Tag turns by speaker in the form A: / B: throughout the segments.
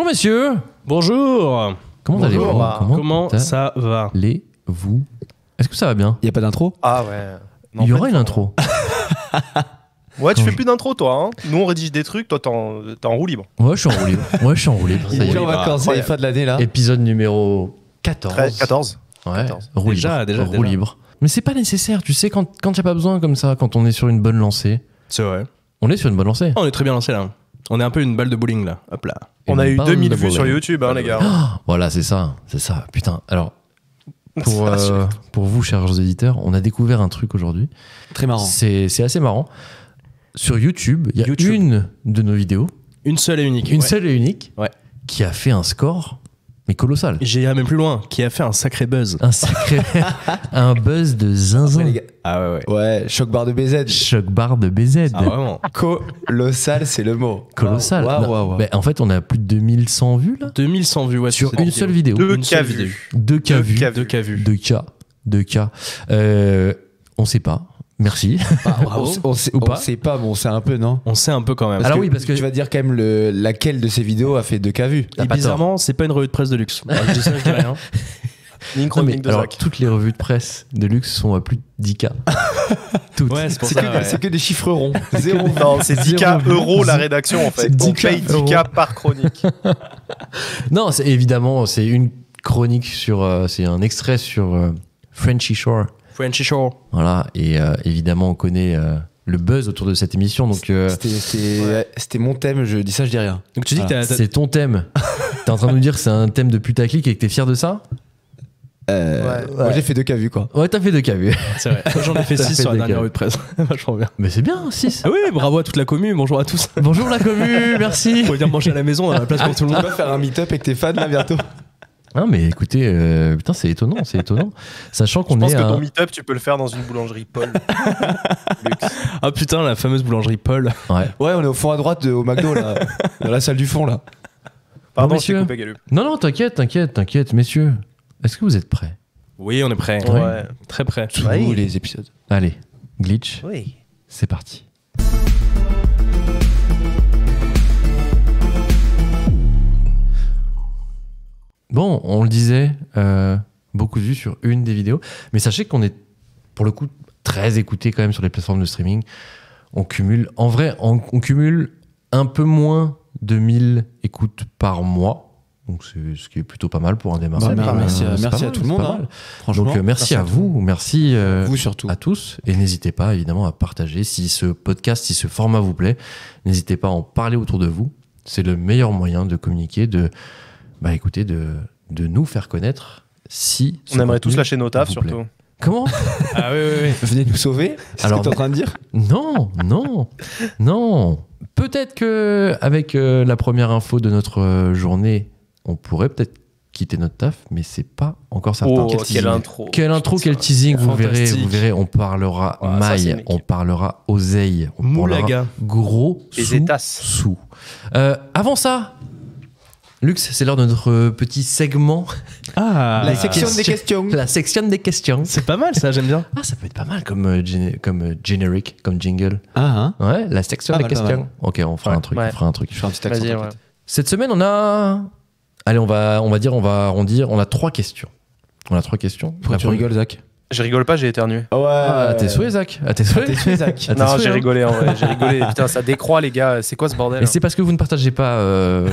A: messieurs.
B: Bonjour.
A: Comment allez-vous?
B: Comment ça va?
A: Allez-vous? Est-ce que ça va bien?
C: Il n'y a pas d'intro?
D: Ah ouais. Non,
A: Il y aura une intro.
D: Ouais, tu fais plus d'intro toi. Hein. Nous on rédige des trucs, toi t'es en roue libre.
A: Ouais, je suis en roue libre.
C: Il est en vacances, c'est la fin de l'année là.
A: Épisode numéro 14.
D: 14.
A: Ouais,
D: 14.
A: roue libre.
B: Déjà.
A: Roue libre. Mais c'est pas nécessaire, tu sais, quand il n'y a pas besoin comme ça, quand on est sur une bonne lancée.
B: C'est vrai.
A: On est sur une bonne lancée.
B: On est très bien lancé là. On est un peu une balle de bowling là. Hop là.
D: On a eu
A: Une
D: 2000
A: bande de
D: vues sur
A: bowling.
D: YouTube, hein, les gars.
A: Voilà, c'est ça. Putain, alors, pour vous, chers auditeurs, on a découvert un truc aujourd'hui.
C: Très marrant.
A: C'est assez marrant. Sur YouTube, il y a une de nos vidéos,
B: Une seule et unique.
A: une seule et unique,
B: Ouais.
A: qui a fait un score, mais colossal.
B: J'irai même plus loin. Qui a fait un sacré buzz.
A: Un sacré, un buzz de zinzin.
C: Les gars.
B: Ah ouais.
C: Ouais, choc barre de BZ.
A: Choc barre de BZ.
B: Ah vraiment.
C: Colossal, c'est le mot.
A: Colossal.
C: Waouh,
A: Non,
C: waouh, waouh.
A: mais en fait, on a plus de 2100 vues là
B: 2100 vues ouais,
A: sur
B: cette
A: une seule vidéo.
D: 2K vues.
A: 2K vues.
D: 2K vues.
A: 2K. On sait pas. Merci.
C: On sait
A: Ou pas.
C: pas, mais on sait un peu, non?
B: On sait un peu quand même.
A: Alors oui, parce que
C: tu vas dire quand même laquelle de ces vidéos a fait 2K vues.
A: T'as
B: Et
A: pas
B: bizarrement, c'est pas une revue de presse de luxe. Je dis ça, je dis rien.
D: Ni une
A: non,
D: chronique
A: mais
D: de
A: alors,
D: Zach.
A: toutes les revues de presse de luxe sont à plus de 10K. Toutes.
B: Ouais, c'est pour
C: C'est
B: ça.
C: que,
B: ouais.
C: c'est que des chiffres ronds. Zéro.
D: Non, c'est 10K euros la rédaction en fait.
A: C'est
D: On
A: 10K
D: paye 10K par chronique.
A: Non, c'est évidemment, c'est une chronique sur. C'est un extrait sur Frenchy Shore.
B: Frenchy Shore.
A: Voilà, et évidemment, on connaît le buzz autour de cette émission. Donc,
C: C'était mon thème, je dis ça, je dis rien.
B: Donc tu dis que t'as.
A: c'est ton thème. T'es en train de nous dire que c'est un thème de putaclic et que t'es fier de ça?
C: Moi j'ai fait 2K vues quoi.
A: Ouais, t'as fait 2K vues.
B: C'est vrai. Moi, j'en ai fait
A: T'as
B: 6
A: fait
B: sur la
A: des
B: dernière
A: cas.
B: revue de presse. Vachement bien.
A: Mais c'est bien, 6.
B: Ah oui, bravo à toute la commune. Bonjour à tous.
A: Bonjour la commu, merci.
B: Vous pouvez venir manger à la maison, on a la place pour tout le
C: On
B: monde.
C: va faire un meet-up avec tes fans là bientôt.
A: Non, mais écoutez, putain, c'est étonnant. Sachant
D: Je
A: qu'on
D: pense
A: est
D: que
A: à...
D: ton meet-up, tu peux le faire dans une boulangerie Paul. Luxe.
B: Ah putain, la fameuse boulangerie Paul.
A: Ouais.
C: Ouais, on est au fond à droite au McDo là, dans la salle du fond là.
D: Pardon,
A: Bon,
D: je t'ai
A: monsieur.
D: coupé, Galup.
A: Non, t'inquiète, messieurs. Est-ce que vous êtes prêts?
B: Oui, on est prêt.
D: Ouais.
B: Très prêt.
C: Tous
D: Oui.
C: les épisodes.
A: Allez, glitch,
D: Oui.
A: c'est parti. Bon, on le disait, beaucoup de vues sur une des vidéos, mais sachez qu'on est, pour le coup, très écouté quand même sur les plateformes de streaming. On cumule, en vrai, on cumule un peu moins de 1000 écoutes par mois. Donc c'est ce qui est plutôt pas mal pour un démarrage.
C: Bah, merci
A: C'est
C: à
A: pas mal,
C: tout le
A: c'est
C: monde,
A: pas
C: hein.
A: mal.
C: Franchement.
A: Donc merci à vous, merci
C: Vous surtout.
A: à tous. Et n'hésitez pas évidemment à partager si ce podcast, si ce format vous plaît. N'hésitez pas à en parler autour de vous. C'est le meilleur moyen de communiquer, de nous faire connaître. Si
D: On aimerait tous
A: contenu
D: lâcher nos tafs
A: vous plaît.
D: surtout.
A: Comment?
B: Ah oui.
C: Venez nous sauver. C'est ce
A: Alors-
C: que t'es en train de dire?
A: Non. Peut-être que avec la première info de notre journée, on pourrait peut-être quitter notre taf, mais c'est pas encore certain.
D: Oh,
A: Quel
D: quelle
A: teasing.
D: intro.
A: Quelle intro, quel teasing, vous
B: Fantastique.
A: verrez, on parlera
D: Ouais, ça, c'est
A: maille,
D: une équipe.
A: on parlera oseille, on
B: Moulaga.
A: parlera gros
D: Les étasses.
A: sous. Avant ça, Lux, c'est l'heure de notre petit segment,
B: Ah.
C: La section des questions.
A: la section des questions.
B: C'est pas mal ça, j'aime bien.
A: Ah, ça peut être pas mal comme générique, comme jingle.
C: Ah, hein.
A: Ouais, la section
C: Pas
A: des
C: mal, pas
A: questions.
C: mal.
A: Ok, on fera un truc,
D: Ouais.
A: on fera un truc.
C: Je fais un petit accent.
D: Vas-y,
C: peut-être.
D: ouais.
A: Cette semaine, on a... Allez, on va arrondir. On a 3 questions.
C: Pourquoi tu rigoles, Zach?
D: Je rigole pas, j'ai éternué.
C: Ouais.
A: Ah, t'es souhait, Zach? Ah, t'es souhait?
C: T'es tué, Zach.
A: Ah, t'es
D: Non,
A: souhait,
D: j'ai
A: hein.
D: rigolé en vrai. J'ai rigolé. Putain, ça décroît, les gars. C'est quoi ce bordel?
A: Et c'est parce que vous ne partagez pas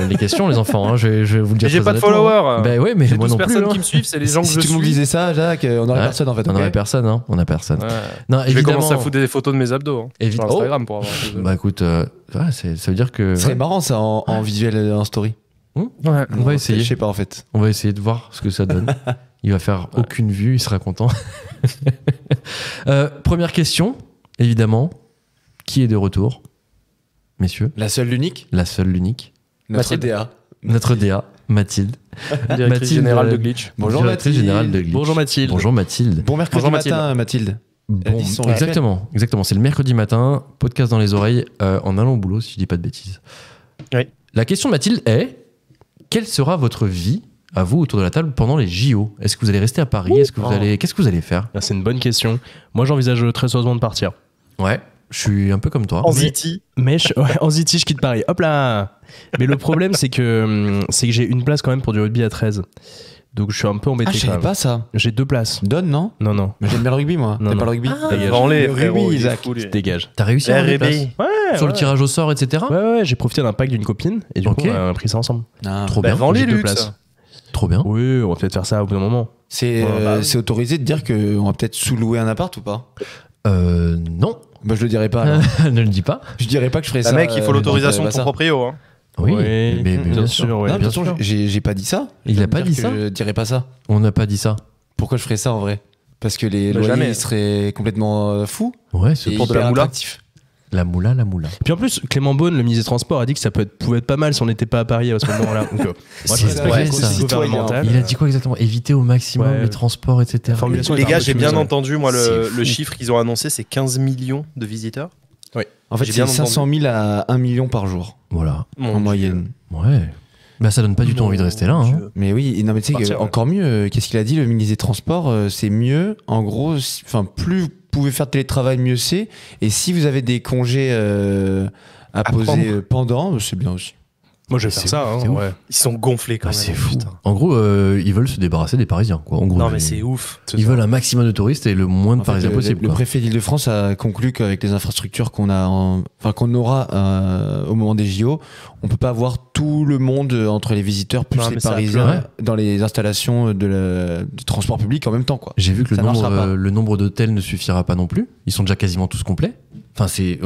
A: les questions, les enfants. Hein. Je vais vous le dire.
D: Mais j'ai
A: très
D: pas de
A: honnêtement,
D: followers.
A: hein. Ben ouais, mais
D: J'ai
A: moi
D: 12
A: non plus.
D: personnes
A: hein.
D: qui me suivent, c'est les gens que
C: Si
D: je
C: tout le monde
D: suis.
C: disait ça, Jacques, on aurait
A: Ouais.
C: personne en fait.
A: On
C: ok
A: n'aurait personne, hein. On a personne.
D: Ouais.
A: Non,
D: Je vais
A: évidemment.
D: commencer à foutre des photos de mes abdos hein, sur
A: Évidemment.
D: Instagram pour avoir un peu de-
A: Bah écoute, ouais, ça veut dire que.
C: Ce serait marrant ça en visuel en story.
A: Ouais, on va essayer.
C: Je sais pas en fait.
A: On va essayer de voir ce que ça donne. Il va faire aucune vue, il sera content. Première question, évidemment. Qui est de retour, messieurs?
C: La seule, l'unique.
A: La seule, l'unique.
C: Notre
D: Mathilde.
C: DA.
A: Notre DA, Mathilde.
D: directrice
A: Mathilde,
D: générale de Glitch.
C: Bonjour
A: directrice
C: Mathilde.
A: générale de Glitch.
B: Bonjour Mathilde.
A: Bonjour Mathilde.
C: Bon mercredi
D: Bonjour,
C: matin, Mathilde. Elle
A: Bon,
C: dit son rituel.
A: exactement. C'est le mercredi matin, podcast dans les oreilles, en allant au boulot, si je dis pas de bêtises.
D: Oui.
A: La question de Mathilde est quelle sera votre vie à vous autour de la table pendant les JO? Est-ce que vous allez rester à Paris? Est-ce que vous allez, qu'est-ce que vous allez faire?
B: Ah, c'est une bonne question. Moi, j'envisage très sérieusement de partir.
A: Ouais. je suis un peu comme toi.
D: En Ziti.
B: Mais en Ziti, je quitte Paris. Hop là. Mais le problème, c'est que j'ai une place quand même pour du rugby à 13. Donc je suis un peu embêté
C: Ah, je
B: quand
C: savais
B: même.
C: pas ça.
B: J'ai 2 places.
C: Donne, non?
B: Non.
C: Mais j'aime bien le rugby, moi.
B: Non,
C: T'aimes
B: non.
C: pas le rugby?
B: Dégage.
D: Branlé,
C: Le
D: frérot.
C: rugby,
D: il est
C: Isaac.
D: fou, lui.
B: Dégage.
A: T'as réussi à avoir des
D: RB.
A: places sur le tirage au sort, etc.
B: Ouais, j'ai profité d'un pack d'une copine et du
A: Ok.
B: coup, on a pris ça ensemble.
C: Ah.
A: Trop
D: Bah,
A: bien.
D: vends les
B: J'ai 2
D: luxe.
B: places.
A: Trop bien.
B: Oui, on va peut-être faire ça au bout d'un moment.
C: C'est
D: Ouais, bah oui.
C: c'est autorisé de dire qu'on va peut-être sous-louer un appart ou pas?
A: Non,
C: Bah, je le dirais pas. alors.
A: ne le dis pas.
C: Je dirais pas que je ferais
D: Bah,
C: ça.
D: mec, il faut l'autorisation de
C: bah,
D: ton
C: ça.
D: proprio. Hein.
A: Oui,
B: Oui,
A: mais bien sûr.
B: ouais,
C: Non, de
B: bien
C: toute façon,
B: sûr.
C: j'ai pas dit ça.
A: Il a pas
C: Dire
A: dit
C: que
A: ça.
C: Je dirais pas ça.
A: On n'a pas dit ça.
C: Pourquoi je ferais ça en vrai? Parce que les
D: Bah,
C: loyers
D: jamais.
C: ils seraient complètement fous.
A: Ouais, c'est
C: Et
D: pour de la
C: hyper
D: moula.
C: attractifs.
A: la moula.
B: Puis en plus, Clément Beaune, le ministre des Transports, a dit que ça pouvait être pas mal si on n'était pas à Paris à ce moment-là. Donc, moi,
A: C'est
B: je respecte
A: vrai,
B: les
A: ça.
B: consignes gouvernementales.
A: Il a dit quoi exactement? Éviter au maximum
B: Ouais.
A: les transports, etc.
B: Formulation
D: Les
B: est un
D: gars,
B: peu
D: j'ai bien
B: fumée,
D: entendu, moi,
A: C'est
D: le
A: fou.
D: chiffre qu'ils ont annoncé, c'est 15 millions de visiteurs.
C: En fait,
D: J'ai
C: c'est
D: bien
C: 500 000 à 1 million par jour
A: Voilà.
D: Mon
C: en
D: Dieu.
C: moyenne.
A: Ouais. Bah ça donne pas du tout
D: Mon
A: envie de rester là. Hein.
D: Dieu.
C: Mais oui, non mais tu sais,
D: Partir, ouais.
C: encore mieux, qu'est-ce qu'il a dit le ministre des Transports c'est mieux, en gros, enfin plus vous pouvez faire de télétravail, mieux c'est. Et si vous avez des congés à poser
D: prendre.
C: pendant, c'est bien aussi.
B: Moi, je vais
A: C'est
B: faire ça.
A: ouf,
B: hein,
A: c'est ouf.
B: ouais.
D: Ils sont gonflés quand
A: Ah,
D: même.
A: c'est fou.
D: putain.
A: En gros, ils veulent se débarrasser des Parisiens. Quoi. En gros,
D: Non, mais c'est ouf.
A: ils veulent un maximum de touristes et le moins de
C: En fait,
A: Parisiens possible.
C: le
A: quoi.
C: préfet d'Île-de-France a conclu qu'avec les infrastructures qu'on a, enfin qu'on aura au moment des JO, on peut pas avoir tout le monde entre les visiteurs plus
D: Non,
C: les
D: mais ça a
C: Parisiens
A: pleuré.
C: dans les installations du transport public en même temps quoi.
A: J'ai vu que
C: Ça marchera pas.
A: le nombre d'hôtels ne suffira pas non plus. Ils sont déjà quasiment tous complets. Enfin, c'est.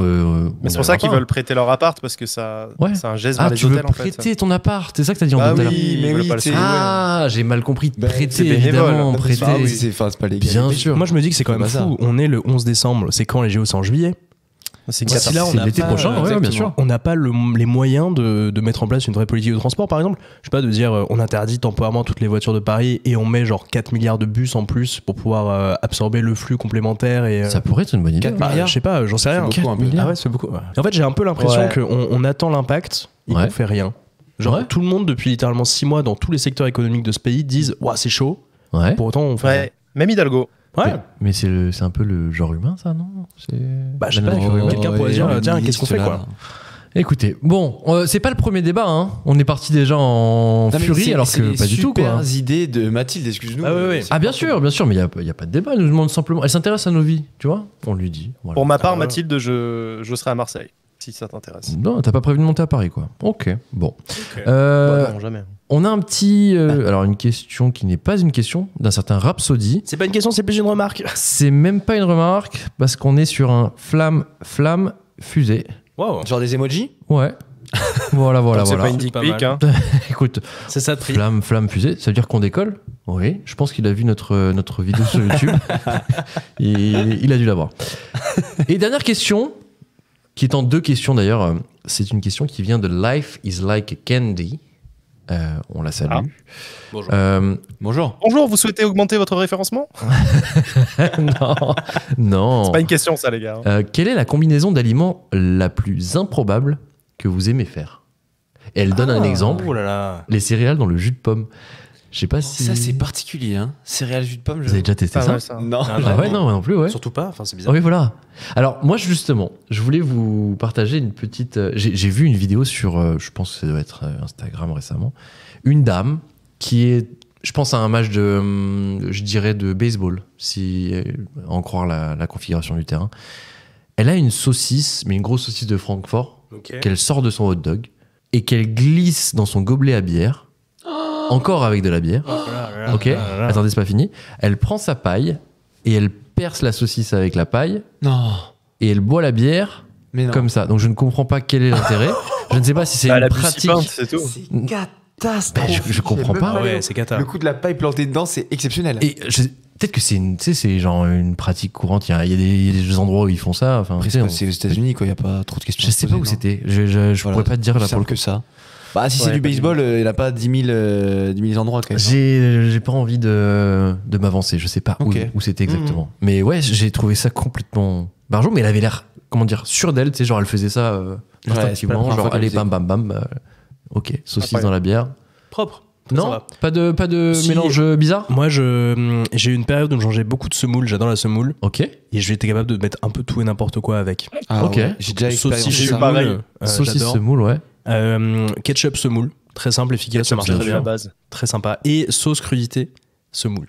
D: Mais c'est pour ça qu'ils veulent prêter leur appart parce que ça,
A: Ouais.
D: c'est un geste
A: Ah,
D: vers les
A: tu veux
D: hôtels en fait.
A: prêter ton appart. C'est ça que t'as dit en
D: Bah
A: tout à l'heure.
D: oui,
C: mais
D: ils veulent
C: oui,
D: pas le
C: c'est-
D: sous-louer.
A: Ah, j'ai mal compris.
C: Ben,
A: Prêter,
D: c'est bénévole.
A: évidemment.
D: Non, mais
A: Prêter.
C: Ah oui, c'est pas légal.
A: Bien sûr.
B: Moi, je me dis que c'est quand même
C: pas ça.
B: fou. On est le 11 décembre. C'est quand les JO? C'est en juillet.
D: C'est
B: Si là, on
A: c'est
B: n'a
A: l'été
B: pas-
A: prochain, ouais,
C: exactement.
A: bien sûr.
B: On n'a pas les moyens de mettre en place une vraie politique de transport, par exemple. Je sais pas, de dire on interdit temporairement toutes les voitures de Paris et on met genre 4 milliards de bus en plus pour pouvoir absorber le flux complémentaire. Et,
A: Ça pourrait être une bonne idée.
C: 4
B: bah,
C: milliards.
B: je sais pas, j'en sais rien.
C: C'est beaucoup, un peu.
A: 4 milliards.
B: Ah ouais, c'est beaucoup. Ouais. En fait, j'ai un peu l'impression
D: Ouais.
B: qu'on attend l'impact et
A: Ouais.
B: qu'on fait rien. Genre,
A: Ouais.
B: tout le monde, depuis littéralement 6 mois, dans tous les secteurs économiques de ce pays, disent ouah, c'est chaud.
A: Ouais.
B: Pour autant, on fait
D: Ouais, même Hidalgo.
B: rien. Ouais.
A: Mais c'est un peu le genre humain, ça, non?
B: Bah, je sais
A: La
B: pas,
A: nature humaine.
B: quelqu'un pourrait dire, tiens, qu'est-ce qu'on fait, quoi?
A: Écoutez, bon, c'est pas le premier débat, hein. On est parti déjà en furie, alors que pas du tout, quoi.
C: Super idées de Mathilde, excuse-nous.
B: Ah, ouais, ouais.
A: Ah, bien sûr, mais il y a pas de débat. Elle nous demande simplement. Elle s'intéresse à nos vies, tu vois? On lui dit. Voilà.
D: Pour ma part,
B: voilà.
D: Mathilde, je serai à Marseille, si ça t'intéresse.
A: Non, t'as pas prévu de monter à Paris, quoi. Ok, bon.
D: Bah non, jamais.
A: On a un petit. Alors, une question qui n'est pas une question d'un certain Rhapsody.
B: C'est pas une question, c'est plus une remarque.
A: C'est même pas une remarque, parce qu'on est sur un flamme fusée.
B: Wow.
C: Genre des emojis.
A: Ouais. voilà.
D: Donc, c'est
A: Voilà.
D: pas une dick
B: Pas
D: pic,
B: mal.
D: hein.
A: Écoute,
B: C'est ça de prix.
A: flamme fusée, ça veut dire qu'on décolle? Oui, je pense qu'il a vu notre vidéo sur YouTube. Et il a dû l'avoir. Et dernière question, qui est en 2 questions d'ailleurs, c'est une question qui vient de Life is like a candy. On la salue.
D: Ah.
B: Bonjour.
C: Bonjour.
D: Bonjour, vous souhaitez augmenter votre référencement?
A: non.
D: C'est pas une question, ça, les gars.
A: Quelle est la combinaison d'aliments la plus improbable que vous aimez faire? Et elle donne un exemple,
B: Oh là là.
A: les céréales dans le jus de pomme. Je sais pas si...
C: Ça c'est particulier, hein. Céréales jus de pomme.
A: Vous avez déjà testé
D: Pas
A: ça?
D: mal, ça.
C: Non.
A: Ah ouais, non, moi non plus, ouais.
B: Surtout pas, enfin c'est bizarre.
A: Oui, voilà. Alors, moi, justement, je voulais vous partager une petite... J'ai vu une vidéo sur, je pense que ça doit être Instagram récemment, une dame qui est, je pense, à un match je dirais, de baseball, si en croire la configuration du terrain. Elle a une saucisse, mais une grosse saucisse de Francfort,
B: Ok.
A: qu'elle sort de son hot dog et qu'elle glisse dans son gobelet à bière, encore avec de la bière. Ok, attendez, c'est pas fini. Elle prend sa paille et elle perce la saucisse avec la paille
C: Non.
A: et elle boit la bière
C: Mais non.
A: comme ça. Donc je ne comprends pas quel est l'intérêt. Je ne sais pas si c'est
D: Ah,
A: une
D: la
A: pratique.
D: Bucipinte, c'est tout.
C: C'est catastrophique.
A: Ben, je comprends pas.
B: Ah ouais, c'est cata.
C: Le coup de la paille plantée dedans, c'est exceptionnel.
A: Et peut-être que c'est c'est genre une pratique courante. Il y a des endroits où ils font ça. Enfin,
C: Après,
A: tu sais,
C: c'est aux États-Unis, quoi. Il y a pas trop de questions.
A: je sais pas où c'était. Je
C: Voilà.
A: pourrais pas te dire là pour le coup.
C: que ça. Bah, si c'est
D: Ouais,
C: du
D: pas
C: baseball, il n'a pas 10 000 endroits quand même.
A: J'ai pas envie de m'avancer. Je sais pas
C: Ok.
A: où c'était exactement. Mais ouais, j'ai trouvé ça complètement barjot. Mais elle avait l'air, comment dire, sûre d'elle. Tu sais, genre elle faisait ça
C: c'est pas la
A: instinctivement.
C: première fois
A: Genre
C: qu'elle
A: allez,
C: faisait.
A: bam. Ok, saucisse
D: Après.
A: dans la bière.
B: Propre.
A: Non,
B: ça va.
A: pas de
B: Si.
A: mélange bizarre.
B: Moi, j'ai eu une période où je mangeais beaucoup de semoule. J'adore la semoule.
A: Ok.
B: Et j'étais capable de mettre un peu tout et n'importe quoi avec.
C: Ah,
A: Ok.
C: ouais. J'ai déjà expérimenté
B: Saucisse
D: eu
C: ça.
D: pareil.
B: semoule.
A: Saucisse
B: J'adore.
A: semoule, ouais.
B: Ketchup semoule. Très simple, efficace, ça marche
A: bien
B: très
D: C'est
B: bien.
D: la base.
B: Très sympa. Et sauce crudité semoule.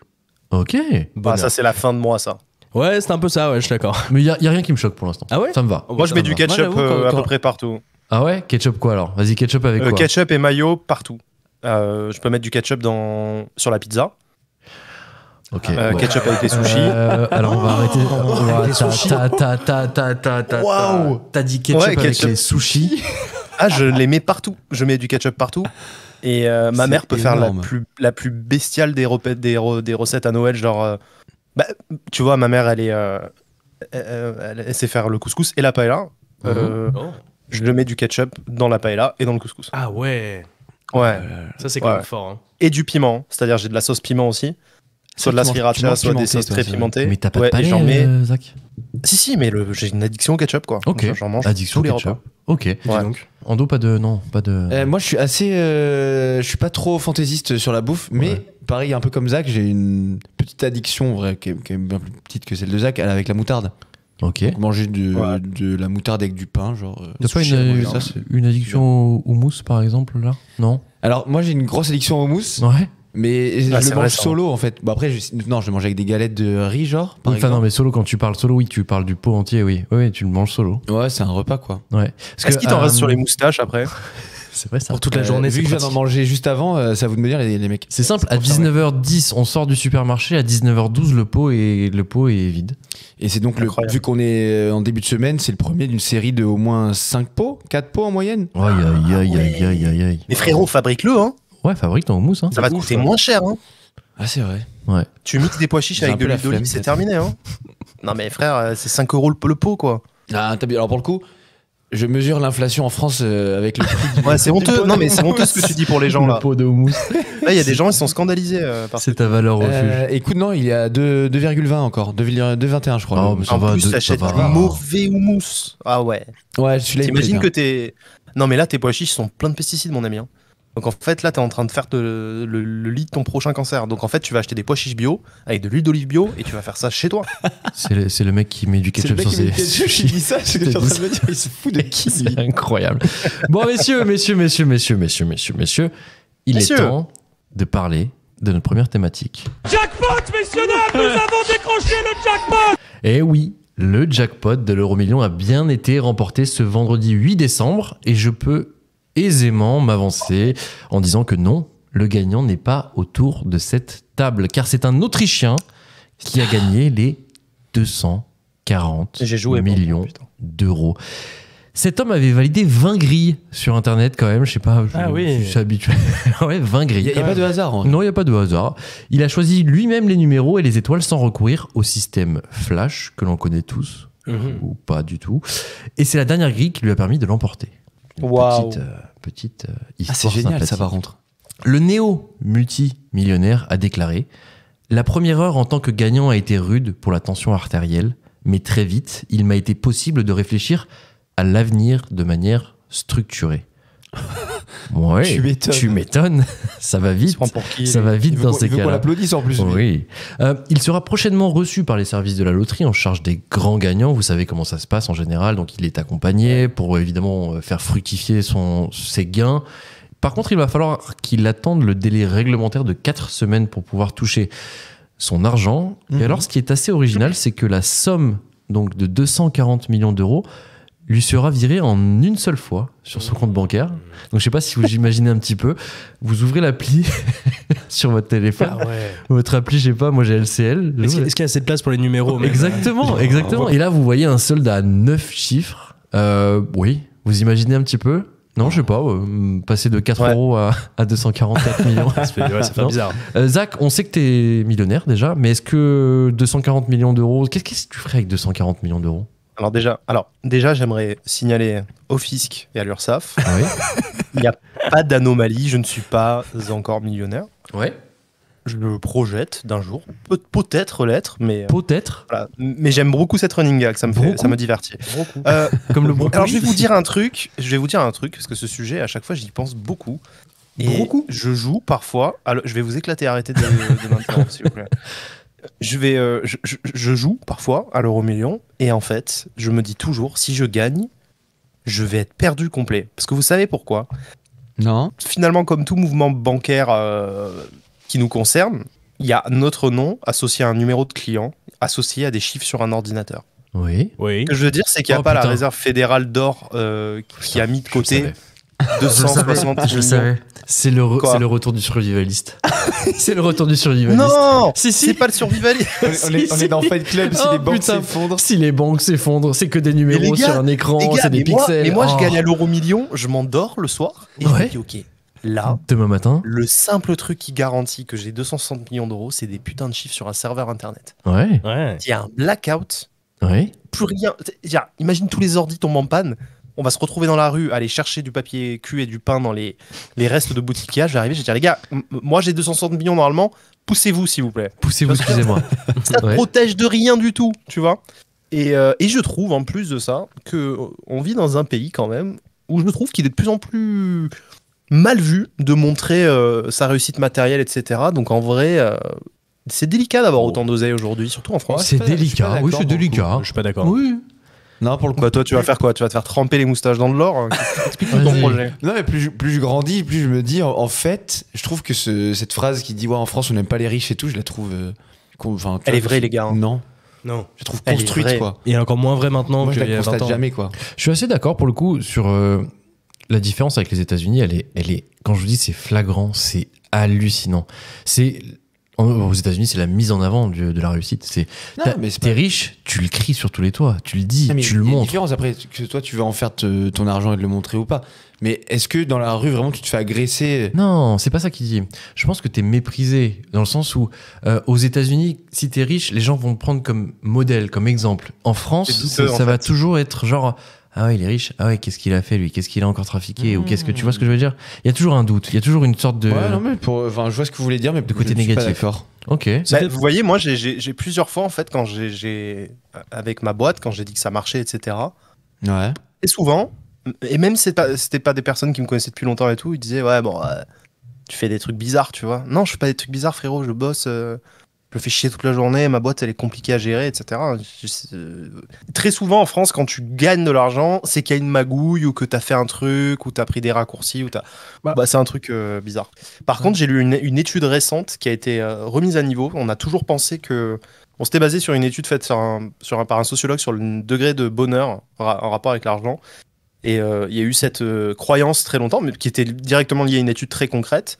A: Ok.
B: Bonheur.
D: Ça, c'est la fin de moi, ça.
B: Ouais, c'est un peu ça, ouais, je suis d'accord.
A: Mais y a rien qui me choque pour l'instant.
B: Ah ouais
A: Ça me va.
D: Moi, je mets du ketchup
C: j'avoue,
D: à peu près partout.
A: Ah ouais, ketchup quoi alors? Vas-y, ketchup avec quoi?
D: Ketchup et mayo partout. Je peux mettre du ketchup sur la pizza.
A: Ok.
D: Ketchup avec les sushis.
A: Alors on va arrêter.
B: Les sushis.
A: Waouh. T'as dit ketchup
D: Ouais,
A: avec
D: ketchup.
A: les sushis.
D: Ah, je les mets partout. Je mets du ketchup partout. Et ma
C: C'est
D: mère peut faire
C: énorme.
D: la plus bestiale des recettes à Noël. Genre, tu vois, ma mère, elle sait faire le couscous et la paella. Je le mets du ketchup dans la paella et dans le couscous.
B: Ah ouais.
D: Ouais.
B: Ça, c'est quand
D: Ouais.
B: même fort. Hein.
D: Et du piment. C'est-à-dire, j'ai de la sauce piment aussi. Soit de la
C: Tu manges- tu
D: sriracha,
C: manges
D: soit des
C: pimenté,
D: sauces
C: toi,
D: très
C: c'est vrai.
D: pimentées.
A: Mais t'as pas de
D: Ouais, et
A: palais,
D: j'en mets.
A: Zach?
D: Si, mais j'ai une addiction au ketchup, quoi.
A: Ok.
D: J'en mange
A: Addiction
D: tous les
A: ketchup.
D: repas.
A: Ok.
D: Ouais.
B: donc.
A: Ando, pas de.
C: Moi, je suis assez. Je suis pas trop fantaisiste sur la bouffe, mais
A: Ouais.
C: pareil, un peu comme Zach, j'ai une petite addiction, en vrai, qui est bien plus petite que celle de Zach, avec la moutarde.
A: Ok.
C: Donc, manger
D: Ouais.
C: de la moutarde avec du pain, genre.
A: T'as pas
C: sushi,
A: une,
C: ça, c'est-
A: une addiction au mousse par exemple là? Non?
C: Alors, moi, j'ai une grosse addiction au mousse,
A: Ouais.
C: mais je
D: Ah,
C: le
D: c'est
C: mange
D: vrai, ça.
C: solo, en fait. Bon, après, non, je le mange avec des galettes de riz, genre. Par
A: Enfin non,
C: exemple.
A: mais solo, quand tu parles solo, oui, tu parles du pot entier, oui. Oui, tu le manges solo.
C: Ouais, c'est un repas, quoi.
A: Ouais.
D: Est-ce qu'il t'en reste sur les moustaches après?
A: C'est vrai ça.
B: Pour toute la journée,
C: vu
B: c'est
C: que je viens d'en
B: pratique.
C: manger juste avant, c'est à vous de me dire, les mecs.
A: C'est simple, à
C: pour ça, ouais.
A: 19h10, on sort du supermarché, à 19h12, le pot est vide.
C: Et c'est donc,
D: Incroyable.
C: vu qu'on est en début de semaine, c'est le premier d'une série de au moins 5 pots, 4 pots en moyenne.
A: Aïe, aïe, aïe, aïe, aïe, aïe, aïe.
D: Mais frérot, fabrique-le, hein.
A: Ouais, fabrique ton houmous, hein.
D: Ça va te coûter moins cher, hein.
C: Ah, c'est vrai.
A: Ouais.
D: Tu mixes des pois chiches
C: J'ai
D: avec
C: un
D: de
C: peu la
D: l'huile d'olive,
C: flemme,
D: c'est
C: peut-être.
D: terminé, hein. Non mais frère, c'est 5 euros le pot, quoi.
C: Ah, t'as bien. Alors, pour le coup, je mesure l'inflation en France avec le prix.
D: Ouais, c'est honteux. Non mais c'est honteux ce que tu dis pour les gens,
A: Le
D: là.
A: pot de houmous,
D: Là, il y a des gens, ils sont scandalisés par
A: c'est ta valeur refuge.
C: Écoute, non, il est à 2,20 encore. 2,21, je crois.
A: Oh,
C: le-
A: mais ça
D: En
A: va,
D: plus,
A: ça
D: t'achètes
A: va.
D: du mauvais houmous. Ah ouais.
C: Ouais, celui-là, il me plaît
D: T'imagines
C: bien.
D: que t'es... Non mais là, tes pois chiches sont pleins de pesticides, mon ami, hein. Donc en fait, là, t'es en train de faire le lit de ton prochain cancer. Donc en fait, tu vas acheter des pois chiches bio avec de l'huile d'olive bio et tu vas faire ça chez toi.
A: C'est le mec qui met du
C: C'est le
A: ketchup
C: mec
A: sur
C: qui met
A: ses
C: du ketchup,
A: sushis.
C: il dit ça, je suis en train de me dire, il se fout de qui, lui
A: C'est incroyable. Bon, messieurs, il
D: Messieurs.
A: est temps de parler de notre première thématique.
E: Jackpot, messieurs, dames, nous avons décroché le jackpot.
A: Eh oui, le jackpot de l'euro-million a bien été remporté ce vendredi 8 décembre et je peux aisément m'avancer en disant que non, le gagnant n'est pas autour de cette table car c'est un Autrichien qui a gagné les 240
D: J'ai joué,
A: millions
D: putain.
A: d'euros. Cet homme avait validé 20 grilles sur internet quand même, je sais pas,
B: Ah oui.
A: je suis habitué. Ouais, 20 grilles.
C: Il n'y a pas de hasard. En vrai.
A: Non, il n'y a pas de hasard. Il a choisi lui-même les numéros et les étoiles sans recourir au système Flash que l'on connaît tous, ou pas du tout. Et c'est la dernière grille qui lui a permis de l'emporter. Une
D: Waouh.
A: petite
C: Ah,
A: histoire
C: c'est génial, ça,
A: sympathique.
C: par contre.
A: Le néo-multimillionnaire a déclaré « La première heure en tant que gagnant a été rude pour la tension artérielle, mais très vite, il m'a été possible de réfléchir à l'avenir de manière structurée. » Ouais,
C: Tu m'étonnes.
A: Ça va
D: Il
A: vite.
D: se prend pour qui
A: Ça va vite dans ces
C: Il veut qu'on
A: cas-là.
C: l'applaudisse en plus. lui.
A: Oui. Il sera prochainement reçu par les services de la loterie en charge des grands gagnants. Vous savez comment ça se passe en général. Donc, il est accompagné pour évidemment faire fructifier ses gains. Par contre, il va falloir qu'il attende le délai réglementaire de 4 semaines pour pouvoir toucher son argent. Et alors, ce qui est assez original, c'est que la somme donc, de 240 millions d'euros lui sera virée en une seule fois sur son compte bancaire. Donc, je sais pas si vous imaginez un petit peu. Vous ouvrez l'appli sur votre téléphone.
B: Ah ouais.
A: Votre appli, je sais pas, moi j'ai LCL.
B: Est-ce qu'il y a assez de place pour les numéros même
A: Exactement, exactement. Et là, vous voyez un solde à 9 chiffres. Oui, vous imaginez un petit peu? Non, je sais pas, passer de 4
D: Ouais.
A: euros à 244 millions.
B: Ça fait
A: Non.
B: bizarre.
A: Zach, on sait que t'es millionnaire déjà, mais est-ce que 240 millions d'euros, qu'est-ce que tu ferais avec 240 millions d'euros?
D: Alors déjà, j'aimerais signaler au fisc et à l'URSSAF,
A: Ah oui.
D: il n'y a pas d'anomalie, je ne suis pas encore millionnaire.
A: Ouais.
D: Je le projette d'un jour, peut-être l'être, mais
A: Peut-être.
D: voilà. Mais j'aime beaucoup cette running gag, ça me divertit.
A: Comme le brocoli.
D: Alors je vais vous dire un truc, parce que ce sujet, à chaque fois, j'y pense beaucoup. Et
B: Beaucoup.
D: je joue parfois. Alors, je vais vous éclater, arrêtez de m'interrompre, s'il vous plaît. Je joue parfois à l'euro million et en fait, je me dis toujours, si je gagne, je vais être perdu complet. Parce que vous savez pourquoi?
C: Non.
D: Finalement, comme tout mouvement bancaire qui nous concerne, il y a notre nom associé à un numéro de client, associé à des chiffres sur un ordinateur.
A: Oui.
B: Oui.
D: Ce que je veux dire, c'est qu'il n'y a
A: Oh,
D: pas la
A: putain.
D: réserve fédérale d'or qui a mis de
A: Je
D: côté
A: savais.
D: 260
A: Je
D: millions.
A: savais. C'est
D: Quoi
A: le retour du survivaliste. C'est le retour du survivaliste.
D: Non,
A: Si, si.
D: c'est pas le survivaliste.
C: On est dans Fight Club si
A: Oh,
C: les banques
A: putain.
C: s'effondrent.
A: Si les banques s'effondrent, c'est que des numéros
D: les gars,
A: sur un écran,
D: Les gars,
A: c'est des pixels.
D: mais moi, je
A: Oh.
D: gagne à l'euro million, je m'endors le soir et je
A: Ouais.
D: me dis, ok, là,
A: Demain matin.
D: le simple truc qui garantit que j'ai 260 millions d'euros, c'est des putains de chiffres sur un serveur internet.
A: Ouais.
B: Ouais.
D: Il y a un blackout,
A: Ouais.
D: plus rien. Imagine tous les ordis tombent en panne. On va se retrouver dans la rue, aller chercher du papier cul et du pain dans les restes de boutiquillage. Je vais arriver, je vais dire, les gars, moi j'ai 260 millions normalement, poussez-vous s'il vous plaît.
A: Poussez-vous, excusez-moi.
D: Ça te
A: Ouais.
D: protège de rien du tout, tu vois. Et je trouve en plus de ça que on vit dans un pays quand même où je trouve qu'il est de plus en plus mal vu de montrer sa réussite matérielle, etc. Donc en vrai, c'est délicat d'avoir autant d'oseille aujourd'hui, surtout en France.
A: C'est
C: je suis pas
A: délicat.
C: d'accord
A: Oui, c'est
C: pour le
A: délicat.
B: Je suis pas d'accord.
A: Oui.
C: Non, pour le coup.
D: Bah toi tu vas faire quoi? Tu vas te faire tremper les moustaches dans de l'or hein. Explique-nous ton
A: Vas-y.
D: projet.
C: Non, mais plus je grandis, plus je me dis, en fait, je trouve que cette phrase qui dit, ouais, en France, on n'aime pas les riches et tout, je la trouve. Enfin, tu
D: Elle
C: vois,
D: est vraie, les gars, hein.
C: Non,
B: Non.
C: je trouve
D: Elle est
C: construite,
D: vraie.
C: quoi.
B: Et encore moins vrai maintenant
C: Moi, je
B: qu'il y
C: la
B: a 20
C: constate
B: ans.
C: jamais, quoi.
A: Je suis assez d'accord pour le coup sur la différence avec les États-Unis. Elle est, quand je vous dis c'est flagrant, c'est hallucinant. Aux États-Unis, c'est la mise en avant de la réussite.
C: Non, mais c'est
A: T'es
C: pas-
A: riche, tu le cries sur tous les toits, tu le dis,
C: Ah, mais
A: tu
C: il
A: le
C: y a une
A: montres.
C: différence après que toi, tu veux en faire ton argent et de le montrer ou pas. Mais est-ce que dans la rue, vraiment, tu te fais agresser?
A: Non, c'est pas ça qu'il dit. Je pense que t'es méprisé dans le sens où aux États-Unis, si t'es riche, les gens vont te prendre comme modèle, comme exemple. En France,
D: C'est douteux,
A: ça
D: en
A: va
D: fait.
A: toujours être genre ah ouais, il est riche. Ah ouais, qu'est-ce qu'il a fait lui? Qu'est-ce qu'il a encore trafiqué? Ou qu'est-ce que tu vois ce que je veux dire? Il y a toujours un doute. Il y a toujours une sorte de.
C: Ouais, non, mais enfin, je vois ce que vous voulez dire, mais
A: de côté
C: je suis pas
A: négatif.
C: d'accord.
A: Ok.
D: Bah, vous voyez, moi j'ai plusieurs fois en fait quand j'ai avec ma boîte quand j'ai dit que ça marchait, etc.
C: Ouais.
D: Et souvent, et même c'était pas des personnes qui me connaissaient depuis longtemps et tout, ils disaient ouais bon tu fais des trucs bizarres, tu vois. Non, je fais pas des trucs bizarres, frérot, je bosse, je me fais chier toute la journée, ma boîte elle est compliquée à gérer, etc. Très souvent en France, quand tu gagnes de l'argent, c'est qu'il y a une magouille ou que t'as fait un truc ou t'as pris des raccourcis ou bah, c'est un truc bizarre. Par contre, j'ai lu une étude récente qui a été remise à niveau. On a toujours pensé que on s'était basé sur une étude faite par un sociologue sur le degré de bonheur en rapport avec l'argent. Et il y a eu cette croyance très longtemps, mais qui était directement liée à une étude très concrète,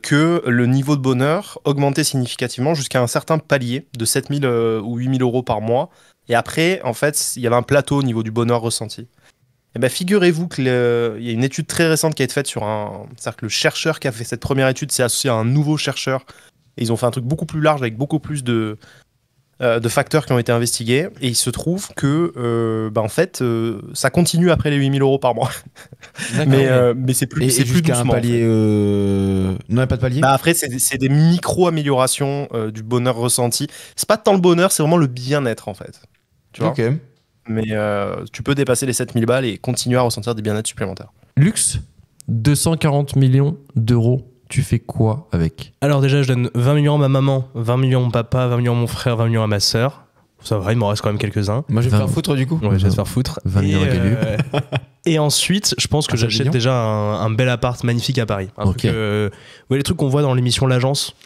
D: que le niveau de bonheur augmentait significativement jusqu'à un certain palier de 7 000 ou 8 000 euros par mois. Et après, en fait, il y avait un plateau au niveau du bonheur ressenti. Et ben, figurez-vous qu'il y a une étude très récente qui a été faite sur c'est-à-dire que le chercheur qui a fait cette première étude s'est associé à un nouveau chercheur. Et ils ont fait un truc beaucoup plus large avec beaucoup plus de facteurs qui ont été investigués. Et il se trouve que, en fait, ça continue après les 8 000 euros par mois. Mais c'est plus,
C: Et
D: c'est plus
C: jusqu'à
D: doucement.
C: un palier. Non, il n'y a pas de palier.
D: Bah après, c'est des micro-améliorations du bonheur ressenti. C'est pas tant le bonheur, c'est vraiment le bien-être en fait. Tu vois.
C: Ok.
D: Mais tu peux dépasser les 7 000 balles et continuer à ressentir des bien-être supplémentaires.
A: Luxe, 240 millions d'euros. Tu fais quoi avec?
B: Alors déjà, je donne 20 millions à ma maman, 20 millions à mon papa, 20 millions à mon frère, 20 millions à ma sœur. Ça va, il m'en reste quand même quelques-uns.
C: Moi, je vais me faire foutre du coup.
B: Ouais, je vais se faire foutre.
A: 20 millions à Galup.
B: Et ensuite, je pense que
C: Ah, ça,
B: j'achète
C: mignon.
B: déjà un bel appart magnifique à Paris. Un
A: Ok.
B: truc, vous voyez les trucs qu'on voit dans l'émission L'Agence?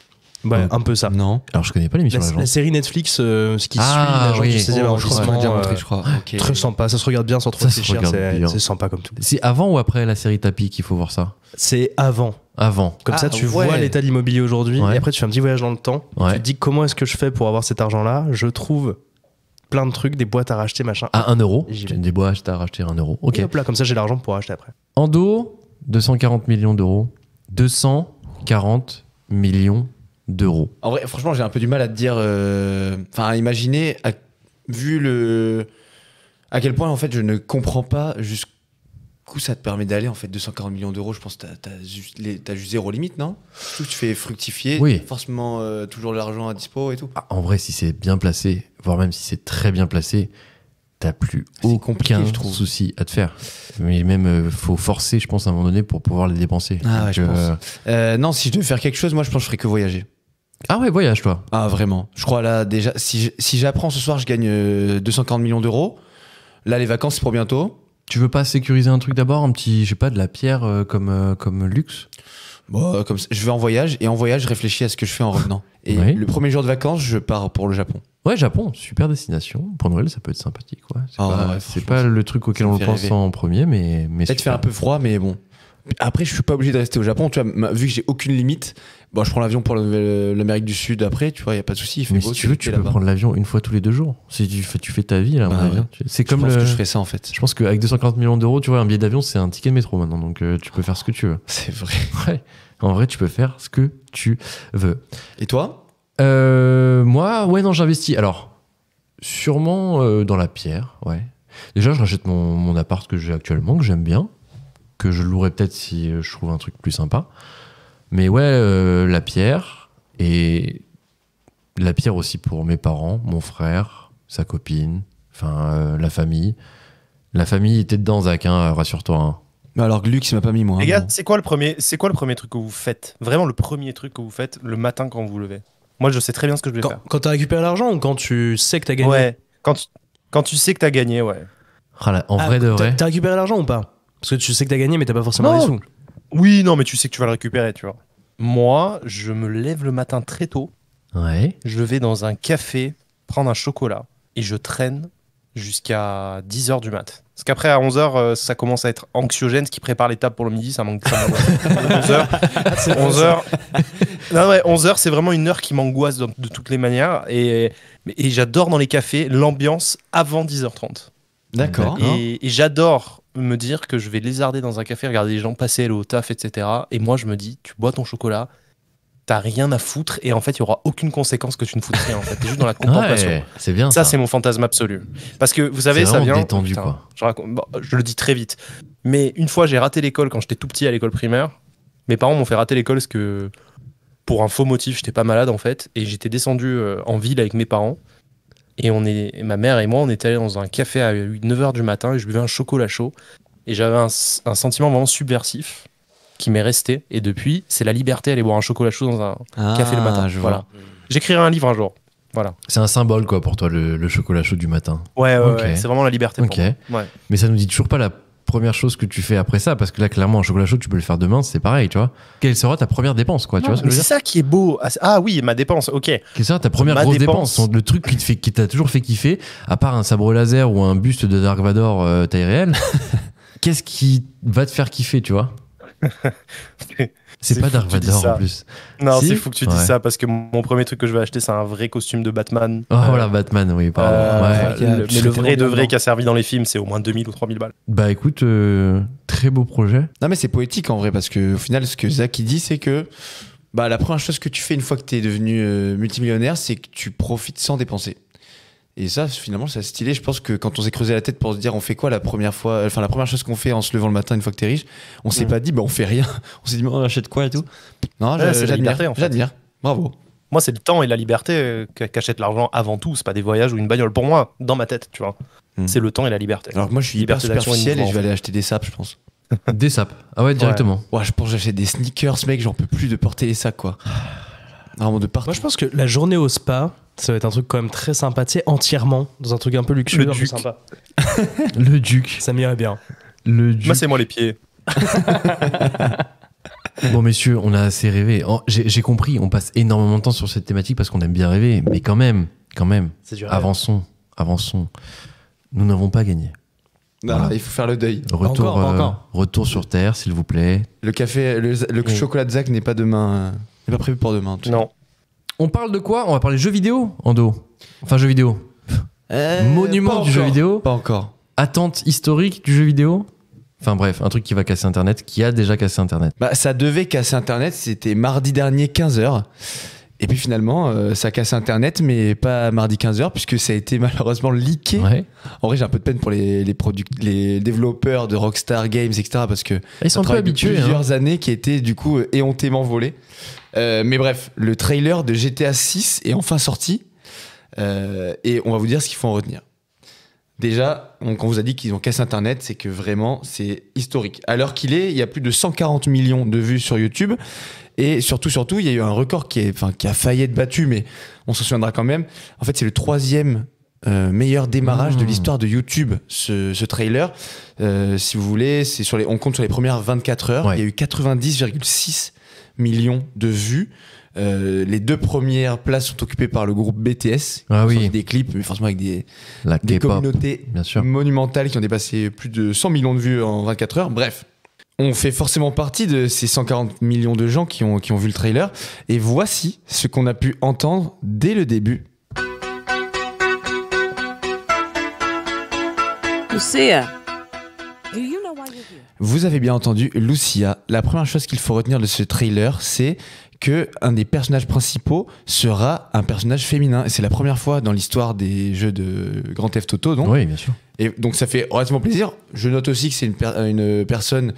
B: Ouais,
A: Ouais.
B: un peu ça.
C: Non.
A: Alors je connais pas l'émission
B: La
A: L'Agence.
B: série Netflix, ce qui
A: Ah,
B: suit l'agent
A: oui.
B: du 16e
C: Oh, je crois que tu m'as déjà
B: arrondissement.
C: montré, je crois. Ok.
B: Très sympa, ça se regarde bien sans trop
A: Ça se
B: réfléchir,
A: regarde bien.
B: c'est sympa comme tout.
A: C'est avant ou après la série Tapis qu'il faut voir ça?
B: C'est avant.
A: Avant.
B: Comme ça,
C: Ah,
B: tu
C: ouais.
B: vois l'état de l'immobilier aujourd'hui,
A: Ouais.
B: et après tu fais un petit voyage dans le temps.
A: Ouais.
B: Tu te dis comment est-ce que je fais pour avoir cet argent-là? Je trouve plein de trucs, des boîtes à racheter, machin.
A: À 1 euro.
B: J'y
A: Tu
B: vais.
A: des bois, t'as racheté 1 euro. Ok.
B: Et hop là, comme ça j'ai l'argent pour acheter après.
A: Endo, 240 millions d'euros. 240 millions d'euros.
C: En vrai, franchement, j'ai un peu du mal à te dire. Enfin, à imaginer, vu à quel point en fait je ne comprends pas jusqu'où ça te permet d'aller en fait. 240 millions d'euros, je pense que t'as juste zéro limite, non? Surtout que tu fais fructifier,
A: Oui.
C: t'as forcément toujours de l'argent à dispo et tout.
A: Ah, en vrai, si c'est bien placé, voire même si c'est très bien placé, t'as plus
C: C'est compliqué,
A: aucun
C: je trouve.
A: souci à te faire. Mais même, faut forcer, je pense, à un moment donné pour pouvoir les dépenser.
C: Ah ouais,
A: Donc,
C: je pense. Non, si je devais faire quelque chose, moi je pense que je ferais que voyager.
A: Ah ouais, voyage, toi.
C: Ah vraiment. Je crois là déjà, si j'apprends ce soir, je gagne 240 millions d'euros. Là, les vacances, c'est pour bientôt.
A: Tu veux pas sécuriser un truc d'abord, un petit, je sais pas, de la pierre comme luxe?
C: Bon, comme ça, je vais en voyage et en voyage, je réfléchis à ce que je fais en revenant. Et
A: Oui.
C: le premier jour de vacances, je pars pour le Japon.
A: Ouais, Japon, super destination. Pour Noël, ça peut être sympathique. Ouais. C'est
C: Ah
A: pas,
C: ouais,
A: c'est
C: franchement,
A: pas le truc auquel
C: ça
A: on
C: me
A: le
C: fait
A: pense
C: rêver.
A: en premier, mais
C: Peut-être faire
A: super.
C: un peu froid, mais bon. Après, je suis pas obligé de rester au Japon. Tu vois, vu que j'ai aucune limite, bon, je prends l'avion pour l'Amérique du Sud après. Tu vois, il y a pas de souci. Il fait
A: Mais
C: beau,
A: si tu
C: c'est
A: veux,
C: l'été
A: tu peux
C: là-bas.
A: prendre l'avion une fois tous les 2 jours. Si tu fais ta vie là, à mon
C: Bah
A: avis.
C: ouais.
A: C'est
C: Je
A: comme
C: pense
A: le.
C: que je ferais ça en fait.
A: Je pense qu'avec 240 millions d'euros, tu vois, un billet d'avion, c'est un ticket de métro maintenant. Donc tu peux faire ce que tu veux.
C: C'est vrai.
A: Ouais. En vrai, tu peux faire ce que tu veux.
C: Et toi?
A: Moi, ouais, non, j'investis. Alors, sûrement dans la pierre, ouais. Déjà, je rachète mon appart que j'ai actuellement, que j'aime bien, que je louerai peut-être si je trouve un truc plus sympa. Mais ouais, la pierre, et la pierre aussi pour mes parents, mon frère, sa copine, enfin, la famille. La famille était dedans, Zach, hein, rassure-toi. Hein.
C: Bah alors, Glux, il m'a pas mis moi.
D: Les gars,
C: Bon.
D: c'est quoi le premier truc que vous faites? Vraiment le premier truc que vous faites le matin quand vous vous levez? Moi, je sais très bien ce que je vais faire.
B: Quand t'as récupéré l'argent ou quand tu sais que t'as gagné?
D: Ouais, quand tu sais que t'as gagné, ouais.
A: Ah là, en
B: Ah,
A: vrai de vrai.
B: T'as récupéré l'argent ou pas? Parce que tu sais que t'as gagné, mais t'as pas forcément les
D: Non.
B: sous.
D: Oui, non, mais tu sais que tu vas le récupérer, tu vois. Moi, je me lève le matin très tôt,
A: Ouais.
D: je vais dans un café prendre un chocolat et je traîne jusqu'à 10h du mat. Parce qu'après, à 11h, ça commence à être anxiogène. Ce qui prépare les tables pour le midi, ça manque. 11h. 11h. Non, ouais, 11h, c'est vraiment une heure qui m'angoisse de toutes les manières. Et j'adore dans les cafés l'ambiance avant 10h30.
C: D'accord.
D: Et j'adore me dire que je vais lézarder dans un café, regarder les gens passer, aller au taf, etc. Et moi, je me dis, tu bois ton chocolat, t'as rien à foutre, et en fait, il y aura aucune conséquence que tu ne foutes rien. En fait, t'es juste dans la contemplation.
A: Ouais, c'est bien
D: Ça,
A: ça.
D: c'est mon fantasme absolu. Parce que vous savez,
A: C'est
D: ça
A: vraiment
D: vient.
A: détendu, quoi.
D: Je le dis très vite. Mais une fois, j'ai raté l'école quand j'étais tout petit à l'école primaire. Mes parents m'ont fait rater l'école parce que, pour un faux motif, j'étais pas malade en fait. Et j'étais descendu en ville avec mes parents. Et ma mère et moi, on était allés dans un café à 9h du matin et je buvais un chocolat chaud. Et j'avais un sentiment vraiment subversif qui m'est resté. Et depuis, c'est la liberté d'aller boire un chocolat chaud dans un café le matin.
C: Je vois.
D: Voilà. J'écrirai un livre un jour. Voilà.
A: C'est un symbole, quoi, pour toi, le chocolat chaud du matin.
D: Ouais,
A: Ok.
D: ouais, c'est vraiment la liberté pour
A: Ok.
D: moi. Ouais.
A: Mais ça nous dit toujours pas la première chose que tu fais après ça, parce que là, clairement, un chocolat chaud, tu peux le faire demain, c'est pareil, tu vois. Quelle sera ta première dépense, quoi, tu vois ce que
D: Mais
A: je veux
D: c'est
A: dire?
D: ça qui est beau. Ah oui, ma dépense, ok.
A: Quelle sera ta première
D: Ma
A: grosse
D: dépense.
A: dépense? Le truc qui t'a toujours fait kiffer, à part un sabre laser ou un buste de Dark Vador taille réelle, qu'est-ce qui va te faire kiffer, tu vois? C'est pas
D: fou
A: Dark
D: que tu dises
A: Vador
D: ça.
A: en plus.
D: Non,
A: Si
D: c'est fou que tu dises
A: Ouais.
D: ça parce que mon premier truc que je vais acheter, c'est un vrai costume de Batman.
A: Oh voilà, Batman, oui, pardon. Ouais.
D: Mais le vrai de vrai qui a servi dans les films, c'est au moins 2000 ou 3000 balles.
A: Bah écoute, très beau projet.
C: Non, mais c'est poétique en vrai, parce que au final, ce que Zach il dit, c'est que bah, la première chose que tu fais une fois que tu es devenu multimillionnaire, c'est que tu profites sans dépenser. Et ça, finalement, c'est stylé. Je pense que quand on s'est creusé la tête pour se dire on fait quoi la première fois, enfin la première chose qu'on fait en se levant le matin une fois que t'es riche, on s'est pas dit bah on fait rien. On s'est dit mais on achète quoi et tout. Non,
D: Ouais, c'est la
C: j'admire.
D: liberté, en fait.
C: J'admire. Bravo.
D: Moi, c'est le temps et la liberté qu'achète l'argent avant tout. C'est pas des voyages ou une bagnole. Pour moi, dans ma tête, tu vois, c'est le temps et la liberté.
C: Alors que moi, je suis hyper
D: Liberté d'action et
C: superficiel et
D: mouvement,
C: je vais
D: en fait.
C: aller acheter des sapes, je pense.
A: Des sapes. Ah ouais, directement.
C: Ouais, je pense que j'achète des sneakers, mec. J'en peux plus de porter les sacs, quoi. Vraiment de partout.
B: Moi, je pense que la journée au spa, ça va être un truc quand même très sympa, tu sais, entièrement, dans un truc un peu luxueux,
D: Le
B: un peu
D: Duc.
B: sympa.
A: Le Duc.
B: Ça m'irait bien.
A: Le Duc.
D: Moi, c'est moi les pieds.
A: Bon, messieurs, on a assez rêvé. J'ai compris, on passe énormément de temps sur cette thématique parce qu'on aime bien rêver. Mais quand même,
B: C'est du rêve.
A: avançons. Nous n'avons pas gagné.
C: Non,
A: Voilà.
C: il faut faire le deuil.
A: Retour,
B: Pas encore.
A: retour sur Terre, s'il vous plaît.
C: Le café, le
D: Oui.
C: chocolat de Zach n'est pas demain. N'est pas prévu pour demain. en tout cas.
D: Non.
A: On parle de quoi? On va parler jeux vidéo, Ando. Enfin, jeux vidéo. Monument
C: pas
A: du jeu
C: encore.
A: vidéo.
C: Pas encore.
A: Attente historique du jeu vidéo. Enfin bref, un truc qui va casser Internet, qui a déjà cassé Internet.
C: Bah, ça devait casser Internet, c'était mardi dernier 15h. Et puis finalement, ça casse Internet, mais pas mardi 15h, puisque ça a été malheureusement leaké.
A: Ouais.
C: En vrai, j'ai un peu de peine pour les développeurs de Rockstar Games, etc. Parce que
A: Ils sont un peu habitués. Hein.
C: plusieurs années qui étaient du coup éhontément volés. Mais bref, le trailer de GTA 6 est enfin sorti. Et on va vous dire ce qu'il faut en retenir. Déjà, quand on vous a dit qu'ils ont cassé Internet, c'est que vraiment, c'est historique. À l'heure qu'il est, il y a plus de 140 millions de vues sur YouTube. Et surtout, il y a eu un record qui a failli être battu, mais on s'en souviendra quand même. En fait, c'est le 3e meilleur démarrage de l'histoire de YouTube, ce trailer. Si vous voulez, on compte sur les premières 24 heures.
A: Ouais.
C: Il y a eu 90,6 millions de vues. Les 2 premières places sont occupées par le groupe BTS.
A: Ah
C: Ils ont
A: oui.
C: sorti des clips, mais forcément avec des
A: K-pop,
C: communautés
A: bien sûr.
C: monumentales qui ont dépassé plus de 100 millions de vues en 24 heures. Bref, on fait forcément partie de ces 140 millions de gens qui ont vu le trailer. Et voici ce qu'on a pu entendre dès le début.
F: Lucia, do you know why you're here?
C: Vous avez bien entendu Lucia. La première chose qu'il faut retenir de ce trailer, c'est que un des personnages principaux sera un personnage féminin. Et c'est la première fois dans l'histoire des jeux de Grand Theft Auto, donc.
A: Oui, bien sûr.
C: Et donc ça fait relativement plaisir. Je note aussi que c'est une personne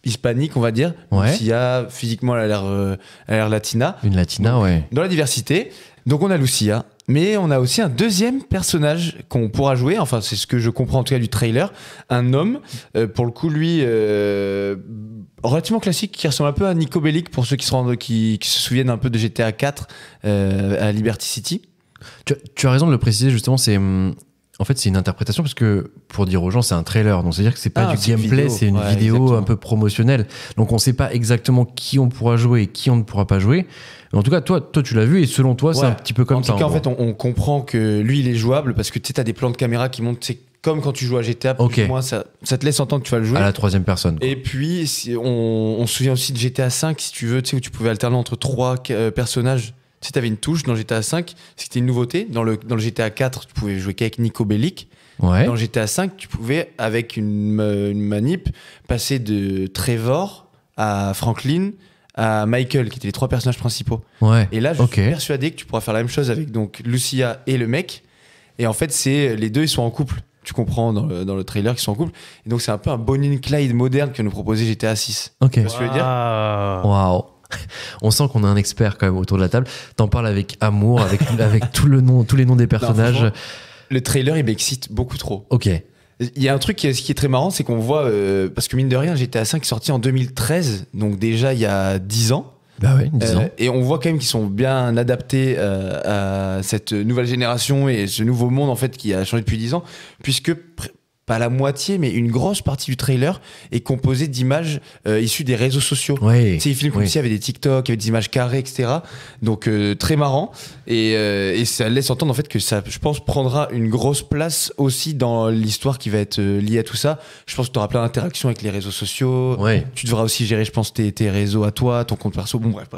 C: hispanique, on va dire.
A: Ouais.
C: Lucia, physiquement, elle a l'air latina.
A: Une latina, ouais.
C: Dans la diversité. Donc on a Lucia, mais on a aussi un deuxième personnage qu'on pourra jouer. Enfin, c'est ce que je comprends en tout cas du trailer. Un homme, pour le coup, lui, relativement classique, qui ressemble un peu à Nico Bellic pour ceux qui se souviennent un peu de GTA 4 à Liberty City.
A: Tu as raison de le préciser, justement, en fait, c'est une interprétation parce que, pour dire aux gens, c'est un trailer. Donc, c'est-à-dire que c'est pas du
C: c'est une
A: gameplay,
C: vidéo.
A: c'est une
C: Ouais,
A: vidéo
C: exactement.
A: un peu promotionnelle. Donc, on sait pas exactement qui on pourra jouer et qui on ne pourra pas jouer. Mais en tout cas, toi, tu l'as vu et selon toi, c'est
C: Ouais.
A: un petit peu comme
C: en
A: ça.
C: tout cas, en
A: gros.
C: fait, on comprend que lui, il est jouable parce que tu sais, t'as des plans de caméra qui montent. C'est comme quand tu joues à GTA, plus
A: Ok.
C: ou moins, ça te laisse entendre que tu vas le jouer.
A: À la 3e personne. quoi.
C: Et puis, on se souvient aussi de GTA 5, si tu veux, tu sais, où tu pouvais alterner entre 3 personnages. Tu sais, t'avais une touche dans GTA 5, c'était une nouveauté. Dans le GTA 4, tu pouvais jouer qu'avec Nico Bellic.
A: Ouais.
C: Dans GTA 5, tu pouvais, avec une manip, passer de Trevor à Franklin à Michael, qui étaient les 3 personnages principaux.
A: Ouais.
C: Et là, je
A: Ok.
C: suis persuadé que tu pourras faire la même chose avec donc Lucia et le mec. Et en fait, les deux, ils sont en couple. Tu comprends dans le trailer qu'ils sont en couple. Et donc, c'est un peu un Bonnie and Clyde moderne que nous proposait GTA 6.
A: Ok.
C: Tu vois ce que je veux dire ?
A: Waouh. On sent qu'on a un expert quand même autour de la table. T'en parles avec amour, avec tous les noms des personnages.
C: franchement, le trailer, il m'excite beaucoup trop.
A: Ok.
C: Il y a un truc ce qui est très marrant, c'est qu'on voit, parce que mine de rien, GTA 5 est sorti en 2013, donc déjà il y a 10 ans.
A: Bah ouais, 10 ans.
C: Et on voit quand même qu'ils sont bien adaptés à cette nouvelle génération et ce nouveau monde en fait qui a changé depuis 10 ans, puisque pas la moitié, mais une grosse partie du trailer est composée d'images issues des réseaux sociaux.
A: Ouais.
C: Tu sais, ils filment comme
A: Oui.
C: s'il y avait des TikTok, il y avait des images carrées, etc. Donc très marrant. Et ça laisse entendre en fait que ça, je pense, prendra une grosse place aussi dans l'histoire qui va être liée à tout ça. Je pense que tu auras plein d'interactions avec les réseaux sociaux.
A: Ouais.
C: Tu devras aussi gérer, je pense, tes réseaux à toi, ton compte perso. Bon, bref.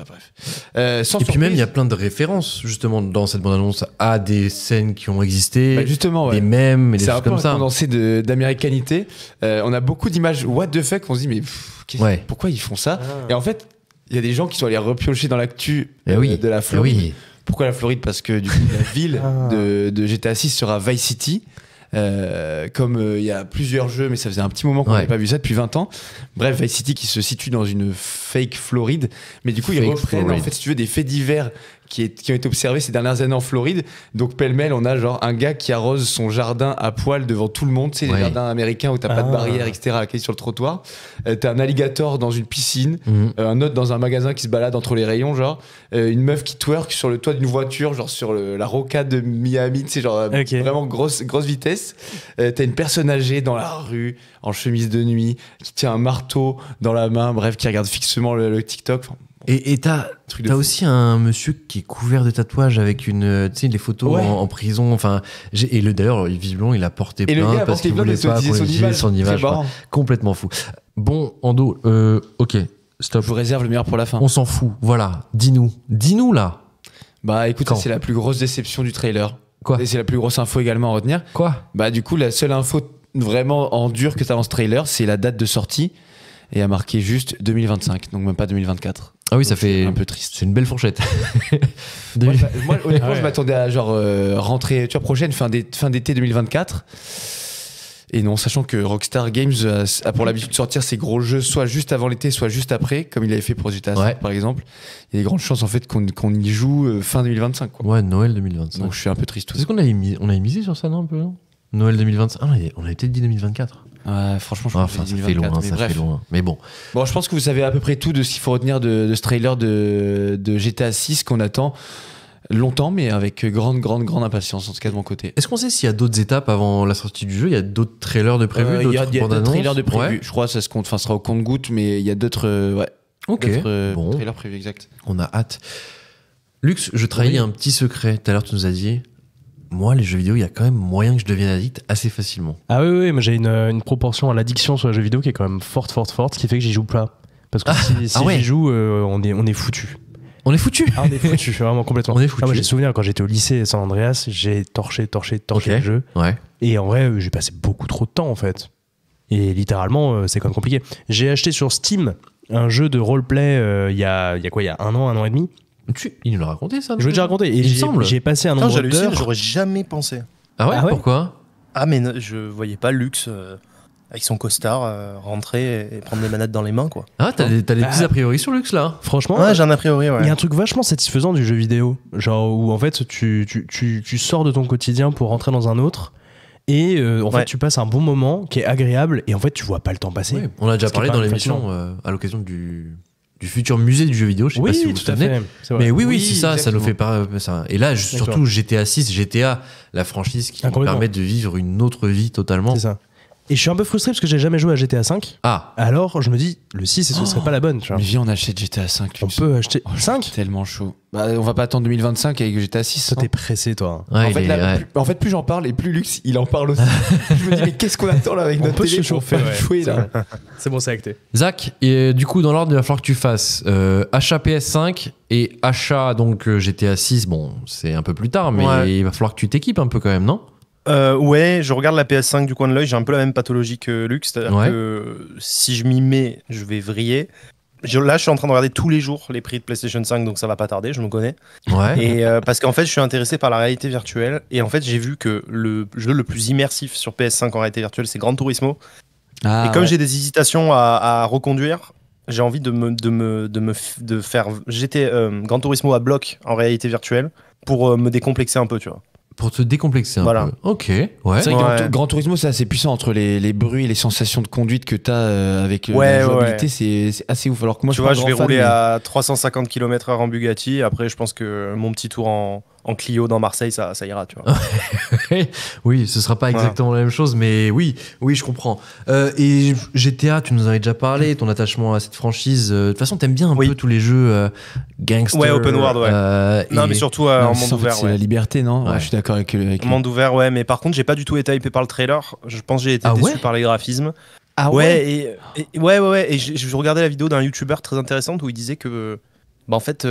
C: Sans
A: Et puis même, il y a
C: surprise,
A: plein de références justement dans cette bande-annonce à des scènes qui ont existé,
C: bah, justement, ouais.
A: des mèmes et des
C: C'est un
A: choses
C: peu
A: comme
C: un
A: ça.
C: condensé d'américanité. On a beaucoup d'images what the fuck, on se dit mais
A: Ouais.
C: pourquoi ils font ça? Et en fait, il y a des gens qui sont allés repiocher dans l'actu
A: Eh oui.
C: de la
A: Eh
C: Floride.
A: oui.
C: Pourquoi la Floride? Parce que du coup, la ville de GTA 6 sera Vice City. Comme il y a plusieurs jeux, mais ça faisait un petit moment qu'on
A: Ouais.
C: n'avait pas vu ça depuis 20 ans. Bref, Vice City qui se situe dans une fake Floride. Mais du coup, ils
A: Fake
C: reprennent,
A: Floride.
C: en fait, si tu veux, des faits divers qui ont été observés ces dernières années en Floride. Donc, pêle-mêle, on a genre un gars qui arrose son jardin à poil devant tout le monde. Tu sais, les
A: Ouais.
C: jardins américains où t'as pas de barrière, etc., qui est sur le trottoir. T'as un alligator dans une piscine.
A: Mhm.
C: Un autre dans un magasin qui se balade entre les rayons, genre. Une meuf qui twerk sur le toit d'une voiture, genre sur la rocade de Miami, tu sais, genre
B: Ok.
C: vraiment grosse vitesse. T'as une personne âgée dans la rue, en chemise de nuit, qui tient un marteau dans la main, bref, qui regarde fixement le TikTok. Enfin,
A: Et t'as
C: truc de
A: t'as
C: fou.
A: aussi un monsieur qui est couvert de tatouages avec tu sais, les photos
C: Ouais.
A: en prison. Enfin, d'ailleurs, visiblement, il a porté
C: Et le
A: plainte
C: gars a
A: parce
C: porté
A: qu'il
C: plainte
A: voulait
C: de
A: pas
C: utiliser
A: qu'on
C: son
A: utilise son
C: image.
A: image.
C: C'est marrant.
A: quoi. Complètement fou. Bon, Ando, ok, stop.
C: Je vous réserve le meilleur pour la fin.
A: On s'en fout. Voilà, dis-nous là.
C: Bah écoute, ça,
A: Quand
C: c'est la plus grosse déception du trailer.
A: Quoi
C: Et c'est la plus grosse info également à retenir.
A: Quoi
C: Bah du coup, la seule info vraiment en dur que t'as dans ce trailer, c'est la date de sortie. Et a marqué juste 2025, donc même pas 2024.
A: Ah oui, ça
C: Donc, c'est
A: fait
C: un peu triste.
A: C'est une belle fourchette.
C: Moi, honnêtement,
B: Ouais.
C: je m'attendais à genre rentrée, tu vois, prochaine, fin d'été 2024. Et non, sachant que Rockstar Games a pour l'habitude de sortir ses gros jeux soit juste avant l'été, soit juste après, comme il avait fait pour GTA 5 par exemple. Il y a des grandes chances en fait qu'on y joue fin 2025. Quoi.
A: Ouais, Noël 2025.
C: Donc je suis un peu triste.
A: C'est ce qu'on avait misé sur ça, non, un peu, non Noël 2025. Ah, on avait peut-être dit 2024.
C: Ouais, franchement, je pense que
A: ça fait loin, ça fait loin. Mais bon.
C: Bon, je pense que vous savez à peu près tout de ce qu'il faut retenir de ce trailer de GTA 6 qu'on attend longtemps, mais avec grande impatience, en tout cas de mon côté.
A: Est-ce qu'on sait s'il y a d'autres étapes avant la sortie du jeu? Il y a d'autres trailers de prévus?
C: Il y a d'autres trailers de prévus.
A: Ouais.
C: Je crois que ça sera au compte-gouttes, mais il y a d'autres
A: bon.
C: trailers prévus, exact.
A: On a hâte. Lux, je trahis un petit secret. Tout à l'heure, tu nous as dit, moi, les jeux vidéo, il y a quand même moyen que je devienne addict assez facilement.
B: Ah oui, moi j'ai une proportion à l'addiction sur les jeux vidéo qui est quand même forte, ce qui fait que j'y joue pas. Parce que si j'y joue, on est foutu.
A: On est foutu.
B: On est foutu, vraiment complètement.
A: On est foutu.
B: Moi j'ai souvenir quand j'étais au lycée San Andreas, j'ai torché le jeu.
A: Ouais.
B: Et en vrai, j'ai passé beaucoup trop de temps en fait. Et littéralement, c'est quand même compliqué. J'ai acheté sur Steam un jeu de roleplay il y a 1 an et demi.
A: Il nous l'a raconté ça?
B: Je l'ai déjà raconté. Et j'ai passé un nombre d'heures.
D: J'aurais jamais pensé.
A: Ah ouais, pourquoi?
D: Ah mais je voyais pas Lux avec son costard rentrer et prendre les manettes dans les mains quoi.
A: Ah t'as des petits a priori sur Lux là?
B: Franchement,
D: ouais, j'ai un a priori.
B: Il y a un truc vachement satisfaisant du jeu vidéo, genre où en fait tu sors de ton quotidien pour rentrer dans un autre. Et en fait, tu passes un bon moment qui est agréable et en fait, tu vois pas le temps passer.
A: Ouais, on a déjà parlé dans l'émission à l'occasion du futur musée du jeu vidéo. Je sais pas si vous vous souvenez. Mais oui, c'est ça, ça nous fait pas ça. Et là, surtout GTA 6, GTA, la franchise qui nous permet de vivre une autre vie totalement.
B: C'est ça. Et je suis un peu frustré parce que j'ai jamais joué à GTA 5.
A: Ah.
B: Alors je me dis, le 6, ce serait pas la bonne. Tu vois.
C: Mais viens, on achète GTA 5.
B: On peut acheter 5
C: tellement chaud. Bah, on va pas attendre 2025 avec GTA 6.
B: Toi, t'es pressé, toi.
A: Ouais,
C: en fait, plus j'en parle et plus Lux, il en parle aussi. Je me dis, mais qu'est-ce qu'on attend là avec notre télé pour faire jouer là?
B: C'est bon, c'est acté.
A: Zach, et du coup, dans l'ordre, il va falloir que tu fasses achat PS5 et achat donc GTA 6. Bon, c'est un peu plus tard, mais il va falloir que tu t'équipes un peu quand même, non?
D: Ouais, je regarde la PS5 du coin de l'œil, j'ai un peu la même pathologie que Lux, c'est-à-dire que si je m'y mets, je vais vriller. Là, je suis en train de regarder tous les jours les prix de PlayStation 5, donc ça va pas tarder, je me connais.
A: Ouais.
D: Et parce qu'en fait, je suis intéressé par la réalité virtuelle, et en fait, j'ai vu que le jeu le plus immersif sur PS5 en réalité virtuelle, c'est Gran Turismo. Et comme j'ai des hésitations à reconduire, j'ai envie de faire Gran Turismo à bloc en réalité virtuelle pour me décomplexer un peu, tu vois.
A: Pour te décomplexer un peu. Ok, ouais.
C: C'est vrai que Gran Turismo, c'est assez puissant entre les bruits et les sensations de conduite que t'as avec la jouabilité, c'est assez ouf. Alors que moi,
D: tu vois, je vais rouler à 350 km/h en Bugatti. Après, je pense que mon petit tour en Clio dans Marseille, ça ira, tu vois.
A: Oui, ce sera pas exactement la même chose, mais oui, je comprends. Et GTA, tu nous en avais déjà parlé, ton attachement à cette franchise. De toute façon, t'aimes bien un peu tous les jeux gangster.
D: Ouais, open world, non, mais surtout en monde ouvert.
C: C'est la liberté, non? Ouais, je suis d'accord avec
D: monde ouvert, ouais, mais par contre, j'ai pas du tout été hypé par le trailer. Je pense que j'ai été déçu par les graphismes.
C: Ah
D: ouais? Et je regardais la vidéo d'un YouTuber très intéressante où il disait que en fait,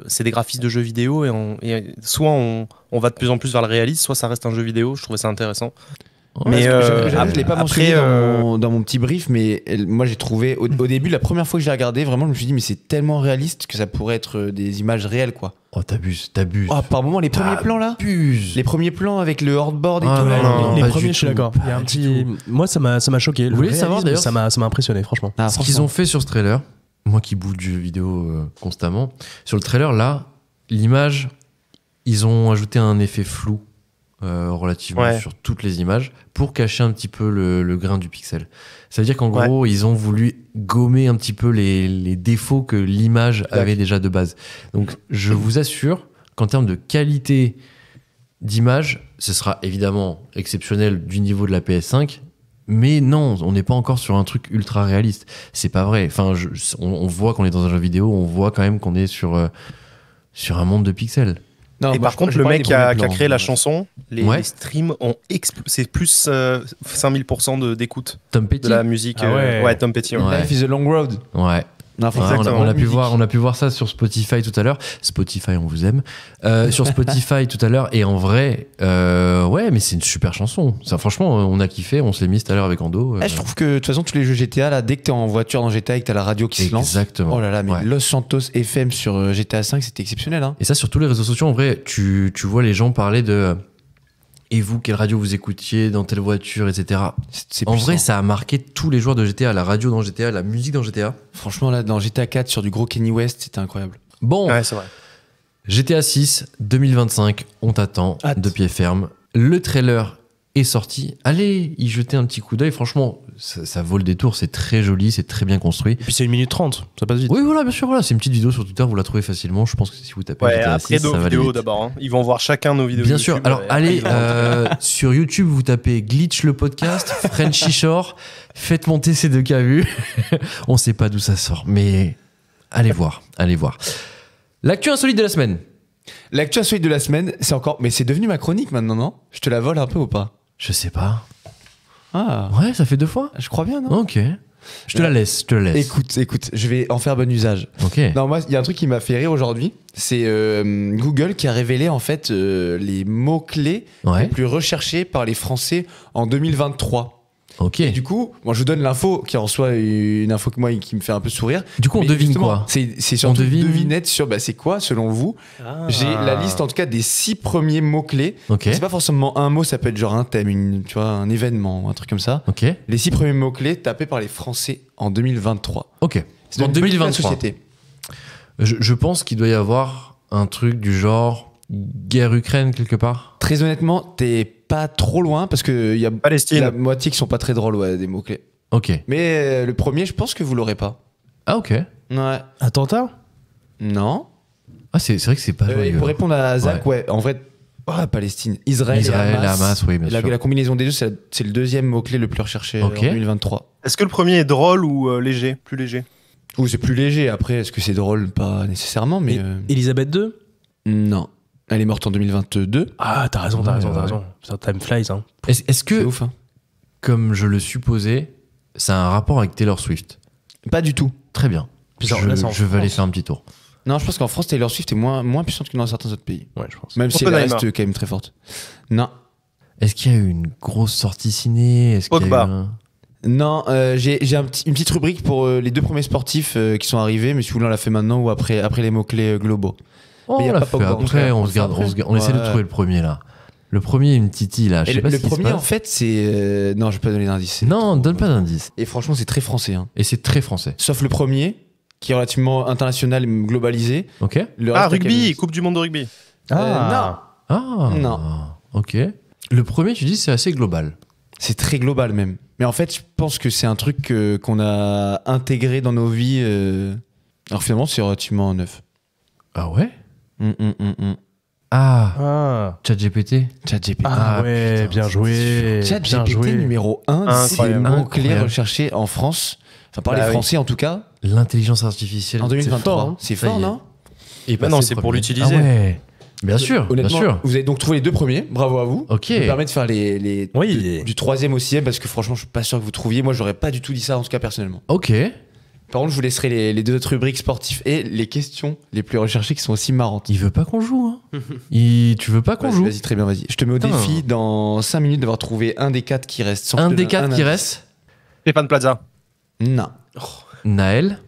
D: c'est des graphismes de jeux vidéo et soit on va de plus en plus vers le réalisme, soit ça reste un jeu vidéo. Je trouvais ça intéressant.
C: Mais je l'ai pas mentionné dans mon petit brief, mais moi j'ai trouvé au début, la première fois que j'ai regardé, vraiment, je me suis dit, mais c'est tellement réaliste que ça pourrait être des images réelles, quoi.
A: Oh, t'abuses.
C: Oh, par moment, les premiers plans là. Les premiers plans avec le hardboard et tout.
A: Non,
B: les premiers, je suis d'accord. Il y a un petit. Moi, ça m'a choqué.
A: Vous voulez savoir d'ailleurs?
B: Ça m'a impressionné, franchement.
A: Ce qu'ils ont fait sur ce trailer, moi qui bouffe du jeu vidéo constamment, sur le trailer là, l'image, ils ont ajouté un effet flou relativement sur toutes les images pour cacher un petit peu le grain du pixel. Ça veut dire qu'en gros, ils ont voulu gommer un petit peu les défauts que l'image avait déjà de base. Donc, je vous assure qu'en termes de qualité d'image, ce sera évidemment exceptionnel du niveau de la PS5. Mais non, on n'est pas encore sur un truc ultra réaliste. C'est pas vrai. Enfin, on voit qu'on est dans un jeu vidéo, on voit quand même qu'on est sur un monde de pixels.
D: Non, et par contre, le mec qui a créé la chanson, les streams ont c'est plus 5000% d'écoute de la musique. Tom Petty.
C: Life is a long road.
A: Ouais. On a pu voir ça sur Spotify tout à l'heure. Spotify, on vous aime. Sur Spotify tout à l'heure. Et en vrai, mais c'est une super chanson. Ça, franchement, on a kiffé. On se l'est mis tout à l'heure avec Ando.
C: Je trouve que de toute façon, tous les jeux GTA, là, dès que t'es en voiture dans GTA et que t'as la radio qui se lance.
A: Exactement.
C: Oh là là, mais Los Santos FM sur GTA 5, c'était exceptionnel. Hein.
A: Et ça, sur tous les réseaux sociaux, en vrai, tu vois les gens parler de. Et vous, quelle radio vous écoutiez, dans telle voiture, etc.
C: C'est
A: En
C: puissant.
A: vrai, ça a marqué tous les joueurs de GTA, la radio dans GTA, la musique dans GTA.
C: Franchement, là, dans GTA 4, sur du gros Kenny West, c'était incroyable.
A: Bon,
D: Ouais, c'est vrai.
A: GTA 6 2025, on t'attend
C: Hâte.
A: de pied ferme. Le trailer est sorti. Allez y jeter un petit coup d'œil. Franchement, ça vaut le détour. C'est très joli, c'est très bien construit.
B: Et puis c'est 1 minute 30, ça passe vite.
A: Oui, voilà, bien sûr. Voilà. C'est une petite vidéo sur Twitter. Vous la trouvez facilement. Je pense que si vous tapez
D: Ouais,
A: GTA
D: après
A: 6,
D: nos
A: ça va aller
D: vidéos
A: vite.
D: d'abord. Hein. Ils vont voir chacun nos vidéos.
A: Bien
D: YouTube,
A: sûr. Alors,
D: et après,
A: allez
D: ils vont-
A: sur YouTube, vous tapez Glitch le podcast, Frenchy Shore. Faites monter ces 2K vues. On sait pas d'où ça sort, mais allez voir. Allez voir. L'actu insolite de la semaine.
C: L'actu insolite de la semaine, c'est encore. Mais c'est devenu ma chronique maintenant, non? Je te la vole un peu ou pas?
A: Je sais pas.
C: Ah,
A: Ouais, ça fait 2 fois.
C: je crois bien, non?
A: Ok. Je te la laisse.
C: Écoute, je vais en faire bon usage.
A: Ok.
C: Non, moi, il y a un truc qui m'a fait rire aujourd'hui. C'est Google qui a révélé en fait les mots-clés les
A: Ouais.
C: plus recherchés par les Français en 2023.
A: Ok.
C: Et du coup, moi je vous donne l'info qui en soit une info que moi qui me fait un peu sourire.
A: Du coup, on
C: Mais
A: devine
C: justement,
A: quoi?
C: C'est surtout
A: On
C: une
A: devine-
C: devinette sur c'est quoi selon vous. J'ai la liste en tout cas des 6 premiers mots-clés.
A: Ok.
C: C'est pas forcément un mot, ça peut être genre un thème, tu vois, un événement, un truc comme ça.
A: Ok.
C: Les 6 premiers mots-clés tapés par les Français en 2023.
A: Ok.
C: C'est
A: En
C: donc
A: 2023.
C: la société.
A: Je pense qu'il doit y avoir un truc du genre guerre Ukraine quelque part.
C: Très honnêtement, t'es pas trop loin parce qu'il y a
D: Palestine.
C: la moitié qui sont pas très drôles, ouais, des mots-clés.
A: Ok.
C: Mais le premier, je pense que vous l'aurez pas.
A: Ah ok.
C: Ouais.
B: Attentat
C: Non.
A: Ah c'est vrai que c'est pas
C: Et
A: joyeux.
C: pour répondre à Zach, ouais, en vrai, Palestine, Israël,
A: Israël,
C: et Hamas.
A: Hamas, oui, bien
C: La,
A: sûr.
C: la combinaison des deux, c'est le deuxième mot-clé le plus recherché
A: Ok.
C: en 2023.
D: Est-ce que le premier est drôle ou léger? Plus léger?
C: Ou c'est plus léger. Après, est-ce que c'est drôle? Pas nécessairement, mais
B: Elisabeth II.
C: non. Elle est morte en 2022.
B: Ah, t'as raison, t'as
A: Ouais,
B: raison,
A: ouais.
B: t'as raison. Ça time flies, hein.
A: Est-ce
C: C'est
A: que,
C: ouf, hein.
A: comme je le supposais, ça a un rapport avec Taylor Swift?
C: Pas du tout.
A: Très bien.
B: Puis là, c'est en
A: Je vais aller
B: France.
A: faire un petit tour.
C: Non, je pense qu'en France, Taylor Swift est moins puissante que dans certains autres pays.
B: Ouais, je pense.
C: Même si elle
D: Oppenheimer.
C: reste quand même très forte. Non.
A: Est-ce qu'il y a eu une grosse sortie ciné? Est-ce qu'il y a eu
D: Pogba.
A: un-
C: Non, j'ai une petite rubrique pour les 2 premiers sportifs qui sont arrivés, mais si vous voulez, on la fait maintenant ou après les mots-clés globaux.
A: Oh,
C: Mais y a
A: on l'a
C: pas
A: fait
C: Pogba,
A: après, on se garde, on essaie de
C: Ouais.
A: trouver le premier là. Le premier, une titi là. Je
C: Et
A: sais pas
C: le
A: ce qui se
C: premier,
A: passe.
C: en fait, c'est. Non, je vais pas donner d'indice.
A: Non, donne pas d'indice.
C: Et franchement, c'est très français. Hein.
A: Et c'est très français.
C: Sauf le premier, qui est relativement international et globalisé.
A: Ok.
C: Le
D: Ah,
C: reste,
D: rugby, Coupe du monde de rugby.
A: Ah.
C: Non.
A: Ok. Le premier, tu dis, c'est assez global.
C: C'est très global même. Mais en fait, je pense que c'est un truc qu'on a intégré dans nos vies. Alors finalement, c'est relativement neuf.
A: Ah ouais.
C: Mm.
A: Ah.
B: Ah,
A: ChatGPT.
C: ChatGPT.
B: ah ouais,
A: putain,
B: bien joué. Bien
C: ChatGPT
B: joué.
C: numéro 1, c'est le
D: Incroyable.
C: mot-clé
A: Incroyable.
C: recherché en France. Enfin, par
D: Bah
C: les
D: oui.
C: Français en tout cas.
A: L'intelligence artificielle.
C: En 2023.
A: C'est fort, hein.
C: C'est
A: Ça
C: fort,
A: y est.
C: non?
A: Et
D: Bah non, c'est pour l'utiliser.
A: Ah ouais. Bien sûr, bien
C: Honnêtement,
A: sûr.
C: vous avez donc trouvé les 2 premiers. Bravo à vous.
A: Ok.
C: Ça me permet de faire les
B: Oui.
C: du 3e au 6e parce que franchement, je suis pas sûr que vous trouviez. Moi, j'aurais pas du tout dit ça en tout cas personnellement.
A: Ok.
C: Par contre, je vous laisserai les 2 autres rubriques sportifs et les questions les plus recherchées qui sont aussi marrantes.
A: Il veut pas qu'on joue. Hein. Tu veux pas qu'on
C: Vas-y,
A: joue?
C: vas-y, très bien, vas-y. Je te mets au
A: Putain.
C: défi dans 5 minutes d'avoir trouvé un des 4 qui reste. Sans que
A: Un
C: je te
A: des
C: donne
A: 4 qui
C: indice.
A: reste.
D: Stéphane Plaza.
C: Non.
A: Naël.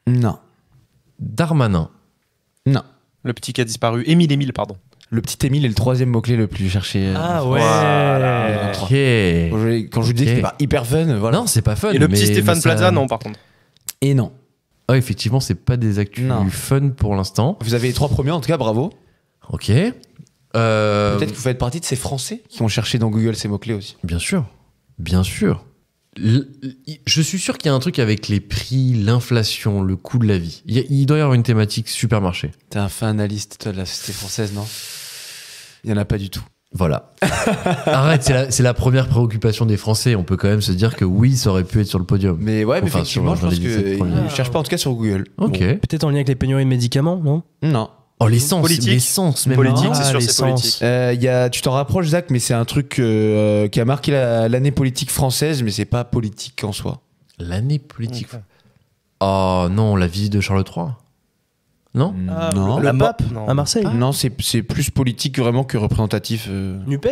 C: Non.
A: Darmanin.
C: Non.
D: Le petit qui a disparu. Émile, pardon.
C: Le petit Émile est le 3e mot-clé le plus cherché.
B: Ah ouais.
D: Voilà.
A: Ok.
C: Quand je vous dis que
A: Ok.
C: c'était pas hyper fun, voilà.
A: Non, c'est pas fun.
D: Et le
A: mais-
D: petit Stéphane
A: mais ça-
D: Plaza, non, par contre.
C: Et non.
A: Ah, effectivement, c'est pas des actus
C: Non.
A: fun pour l'instant.
C: Vous avez les 3 premiers, en tout cas, bravo.
A: Ok.
C: Peut-être que vous faites partie de ces Français qui ont cherché dans Google ces mots-clés aussi.
A: Bien sûr. Bien sûr. Je suis sûr qu'il y a un truc avec les prix, l'inflation, le coût de la vie. Il doit y avoir une thématique supermarché.
C: T'es un fin analyste, toi, de la société française, non? Il y en a pas du tout.
A: Voilà. Arrête, c'est la première préoccupation des Français. On peut quand même se dire que oui, ça aurait pu être sur le podium.
C: Mais ouais, mais
A: Enfin,
C: effectivement, je
A: sur
C: pense
A: les 17 premiers.
C: qu'ils ne cherchent pas en tout cas sur Google.
A: Ok.
B: Bon, peut-être en lien avec les pénuries de médicaments, non?
C: Non.
A: Oh, l'essence.
D: Politique.
A: L'essence, même.
D: Politique,
A: Ah,
D: c'est sûr, c'est
B: l'essence.
D: politique.
C: Tu t'en rapproches, Zach, mais c'est un truc qui a marqué l'année politique française, mais c'est pas politique en soi.
A: L'année politique.
D: Ok.
A: Oh non, la visite de Charles III. Non?
C: Non.
B: Le pape
D: non.
B: à Marseille.
C: Non, c'est plus politique vraiment que représentatif.
B: Nupes.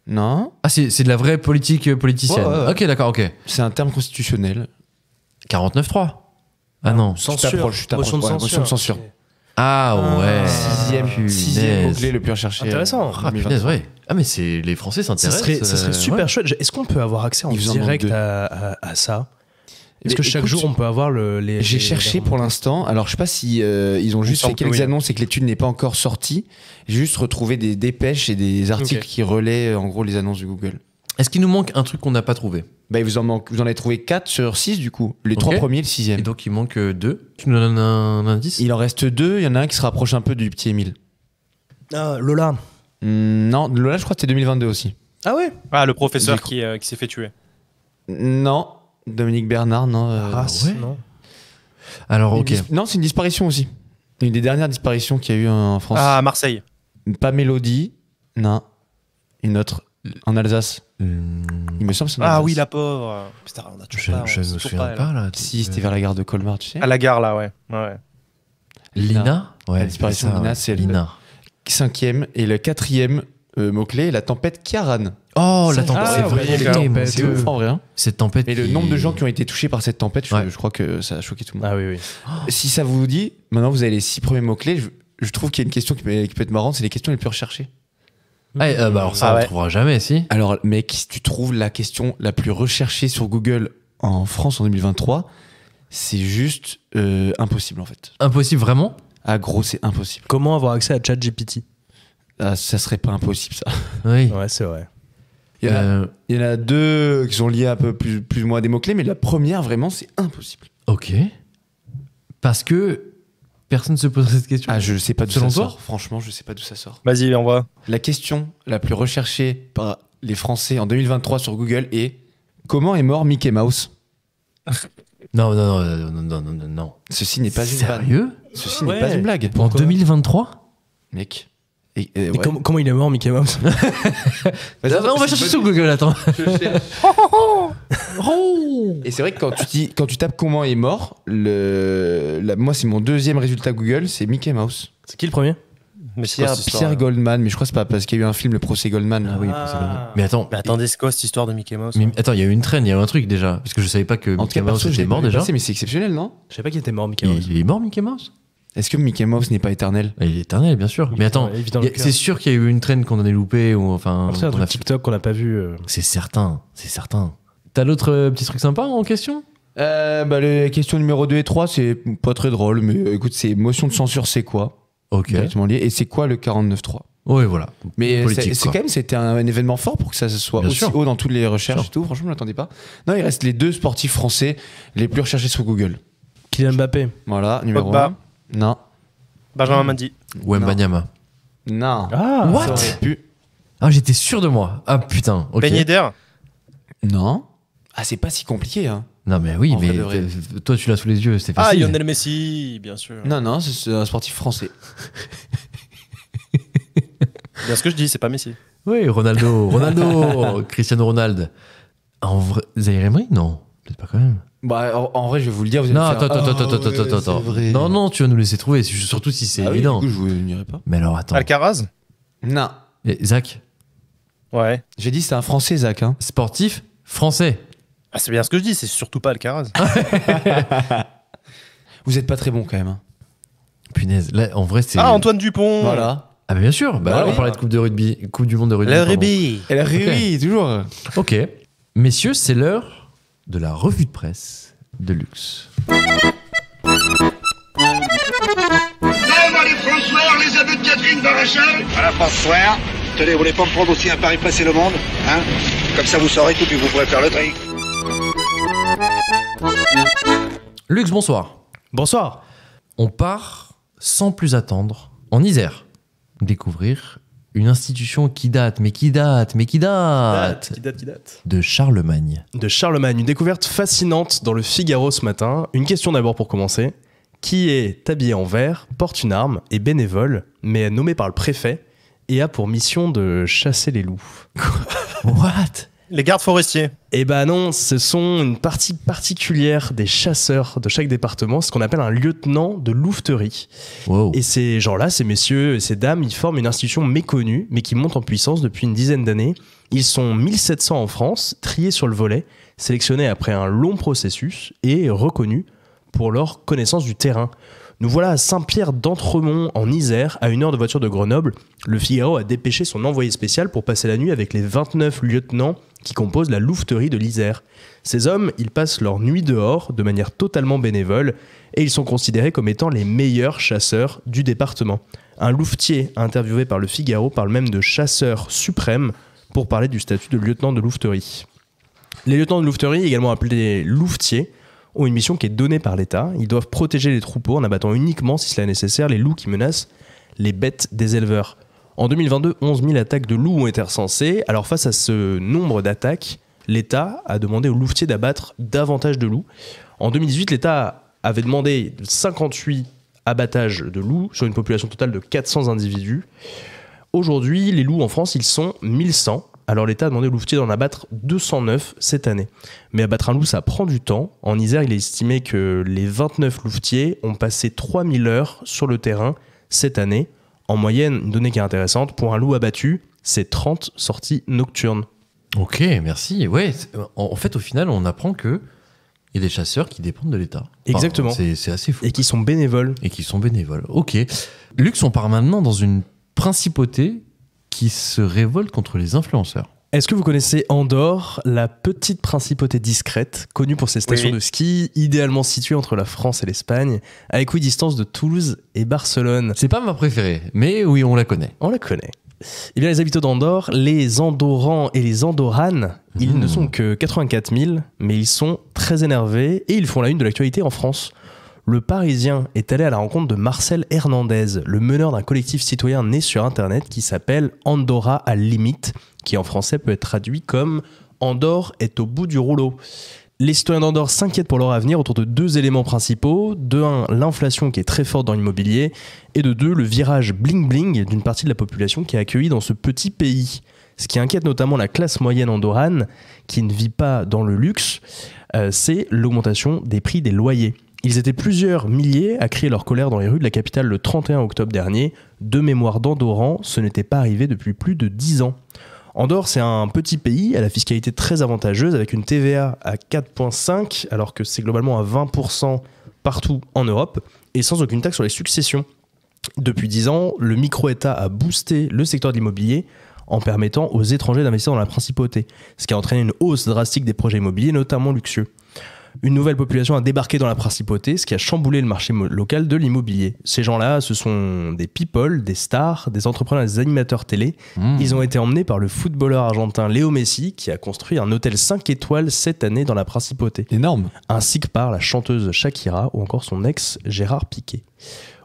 C: Non.
A: Ah, c'est de la vraie politique politicienne.
C: Ouais, ouais.
A: Ok, d'accord, ok.
C: C'est un terme constitutionnel.
A: 49.3. Ah non.
B: Censure.
C: Tu t'approches,
B: Motion de
C: ouais,
B: censure.
C: motion de censure.
B: Ok.
A: Ah ouais.
C: Sixième
A: Punaise.
C: mot-clé le plus recherché.
B: Intéressant.
A: Ah, punaise, ouais. Ah, mais c'est les Français
B: Ça
A: s'intéressent.
B: serait super
A: ouais.
B: chouette. Est-ce qu'on peut avoir accès en
C: Ils vous en
B: direct
C: demandent deux.
B: à ça? Est-ce
C: Mais
B: que chaque
C: écoute,
B: jour on peut avoir les.
C: J'ai cherché pour l'instant. Alors, je sais pas si ils ont juste
D: semble
C: fait
D: que
C: quelques
D: oui.
C: annonces et que l'étude n'est pas encore sortie. J'ai juste retrouvé des dépêches et des articles
B: Ok.
C: qui relaient en gros les annonces de Google.
A: Est-ce qu'il nous manque un truc qu'on n'a pas trouvé?
C: Bah, vous en avez trouvé 4 sur 6 du coup. Les
A: Ok.
C: 3 premiers, le
A: Et
C: 6e.
A: donc il manque 2. Tu nous donnes un indice?
C: Il en reste 2. Il y en a un qui se rapproche un peu du petit Émile.
B: Ah, Lola.
C: Non, Lola, je crois que c'était 2022 aussi.
B: Ah ouais.
D: Ah, le professeur
C: Du
D: qui s'est fait tuer.
C: Non, Dominique Bernard, non.
B: Race,
A: ouais.
B: non.
A: Alors,
C: Une
A: ok.
C: Non, c'est une disparition aussi. Une des dernières disparitions qu'il y a eu en France.
D: Ah, Marseille.
C: Pas Mélodie, non. Une autre, en Alsace. Il me semble que c'est en
D: Ah
C: Alsace.
D: oui, la pauvre. Putain, on a toujours
A: Je
D: pas.
A: ne
D: on
A: me
D: sait toujours
A: souviens
D: elle.
A: pas là.
C: Si, c'était vers la gare de Colmar, tu sais.
D: À la gare, là, ouais. Ouais.
A: Lina. Ouais,
C: La disparition
A: c'est ça,
C: de Lina,
A: ouais.
C: c'est
A: Lina.
C: 5e. Et le 4e mot-clé, la tempête Kiaran.
A: Oh, la
C: Ça,
A: tempête.
C: c'est
A: C'est
C: vrai,
A: vrai,
C: les
A: mais
B: tempêtes,
C: C'est ouf en vrai. Hein.
A: cette tempête.
C: Et le
A: qui-
C: nombre de gens qui ont été touchés par cette tempête,
A: Ouais.
C: je crois que ça a choqué tout le monde.
B: Ah oui, oui.
C: Si ça vous dit, maintenant vous avez les 6 premiers mots-clés, je trouve qu'il y a une question qui peut être marrante, c'est les questions les plus recherchées.
A: Ah, bah alors ça,
D: Ah
A: on
D: ouais.
A: ne trouvera jamais, si.
C: Alors, mec, si tu trouves la question la plus recherchée sur Google en France en 2023, c'est juste impossible en fait.
A: Impossible, vraiment?
C: Ah, gros, c'est impossible.
B: Comment avoir accès à ChatGPT?
C: Ah, ça serait pas impossible ça.
A: Oui.
B: Ouais, c'est vrai.
C: Il y en a 2 qui sont liés un peu plus ou moins à des mots-clés, mais la première, vraiment, c'est impossible.
A: Ok. Parce que personne ne se pose cette question.
C: Ah, je sais pas d'où
A: Selon
C: ça
A: toi
C: sort. Franchement, je sais pas d'où ça sort.
D: Vas-y, envoie.
C: La question la plus recherchée par les Français en 2023 sur Google est comment est mort Mickey Mouse?
A: Non, non, non, non, non, non, non, non.
C: Ceci n'est pas une blague.
A: Sérieux?
C: Ceci
B: Ouais.
C: n'est pas une blague,
A: En 2023?
C: mec.
B: Et
C: ouais.
B: comment il est mort, Mickey Mouse?
A: On va chercher sur Google, attends.
C: Et c'est vrai que quand tu tapes comment est mort, moi c'est mon 2e résultat Google, c'est Mickey Mouse.
B: C'est qui le premier?
D: Mais c'est quoi cette histoire,
C: Pierre
D: là
C: Goldman, mais je crois que c'est pas parce qu'il y a eu un film, le procès Goldman.
A: Ah oui,
B: Ah.
A: c'est bon. Mais attends,
D: Mais attendez, c'est quoi cette histoire de Mickey Mouse?
A: mais attends, il y a eu une traîne, il y a eu un truc déjà. Parce que je savais pas que
C: En tout
A: Mickey
C: cas,
A: Mouse
C: perso, je
A: était
C: l'ai
A: mort
C: pas vu
A: déjà.
C: passer, mais c'est exceptionnel, non?
B: Je savais pas qu'il était mort, Mickey Mouse.
A: Il est mort, Mickey Mouse?
C: Est-ce que Mickey Mouse n'est pas éternel?
A: Il est éternel, bien sûr. Mais attends,
B: Il vit dans le cœur.
A: c'est sûr qu'il y a eu une traîne qu'on a loupée ou enfin.
B: Après, un
A: qu'on
B: truc
A: a-
B: TikTok qu'on n'a pas vu.
A: C'est certain, c'est certain. T'as l'autre petit truc sympa en question?
C: Les questions numéro 2 et 3, c'est pas très drôle, mais écoute, c'est motion de censure, c'est quoi?
A: Ok.
C: Directement lié. Et c'est quoi le 49.3?
A: Oui, voilà.
C: Mais
A: Politique,
C: c'est
A: quoi.
C: quand même, c'était un événement fort pour que ça soit
A: Bien
C: aussi
A: sûr.
C: haut dans toutes les recherches
A: Sûr.
C: et tout. Franchement, je m'attendais pas. Non, il reste les 2 sportifs français les plus recherchés sur Google.
B: Kylian Mbappé.
C: Voilà, numéro
D: Pogba.
C: 1. Non.
D: Benjamin Mendy.
A: Wembanyama.
C: Non.
B: Ah,
A: What?
C: Ça aurait pu.
A: Ah, j'étais sûr de moi. Ah putain. Ok.
D: Ben Yedder.
C: Non. Ah, c'est pas si compliqué, hein.
A: Non mais oui,
C: En vrai
A: mais
C: de vrai.
A: toi tu l'as sous les yeux, c'est
D: Ah,
A: facile.
D: Lionel Messi, bien sûr.
C: Non, non, c'est un sportif français.
D: Bien ce que je dis, c'est pas Messi.
A: Oui, Ronaldo, Cristiano Ronaldo. En vrai, Zaire Emery, non, peut-être pas quand même.
C: Bah, en vrai, je vais vous le dire. Vous allez
A: Non,
C: me faire,
A: attends,
C: ah,
A: attends,
C: ouais,
A: attends,
C: c'est
A: attends.
C: vrai.
A: Non, non, tu vas nous laisser trouver, surtout si c'est
C: Ah oui,
A: évident.
C: du coup, je vous n'irai pas.
A: Mais alors attends.
D: Alcaraz.
C: Non.
A: Et Zach,
D: Ouais.
C: J'ai dit c'est un français, Zach. Hein.
A: sportif français.
D: Ah, c'est bien ce que je dis, c'est surtout pas Alcaraz.
C: Vous êtes pas très bon quand même. Hein.
A: Punaise, là en vrai c'est.
D: Ah, Antoine Dupont.
C: Voilà.
A: Ah, mais bien sûr, bah,
C: Bah
A: on
C: oui.
A: parlait de Coupe de rugby, Coupe du Monde de rugby.
D: Le
A: pardon.
D: rugby.
C: Elle a oui, toujours.
A: Ok. Messieurs, c'est l'heure de la revue de presse de luxe.
G: Les François, les abus de Catherine Barachal.
H: Voilà, François. Tenez, vous voulez pas me prendre aussi un pari passer le monde, hein? Comme ça, vous saurez tout, puis vous pourrez faire le tri.
A: Luxe, bonsoir.
B: bonsoir.
A: On part sans plus attendre en Isère découvrir une institution qui date de Charlemagne.
B: De Charlemagne, une découverte fascinante dans le Figaro ce matin. Une question d'abord pour commencer. Qui est habillé en vert, porte une arme, est bénévole, mais est nommé par le préfet et a pour mission de chasser les loups?
A: What?
D: Les gardes forestiers.
B: Eh ben non, ce sont une partie particulière des chasseurs de chaque département, ce qu'on appelle un lieutenant de louveterie.
A: Wow.
B: Et ces gens-là, ces messieurs et ces dames, ils forment une institution méconnue, mais qui monte en puissance depuis une dizaine d'années. Ils sont 1700 en France, triés sur le volet, sélectionnés après un long processus et reconnus pour leur connaissance du terrain. Nous voilà à Saint-Pierre d'Entremont, en Isère, à 1 heure de voiture de Grenoble. Le Figaro a dépêché son envoyé spécial pour passer la nuit avec les 29 lieutenants qui composent la louveterie de l'Isère. Ces hommes, ils passent leur nuit dehors de manière totalement bénévole et ils sont considérés comme étant les meilleurs chasseurs du département. Un louvetier interviewé par le Figaro parle même de chasseur suprême pour parler du statut de lieutenant de louveterie. Les lieutenants de louveterie, également appelés louvetiers, ont une mission qui est donnée par l'État. Ils doivent protéger les troupeaux en abattant uniquement, si cela est nécessaire, les loups qui menacent les bêtes des éleveurs. En 2022, 11 000 attaques de loups ont été recensées. Alors face à ce nombre d'attaques, l'État a demandé aux louvetiers d'abattre davantage de loups. En 2018, l'État avait demandé 58 abattages de loups sur une population totale de 400 individus. Aujourd'hui, les loups en France, ils sont 1100. Alors l'État a demandé aux louvetiers d'en abattre 209 cette année. Mais abattre un loup, ça prend du temps. En Isère, il est estimé que les 29 louvetiers ont passé 3000 heures sur le terrain cette année. En moyenne, une donnée qui est intéressante, pour un loup abattu, c'est 30 sorties nocturnes.
A: Ok, merci. Ouais, en fait, au final, on apprend que il y a des chasseurs qui dépendent de l'État. Enfin,
B: Exactement.
A: C'est assez fou.
B: Et qui sont bénévoles.
A: Et qui sont bénévoles. Ok. Lux, on part maintenant dans une principauté qui se révolte contre les influenceurs.
B: Est-ce que vous connaissez Andorre, la petite principauté discrète, connue pour ses stations de ski, idéalement située entre la France et l'Espagne, à équidistance de Toulouse et Barcelone?
A: C'est pas ma préférée, mais oui, on la connaît.
B: On la connaît. Eh bien, les habitants d'Andorre, les Andorrans et les Andorranes, ils ne sont que 84 000, mais ils sont très énervés et ils font la une de l'actualité en France. Le Parisien est allé à la rencontre de Marcel Hernandez, le meneur d'un collectif citoyen né sur Internet qui s'appelle Andorra à limite, qui en français peut être traduit comme « Andorre est au bout du rouleau ». Les citoyens d'Andorre s'inquiètent pour leur avenir autour de 2 éléments principaux. De 1, l'inflation qui est très forte dans l'immobilier, et de 2, le virage bling-bling d'une partie de la population qui est accueillie dans ce petit pays. Ce qui inquiète notamment la classe moyenne andorrane, qui ne vit pas dans le luxe, c'est l'augmentation des prix des loyers. Ils étaient plusieurs milliers à crier leur colère dans les rues de la capitale le 31 octobre dernier. De mémoire d'Andorrans, ce n'était pas arrivé depuis plus de 10 ans. Andorre, c'est un petit pays à la fiscalité très avantageuse, avec une TVA à 4,5, alors que c'est globalement à 20% partout en Europe, et sans aucune taxe sur les successions. Depuis 10 ans, le micro-État a boosté le secteur de l'immobilier en permettant aux étrangers d'investir dans la principauté, ce qui a entraîné une hausse drastique des projets immobiliers, notamment luxueux. Une nouvelle population a débarqué dans la principauté, ce qui a chamboulé le marché local de l'immobilier. Ces gens-là, ce sont des people, des stars, des entrepreneurs, des animateurs télé. Ils ont été emmenés par le footballeur argentin Léo Messi, qui a construit un hôtel 5 étoiles cette année dans la principauté.
C: Énorme.
B: Ainsi que par la chanteuse Shakira ou encore son ex Gérard Piqué.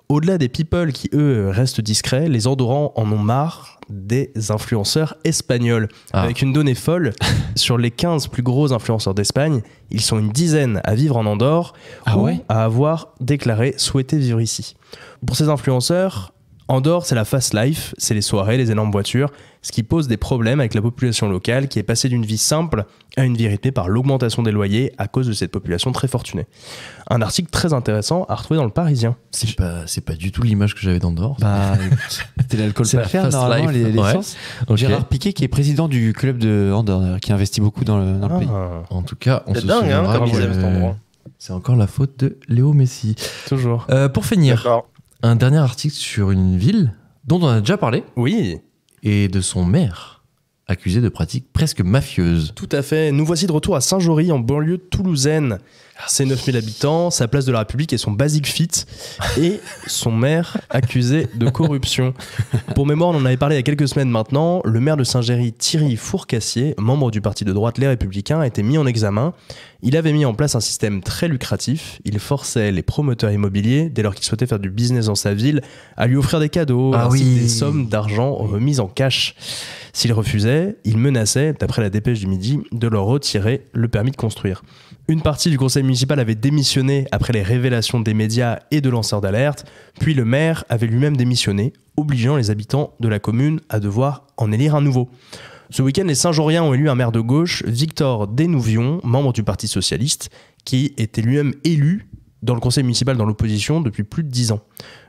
B: Au-delà des people qui, eux, restent discrets, les Andorrans en ont marre des influenceurs espagnols. Avec une donnée folle, sur les 15 plus gros influenceurs d'Espagne, ils sont une dizaine à vivre en Andorre ou à avoir déclaré souhaiter vivre ici. Pour ces influenceurs, Andorre, c'est la fast life, c'est les soirées, les énormes voitures, ce qui pose des problèmes avec la population locale qui est passée d'une vie simple à une vie rythmée par l'augmentation des loyers à cause de cette population très fortunée. Un article très intéressant à retrouver dans le Parisien.
A: C'est pas du tout l'image que j'avais d'Andorre.
C: Bah, c'était l'alcool
A: C'est
C: pas
A: la
C: cher,
A: fast
C: normalement,
A: life.
C: les
A: Ouais.
C: sciences.
A: Ok.
C: Gérard Piqué, qui est président du club de Andorre, qui investit beaucoup dans le pays.
A: En tout cas, on
D: C'est
A: se
D: dingue, hein,
A: souviendra
D: comme ils
A: que
D: aiment cet endroit.
A: c'est encore la faute de Léo Messi.
B: Toujours.
A: Pour finir,
D: D'accord.
A: un dernier article sur une ville dont on a déjà parlé
B: Oui,
A: et de son maire, accusé de pratiques presque mafieuses.
B: tout à fait. Nous voici de retour à Saint-Jory, en banlieue toulousaine. C'est 9000 habitants, sa place de la République et son Basic Fit, et son maire accusé de corruption. Pour mémoire, on en avait parlé il y a quelques semaines maintenant, le maire de Saint-Géry, Thierry Fourcassier, membre du parti de droite Les Républicains, a été mis en examen. Il avait mis en place un système très lucratif. Il forçait les promoteurs immobiliers, dès lors qu'ils souhaitaient faire du business dans sa ville, à lui offrir des cadeaux, ainsi que des sommes d'argent remises en cash. S'ils refusaient, il menaçait, d'après la dépêche du Midi, de leur retirer le permis de construire. Une partie du conseil municipal avait démissionné après les révélations des médias et de lanceurs d'alerte, puis le maire avait lui-même démissionné, obligeant les habitants de la commune à devoir en élire un nouveau. Ce week-end, les Saint-Joriens ont élu un maire de gauche, Victor Denouvion, membre du Parti Socialiste, qui était lui-même élu dans le conseil municipal dans l'opposition depuis plus de 10 ans.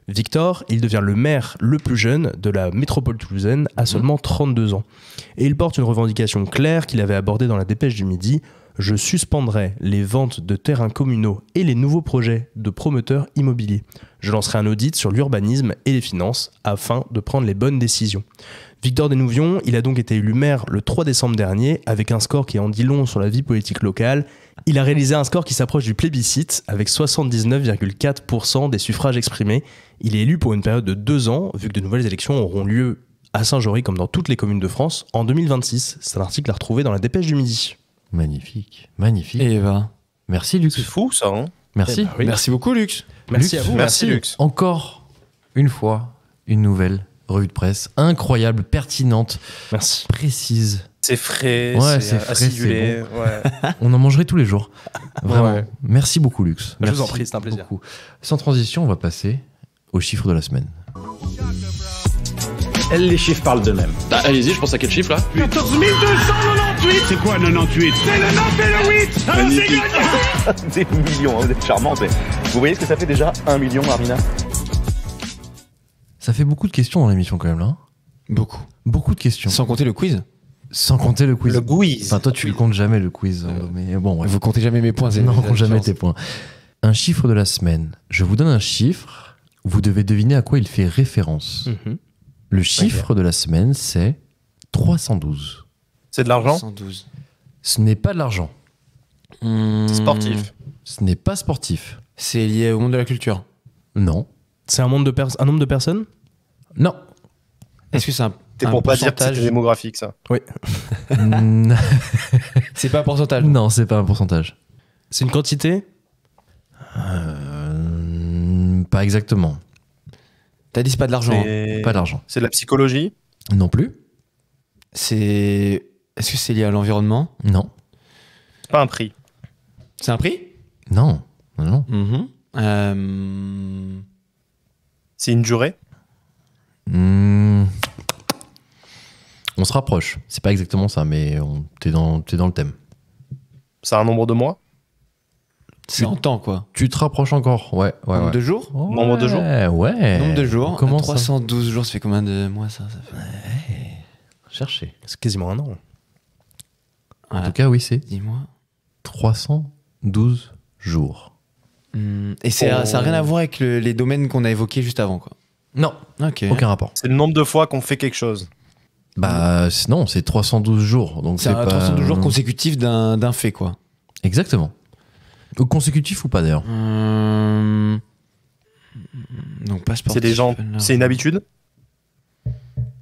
B: Victor, il devient le maire le plus jeune de la métropole toulousaine à seulement 32 ans. Et il porte une revendication claire qu'il avait abordée dans la dépêche du Midi. Je suspendrai les ventes de terrains communaux et les nouveaux projets de promoteurs immobiliers. Je lancerai un audit sur l'urbanisme et les finances afin de prendre les bonnes décisions. Victor Denouvion, il a donc été élu maire le 3 décembre dernier avec un score qui en dit long sur la vie politique locale. Il a réalisé un score qui s'approche du plébiscite avec 79,4% des suffrages exprimés. Il est élu pour une période de 2 ans, vu que de nouvelles élections auront lieu à Saint-Jory comme dans toutes les communes de France en 2026. C'est un article à retrouver dans la Dépêche du Midi.
A: Magnifique, magnifique.
C: Et Eva.
A: Merci Lux.
D: C'est fou ça, hein.
A: Merci.
B: Eh ben oui.
C: Merci beaucoup, Lux.
B: Merci
A: Lux,
B: à vous.
D: Merci Lux.
A: Encore une fois, une nouvelle revue de presse incroyable, pertinente,
B: Merci.
A: précise.
D: C'est frais,
A: Ouais, c'est
D: c'est
A: frais,
D: acidulé. Ouais.
A: On en mangerait tous les jours. Vraiment.
D: Ouais.
A: Merci beaucoup Lux.
B: Je vous
A: Merci
B: en prie, c'est un plaisir.
A: beaucoup. Sans transition, on va passer aux chiffres de la semaine.
I: Les chiffres parlent d'eux-mêmes.
J: Allez-y, je pense à quel chiffre là
E: 14 298.
I: C'est quoi 98?
E: C'est le 9 et le 8. Alors c'est gagné.
K: Des millions, vous êtes charmante. Vous voyez ce que ça fait déjà 1 million, Armina?
A: Ça fait beaucoup de questions dans l'émission quand même là.
C: Beaucoup.
A: Beaucoup de questions.
C: Sans compter le quiz.
A: Sans compter le quiz.
D: Le quiz.
A: Enfin toi tu le comptes jamais le quiz. Mais bon, ouais.
C: Vous comptez jamais mes points.
A: Non, on compte jamais tes points. Un chiffre de la semaine. Je vous donne un chiffre. Vous devez deviner à quoi il fait référence. Le chiffre de la semaine, c'est 312.
D: C'est de l'argent.
C: 112.
A: Ce n'est pas de l'argent.
D: C'est sportif.
A: Ce n'est pas sportif.
C: C'est lié au monde de la culture.
A: Non.
B: C'est un nombre de personnes?
A: Non.
C: Est-ce que c'est un
D: T'es
C: un
D: pour pas dire que
C: pourcentage
D: c'était démographique ça.
C: C'est pas un pourcentage.
A: Non, c'est pas un pourcentage.
B: C'est une quantité?
A: Pas exactement.
C: T'as dit c'est pas de l'argent.
A: Pas d'argent.
D: C'est de la psychologie.
A: Non plus.
C: C'est. Est-ce que c'est lié à l'environnement?
A: Non.
D: C'est pas un prix.
C: C'est un prix?
A: Non. Non.
D: C'est une durée.
A: On se rapproche. C'est pas exactement ça, mais t'es dans le thème.
D: C'est un nombre de mois.
C: C'est en temps, quoi.
A: Tu te rapproches encore. Ouais.
C: Nombre de jours?
D: Nombre de jours.
A: Ouais.
C: Nombre de jours.
A: Comment
C: 312 jours, ça fait combien de mois ça fait...
A: Cherchez.
B: C'est quasiment un an.
A: En tout cas, oui, c'est
C: Dis-moi.
A: 312 jours.
C: Et ça n'a rien à voir avec les domaines qu'on a évoqués juste avant, quoi.
A: Non.
C: Ok.
A: Aucun rapport.
D: C'est le nombre de fois qu'on fait quelque chose.
A: Bah non, c'est 312 jours. Donc
C: C'est
A: pas
C: 312 jours consécutifs d'un fait, quoi.
A: Exactement. Consécutif ou pas d'ailleurs.
C: Donc pas sportif.
D: C'est des gens. C'est une habitude.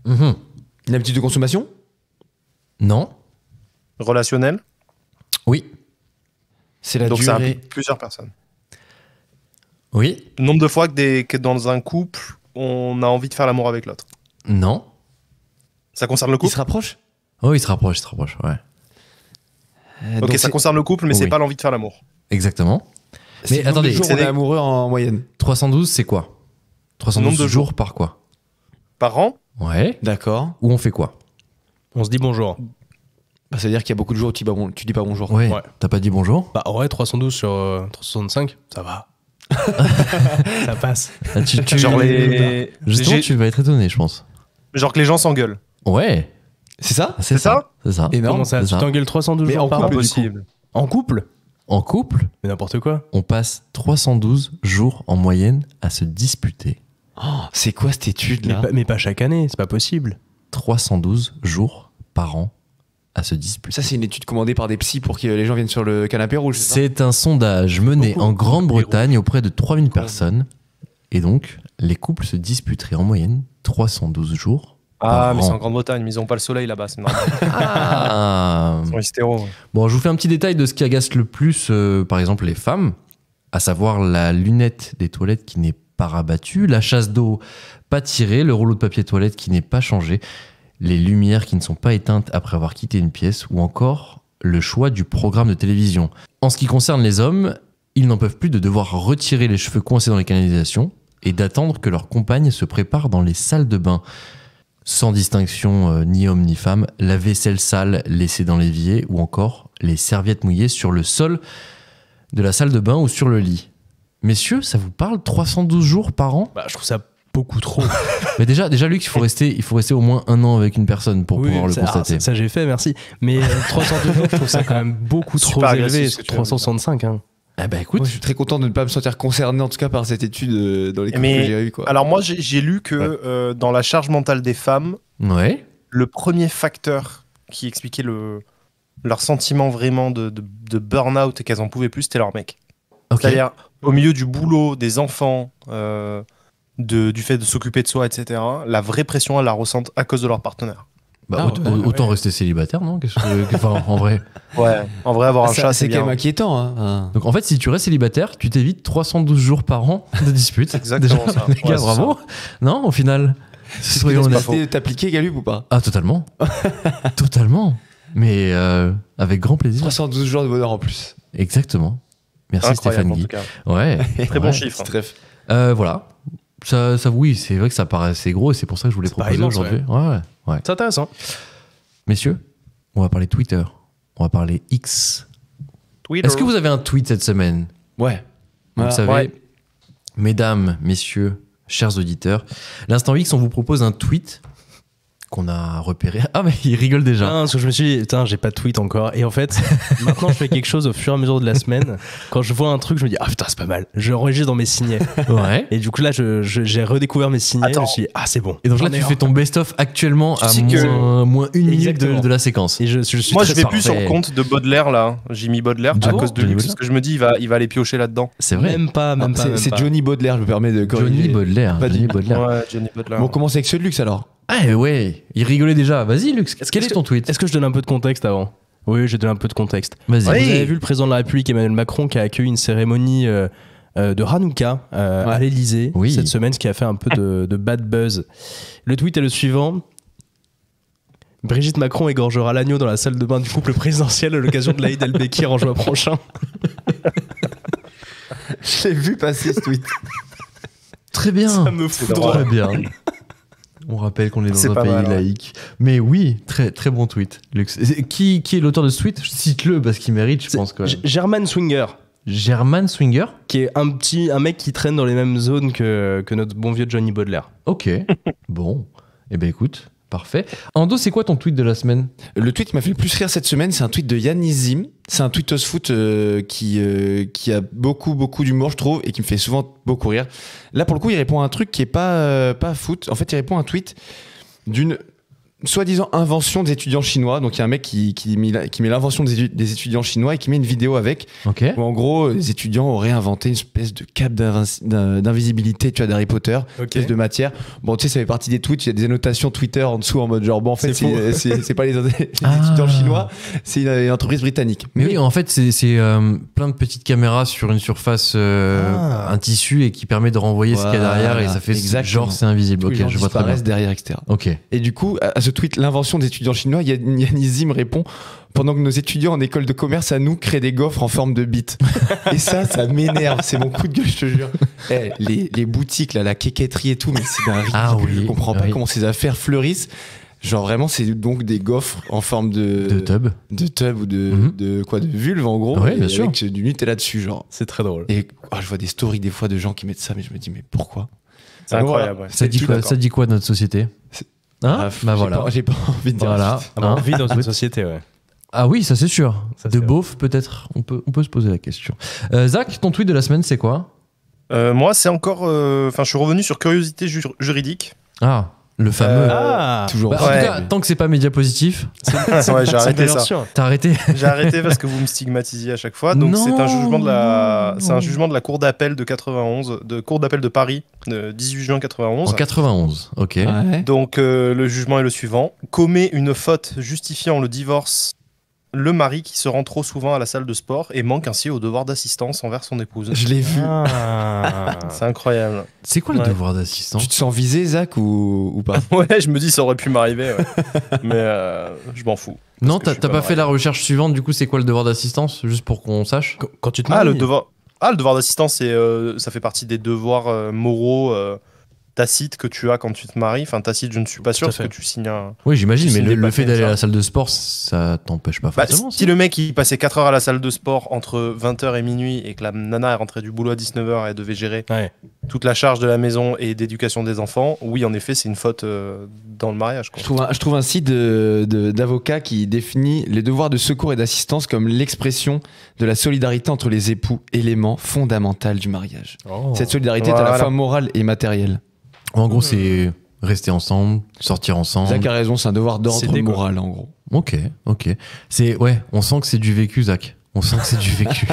C: Une habitude de consommation?
A: Non.
D: Relationnel.
A: Oui.
C: C'est la
D: Donc ça
C: durée.
D: implique plusieurs personnes.
A: Oui.
D: Le nombre de fois que dans un couple, on a envie de faire l'amour avec l'autre.
A: Non.
D: Ça concerne le
C: Il
D: couple.
C: se rapproche?
A: Oh, il se rapproche, ouais.
D: Ok, ça concerne le couple, mais c'est
A: Oui.
D: pas l'envie de faire l'amour.
A: Exactement. Mais
C: Mais attendez,
A: attendez,
C: on est amoureux en moyenne.
A: 312, c'est quoi 312
D: Nombre de
A: jours par quoi?
D: Par an.
A: Ouais.
C: D'accord.
A: Ou on fait quoi?
B: On se dit bonjour.
C: Bah, ça veut dire qu'il y a beaucoup de jours où tu dis pas bonjour.
A: Ouais.
B: Ouais.
A: T'as pas dit bonjour?
B: Bah ouais, 312 sur 365, ça va. Ça passe.
A: Ah,
D: Genre les.
A: Justement, tu vas être étonné, je pense.
D: Genre que les gens s'engueulent.
A: Ouais.
C: C'est ça?
A: C'est ça. C'est ça.
C: Énorme.
B: Comment ça?
A: c'est
B: Tu
A: ça.
B: t'engueules 312
C: Mais
B: jours
C: en
B: par
C: couple,
B: an?
C: du coup.
D: Impossible.
B: En couple?
A: En couple,
B: Mais n'importe quoi.
A: on passe 312 jours en moyenne à se disputer.
C: Oh, c'est quoi cette étude là?
B: Mais pas chaque année, c'est pas possible.
A: 312 jours par an à se disputer.
C: Ça, c'est une étude commandée par des psys pour que les gens viennent sur le canapé rouge. C'est ça?
A: C'est un sondage mené en Grande-Bretagne auprès de 3000 personnes. Et donc, les couples se disputeraient en moyenne 312 jours.
D: Ah,
A: par
D: mais
A: an.
D: c'est en Grande-Bretagne, mais ils ont pas le soleil là-bas, c'est normal.
A: Ah.
D: Ils sont hystéros.
A: Bon, je vous fais un petit détail de ce qui agace le plus, par exemple, les femmes, à savoir la lunette des toilettes qui n'est pas rabattue, la chasse d'eau pas tirée, le rouleau de papier toilette qui n'est pas changé, les lumières qui ne sont pas éteintes après avoir quitté une pièce, ou encore le choix du programme de télévision. En ce qui concerne les hommes, ils n'en peuvent plus de devoir retirer les cheveux coincés dans les canalisations et d'attendre que leur compagne se prépare dans les salles de bain. Sans distinction ni homme ni femme, la vaisselle sale laissée dans l'évier ou encore les serviettes mouillées sur le sol de la salle de bain ou sur le lit. Messieurs, ça vous parle 312 jours par an?
B: Bah, je trouve ça beaucoup trop.
A: Mais déjà, Luc, il faut rester au moins 1 an avec une personne pour pouvoir le constater.
B: Ça j'ai fait, merci. Mais 302 jours, je trouve ça quand même beaucoup trop
D: Super
B: élevé.
D: agressif, ce que tu viens de dire.
B: 365, hein.
A: Eh ben écoute,
C: Moi, je suis très content de ne pas me sentir concerné, en tout cas par cette étude dans les cours
D: Mais-
C: que j'ai eu. Quoi.
D: Alors moi, j'ai lu que dans la charge mentale des femmes,
A: ouais.
D: le premier facteur qui expliquait leur sentiment vraiment de burn-out et qu'elles en pouvaient plus, c'était leur mec.
A: Ok.
D: C'est-à-dire, au milieu du boulot, des enfants, du fait de s'occuper de soi, etc., la vraie pression, elles la ressentent à cause de leur partenaire.
A: Bah,
C: Ah,
A: autant rester célibataire, non enfin, en vrai.
D: Ouais, en vrai, avoir un chat,
C: c'est
D: c'est
C: quand même
D: bien.
C: inquiétant. Hein.
A: Donc en fait, si tu restes célibataire, tu t'évites 312 jours par an de disputes.
D: Exactement
A: Déjà,
D: ça.
A: les gars,
D: Ouais, c'est
A: bravo. Non, au final.
C: C'est
A: Soyons honnêtes.
C: de t'appliquer, Galup, ou pas
A: Ah, totalement. Totalement. Mais avec grand plaisir.
C: 312 jours de bonheur en plus.
A: Exactement. Merci
D: Incroyable,
A: Stéphane
D: en
A: Guy.
D: tout cas.
A: Ouais.
D: Très bon
A: Ouais.
D: chiffre.
C: Trèfle.
A: Voilà. Ça, oui, c'est vrai que ça paraît assez gros et c'est pour ça que je voulais
B: C'est pas
A: proposer
B: immense,
A: aujourd'hui. Ouais.
B: C'est intéressant.
A: Messieurs, on va parler Twitter. On va parler X.
D: Twitter.
A: Est-ce que vous avez un tweet cette semaine?
C: Ouais.
A: Vous savez,
D: Ouais.
A: mesdames, messieurs, chers auditeurs, l'instant X, on vous propose un tweet qu'on a repéré. Ah, mais il rigole déjà.
B: Non, parce que je me suis dit, putain, j'ai pas de tweet encore. Et en fait, maintenant, je fais quelque chose au fur et à mesure de la semaine. Quand je vois un truc, je me dis, ah putain, c'est pas mal. Je enregistre dans mes signets.
A: Ouais.
B: Et du coup, là, j'ai redécouvert mes signets.
D: Attends.
B: Je me suis dit, ah, c'est bon.
A: Et donc là,
B: J'en ai
A: tu
B: un.
A: fais ton best-of actuellement à
D: sais que-
A: moins 1 minute
B: Exactement.
A: de la séquence.
B: Et je suis
D: Moi,
B: très
D: je vais
B: fort.
D: plus sur le
A: Parfait.
D: compte de Baudelaire, là. J'ai mis Baudelaire
A: Ah
D: à
A: bon
D: cause de
A: Johnny
D: Luc,
A: Baudelaire.
D: parce que je me dis, il va aller piocher là-dedans.
A: C'est vrai.
B: Même pas.
C: C'est Johnny Baudelaire, je me permets de corriger.
A: Johnny Baudelaire.
C: Pas
A: Johnny
C: dit.
A: Baudelaire.
D: Ouais, Johnny Baudelaire.
C: Bon, on commence avec ceux de luxe alors.
A: Ah ouais, il rigolait déjà. Vas-y, Lux, quel est ton tweet?
B: Est-ce que je donne un peu de contexte avant? Oui, j'ai donné un peu de contexte.
A: Vas-y.
D: Oui.
B: Vous avez vu le président de la République, Emmanuel Macron, qui a accueilli une cérémonie de Hanouka à l'Elysée
A: Oui.
B: cette semaine, ce qui a fait un peu de bad buzz. Le tweet est le suivant. Brigitte Macron égorgera l'agneau dans la salle de bain du couple présidentiel à l'occasion de l'Aïd el-Bekir en juin prochain.
C: J'ai vu passer ce tweet.
A: Très bien.
B: Ça me fout droit.
A: Très bien. On rappelle qu'on est dans
D: C'est
A: un
D: pas
A: pays
D: mal, ouais.
A: laïque. Mais oui, très, très bon tweet. Lux. Qui est l'auteur de ce tweet? Cite-le parce qu'il mérite, je pense. Quand même.
B: German Swinger,
A: German Swinger.
B: qui est un mec qui traîne dans les mêmes zones que notre bon vieux Johnny Baudelaire.
A: Ok. Bon. Eh ben écoute, parfait. Ando, c'est quoi ton tweet de la semaine?
C: Le tweet qui m'a fait le plus rire cette semaine, c'est un tweet de Yannis Zim. C'est un tweetos foot qui a beaucoup d'humour, je trouve, et qui me fait souvent beaucoup rire. Là, pour le coup, il répond à un truc qui est pas foot. En fait, il répond à un tweet d'une soi-disant invention des étudiants chinois. Donc, il y a un mec qui met l'invention des étudiants chinois et qui met une vidéo avec.
A: Ok.
C: Où en gros, les étudiants auraient inventé une espèce de cape d'invisibilité, tu vois, d'Harry Potter, une espèce de matière. Bon, tu sais, ça fait partie des tweets, il y a des annotations Twitter en dessous en mode genre, bon, en fait, c'est pas les étudiants chinois, c'est une entreprise britannique.
A: Mais oui, en fait, c'est plein de petites caméras sur une surface, un tissu, et qui permet de renvoyer ce qu'il y a derrière, et ça fait
C: Exactement.
A: genre c'est invisible.
C: Ok,
A: Ok,
C: les gens
A: je vois très bien.
C: disparaissent derrière, etc.
A: Ok.
C: Et du coup, à ce tweet, l'invention des étudiants chinois, Yannis Zim répond: pendant que nos étudiants en école de commerce à nous créent des gaufres en forme de bite. Et ça m'énerve, c'est mon coup de gueule, je te jure. Eh, les boutiques, là, la quéquetterie et tout, mais c'est d'un ridicule.
A: Ah oui,
C: Je comprends pas
A: oui.
C: comment ces affaires fleurissent. Genre vraiment, c'est donc des gaufres en forme
A: De tub.
C: ou de vulve en gros.
A: Ouais,
C: et
A: bien sûr.
C: avec du Nutella dessus, genre.
B: C'est très drôle.
C: Et je vois des stories des fois de gens qui mettent ça, mais je me dis, mais pourquoi?
D: C'est incroyable. Ouais.
A: Ça dit quoi? Ça dit quoi de notre société? Hein?
C: Bref,
A: Bah voilà.
C: J'ai pas envie de dire.
A: Voilà.
B: Ah bah, on
A: Hein?
B: vit dans une société, ouais.
A: Ah oui, ça c'est sûr.
B: Ça,
A: De
B: c'est
A: beauf, peut-être. On peut se poser la question. Zach, ton tweet de la semaine, c'est quoi?
D: Moi, c'est encore. Enfin, je suis revenu sur curiosité juridique.
A: Ah, le fameux.
B: Ah,
C: Toujours.
A: Bah, en
D: ouais.
A: tout cas, tant que c'est pas média positif,
D: Ouais, j'ai arrêté ça.
A: t'as arrêté.
D: J'ai arrêté parce que vous me stigmatisiez à chaque fois. Donc
A: Non.
D: c'est un jugement de la Cour d'appel de 91, de Cour d'appel de Paris, de 18 juin 91.
A: En 91, ok.
C: Ouais.
D: Donc le jugement est le suivant. Commet une faute justifiant le divorce le mari qui se rend trop souvent à la salle de sport et manque ainsi au devoir d'assistance envers son épouse.
C: Je l'ai vu.
D: C'est incroyable.
A: C'est quoi le
D: Ouais.
A: devoir d'assistance?
C: Tu te sens visé, Zach, ou pas?
D: Ouais, je me dis ça aurait pu m'arriver, ouais. Mais je m'en fous.
A: Non,
D: que je
A: t'as
D: suis
A: pas
D: pas
A: fait la recherche suivante, du coup, c'est quoi le devoir d'assistance? Juste pour qu'on sache.
B: Quand tu te
D: Ah,
B: maries,
D: le devoir d'assistance, ça fait partie des devoirs moraux tacite que tu as quand tu te maries. Enfin, tacite, je ne suis pas sûr,
B: Tout à
D: parce
B: fait.
D: que tu signes un...
A: Oui, j'imagine,
D: Tu
A: mais
D: signes des
A: le fait
D: papiers,
A: d'aller à
D: ça.
A: la salle de sport, ça t'empêche pas
D: Bah,
A: forcément.
D: si le mec il passait 4 heures à la salle de sport entre 20h et minuit et que la nana est rentrée du boulot à 19h et elle devait gérer
B: Ouais.
D: toute la charge de la maison et d'éducation des enfants, oui, en effet, c'est une faute dans le mariage. Quoi.
C: Je trouve un site d'avocat qui définit les devoirs de secours et d'assistance comme l'expression de la solidarité entre les époux, élément fondamental du mariage.
B: Oh.
C: Cette solidarité est à la
D: Voilà.
C: fois morale et matérielle.
A: En gros, c'est rester ensemble, sortir ensemble.
C: Zach a raison, c'est un devoir
B: C'est
C: d'ordre
B: des, quoi.
C: moral en gros.
A: Ok. Ouais, on sent que c'est du vécu, Zach. On sent que c'est du vécu.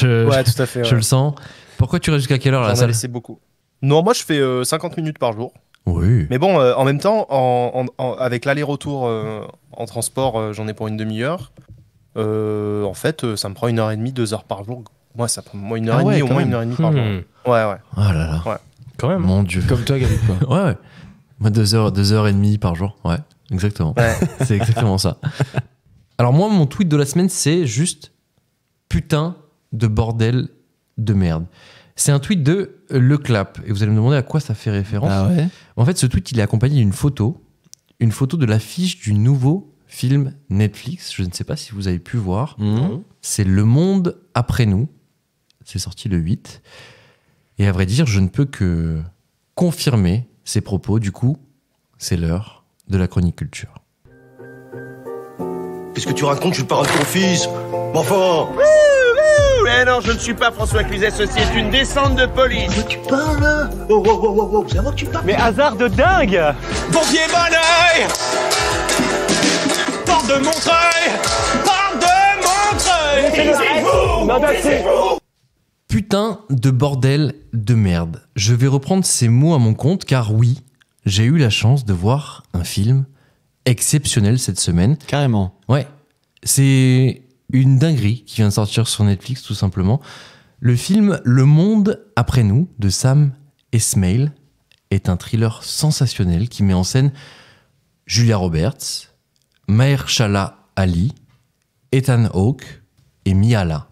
D: Ouais, tout à fait.
A: Je
D: ouais.
A: le sens. Pourquoi tu restes jusqu'à quelle heure à la
D: J'en ai
A: salle?
D: laissé beaucoup. Non, moi je fais 50 minutes par jour.
A: Oui.
D: Mais bon, en même temps, avec l'aller-retour en transport, j'en ai pour une demi-heure. En fait, ça me prend 1h30, 2 heures par jour. Moi, ça prend moi 1h30,
C: ouais,
D: au
C: quand
D: moins
C: même.
D: 1h30 par jour. Ouais.
A: Oh là là.
D: Ouais.
B: Quand même.
A: Mon Dieu.
C: Comme toi, Gabi, quoi.
A: Ouais. Moi, 2 heures et demie par jour. Ouais, exactement.
D: Ouais.
A: C'est exactement ça. Alors moi, mon tweet de la semaine, c'est juste putain de bordel de merde. C'est un tweet de Le Clap. Et vous allez me demander à quoi ça fait référence.
C: Ah ouais.
A: En fait, ce tweet, il est accompagné d'une photo. Une photo de l'affiche du nouveau film Netflix. Je ne sais pas si vous avez pu voir. C'est Le Monde après nous. C'est sorti le 8. Et à vrai dire, je ne peux que confirmer ces propos. Du coup, c'est l'heure de la chronique culture.
G: Qu'est-ce que tu racontes? Je suis le parrain de ton fils. Mais enfin.
E: Mais non, je ne suis pas François Cluzet, ceci est une descente de police.
G: De quoi tu parles là? Oh, c'est à moi que tu parles.
E: Mais hasard de dingue. Pompier Bonneuil. Porte de Montreuil. Porte de Montreuil.
A: Putain de bordel de merde. Je vais reprendre ces mots à mon compte car oui, j'ai eu la chance de voir un film exceptionnel cette semaine.
C: Carrément.
A: Ouais, c'est une dinguerie qui vient de sortir sur Netflix tout simplement. Le film Le Monde après nous de Sam Esmail est un thriller sensationnel qui met en scène Julia Roberts, Mahershala Ali, Ethan Hawke et Miala.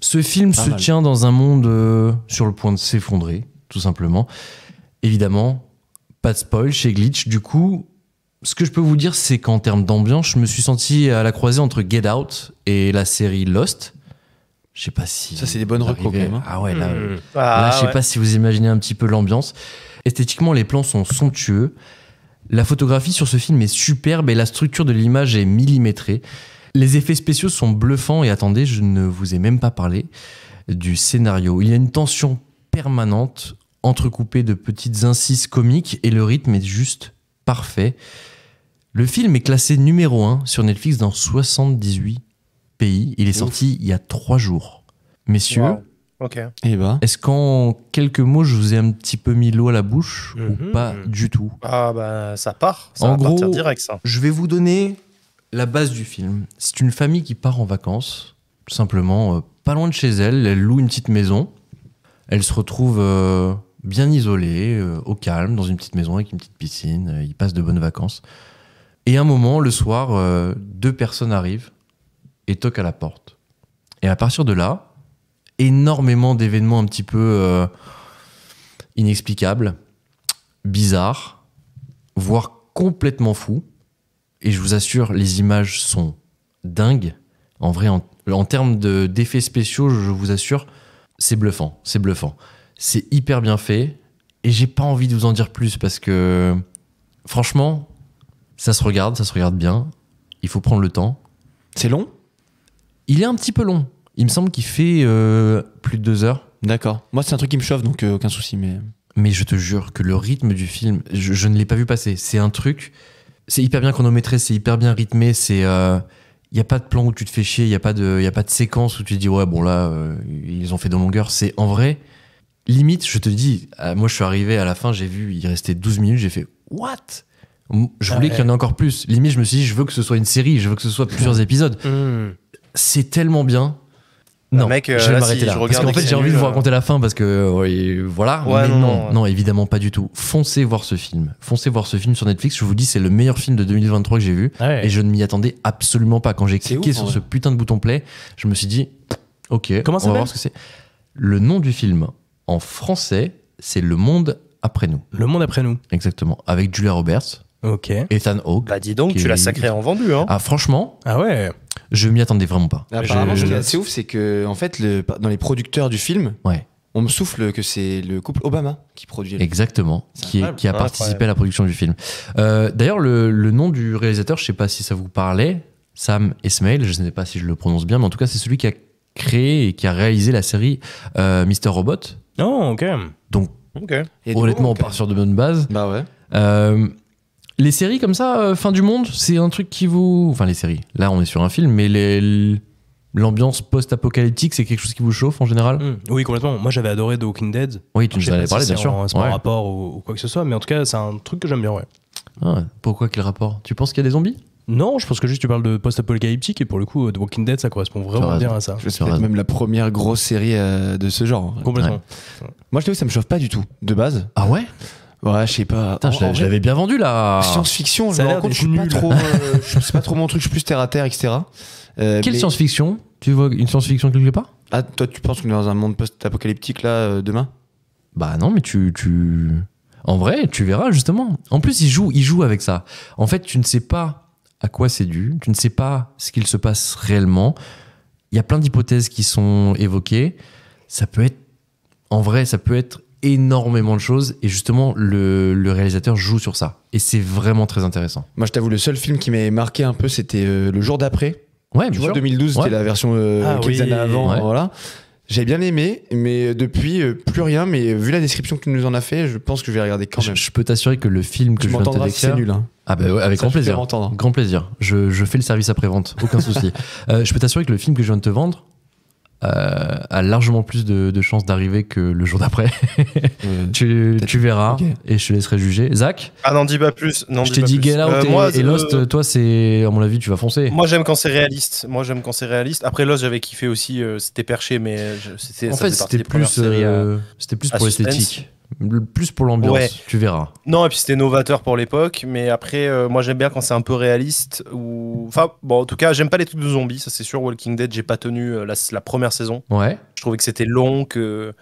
A: Ce film se tient dans un monde sur le point de s'effondrer, tout simplement. Évidemment, pas de spoil chez Glitch. Du coup, ce que je peux vous dire, c'est qu'en termes d'ambiance, je me suis senti à la croisée entre Get Out et la série Lost. Je sais pas si...
C: Ça, c'est des bonnes recos, quand même, hein.
A: Ah ouais, là, je sais pas si vous imaginez un petit peu l'ambiance. Esthétiquement, les plans sont somptueux. La photographie sur ce film est superbe et la structure de l'image est millimétrée. Les effets spéciaux sont bluffants et attendez, je ne vous ai même pas parlé du scénario. Il y a une tension permanente entrecoupée de petites incises comiques et le rythme est juste parfait. Le film est classé numéro 1 sur Netflix dans 78 pays. Il est sorti il y a 3 jours. Messieurs,
D: Wow. Ok.
C: Et bah.
A: est-ce qu'en quelques mots, je vous ai un petit peu mis l'eau à la bouche ou pas du tout?
D: Ah bah ça part. Ça
A: En
D: va partir
A: gros,
D: direct ça.
A: je vais vous donner la base du film. C'est une famille qui part en vacances, tout simplement, pas loin de chez elle. Elle loue une petite maison. Elle se retrouve bien isolée, au calme, dans une petite maison avec une petite piscine. Ils passent de bonnes vacances. Et à un moment, le soir, 2 personnes arrivent et toquent à la porte. Et à partir de là, énormément d'événements un petit peu inexplicables, bizarres, voire complètement fous. Et je vous assure, les images sont dingues. En vrai, en termes d'effets spéciaux, je vous assure, c'est bluffant. C'est bluffant. C'est hyper bien fait. Et j'ai pas envie de vous en dire plus parce que, franchement, ça se regarde bien. Il faut prendre le temps.
C: C'est long?
A: Il est un petit peu long. Il me semble qu'il fait plus de 2 heures.
C: D'accord. Moi, c'est un truc qui me chauffe, donc aucun souci.
A: Mais je te jure que le rythme du film, je ne l'ai pas vu passer. C'est un truc... C'est hyper bien chronométré, c'est hyper bien rythmé, c'est... Il n'y a pas de plan où tu te fais chier, il n'y a pas de séquence où tu te dis, ouais, bon là, ils ont fait de longueur. C'est en vrai, limite, je te dis, moi je suis arrivé à la fin, j'ai vu, il restait 12 minutes, j'ai fait, what? Je voulais qu'il y en ait encore plus. Limite, je me suis dit, je veux que ce soit une série, je veux que ce soit plusieurs épisodes. C'est tellement bien. Non,
D: mec,
A: je vais
D: là,
A: m'arrêter
D: si
A: là.
D: je
A: Parce
D: regarde
A: qu'en fait,
D: que
A: j'ai
D: c'est
A: envie de
D: nul,
A: vous raconter la fin parce que voilà.
D: Ouais,
A: mais
D: non,
A: non, évidemment pas du tout. Foncez voir ce film. Foncez voir ce film sur Netflix. Je vous dis, c'est le meilleur film de 2023 que j'ai vu.
B: Ouais.
A: Et je ne m'y attendais absolument pas. Quand j'ai cliqué
C: ouf,
A: sur
C: en
A: ce
C: vrai.
A: putain de bouton play, je me suis dit, ok,
B: Comment ça
A: on va voir
B: s'appelle
A: ce que c'est. Le nom du film en français, c'est Le Monde après nous.
B: Le monde après nous.
A: Exactement. Avec Julia Roberts,
B: Ok.
A: Ethan Hawke.
D: Bah dis donc,
A: Qui
D: tu l'as
A: est-
D: sacrément vendu, hein.
A: Ah, franchement,
B: Ah ouais.
A: je m'y attendais vraiment pas.
C: Apparemment,
A: Je-
C: ce qui est assez ouf, c'est que en fait, dans les producteurs du film,
A: Ouais.
C: on me souffle que c'est le couple Obama qui produit.
A: Exactement,
C: C'est
A: qui a
D: incroyable.
A: participé à la production du film. D'ailleurs, le nom du réalisateur, je sais pas si ça vous parlait, Sam Esmail, je ne sais pas si je le prononce bien, mais en tout cas, c'est celui qui a créé et qui a réalisé la série Mr. Robot.
B: Oh, ok.
A: Donc,
D: Ok.
C: Et du
A: honnêtement,
C: coup,
A: on part sur de bonnes bases.
C: Bah ouais.
A: Les séries comme ça, fin du monde, c'est un truc qui vous... Enfin, les séries, là, on est sur un film, mais l'ambiance post-apocalyptique, c'est quelque chose qui vous chauffe en général?
B: Oui, complètement. Moi, j'avais adoré The Walking Dead.
A: Oui, tu
B: Je
A: nous en
B: sais
A: avais
B: pas
A: parlé,
B: si
A: bien sûr.
B: C'est en
A: Ouais.
B: rapport ou quoi que ce soit, mais en tout cas, c'est un truc que j'aime bien, ouais.
A: Ah, pourquoi quel rapport? Tu penses qu'il y a des zombies?
B: Non, je pense que juste tu parles de post-apocalyptique et pour le coup, The Walking Dead, ça correspond vraiment
A: raison.
B: bien à ça.
C: C'est
A: Sur
C: peut-être
A: raison.
C: même la première grosse série de ce genre.
B: Complètement.
C: Moi, je t'avoue, ça me chauffe pas du tout, de base.
A: Ah ouais?
C: Ouais, je sais pas.
A: Putain,
C: En
A: je
C: vrai,
A: l'avais bien vendu là.
C: Science-fiction, je
B: Ça a
C: me
B: l'air
C: rends compte,
B: d'être
C: je suis pas
B: nul.
C: trop. C'est pas trop mon truc, je suis plus terre à terre, etc.
A: Quelle
C: mais-
A: science-fiction? Tu vois une science-fiction quelque part?
C: Ah, toi, tu penses qu'on est dans un monde post-apocalyptique là, demain?
A: Bah non, mais En vrai, tu verras justement. En plus, il joue avec ça. En fait, tu ne sais pas à quoi c'est dû, tu ne sais pas ce qu'il se passe réellement. Il y a plein d'hypothèses qui sont évoquées. Ça peut être... En vrai, ça peut être énormément de choses. Et justement, le réalisateur joue sur ça. Et c'est vraiment très intéressant.
C: Moi, je t'avoue, le seul film qui m'avait marqué un peu, c'était Le jour d'après.
A: Ouais,
C: Tu
A: bien
C: vois,
A: sûr.
C: 2012,
A: Ouais.
C: c'était la version quelques années avant.
A: Ouais.
C: Voilà. J'ai bien aimé, mais depuis, plus rien. Mais vu la description que tu nous en as fait, je pense que je vais regarder quand même.
A: Je peux t'assurer que le film que
C: Tu
A: je viens de te
C: m'entendras si c'est
A: décrire...
C: nul. Hein.
A: Ah bah ouais, avec
C: Ça,
A: grand
C: je peux
A: plaisir.
C: m'entendre.
A: Grand plaisir. Je fais le service après-vente, aucun souci. Je peux t'assurer que le film que je viens de te vendre a largement plus de chances d'arriver que le jour d'après. Tu verras
C: Ok.
A: et je te laisserai juger. Zach,
D: Ah, n'en dis pas plus.
A: je t'ai dit Get Out et Lost, toi c'est, à mon avis, tu vas foncer.
D: Moi j'aime quand c'est réaliste. Après Lost j'avais kiffé aussi. C'était perché, mais ça
A: En fait,
D: faisait partie
A: c'était
D: des premières
A: plus,
D: séries
A: c'était plus
D: à
A: pour
D: suspense.
A: l'esthétique. Plus pour l'ambiance,
D: Ouais.
A: tu verras.
D: Non, et puis c'était novateur pour l'époque, mais après, moi j'aime bien quand c'est un peu réaliste. Enfin, bon, en tout cas, j'aime pas les trucs de zombies, ça c'est sûr. Walking Dead, j'ai pas tenu la première saison.
A: Ouais.
D: Je trouvais que c'était long, qu'il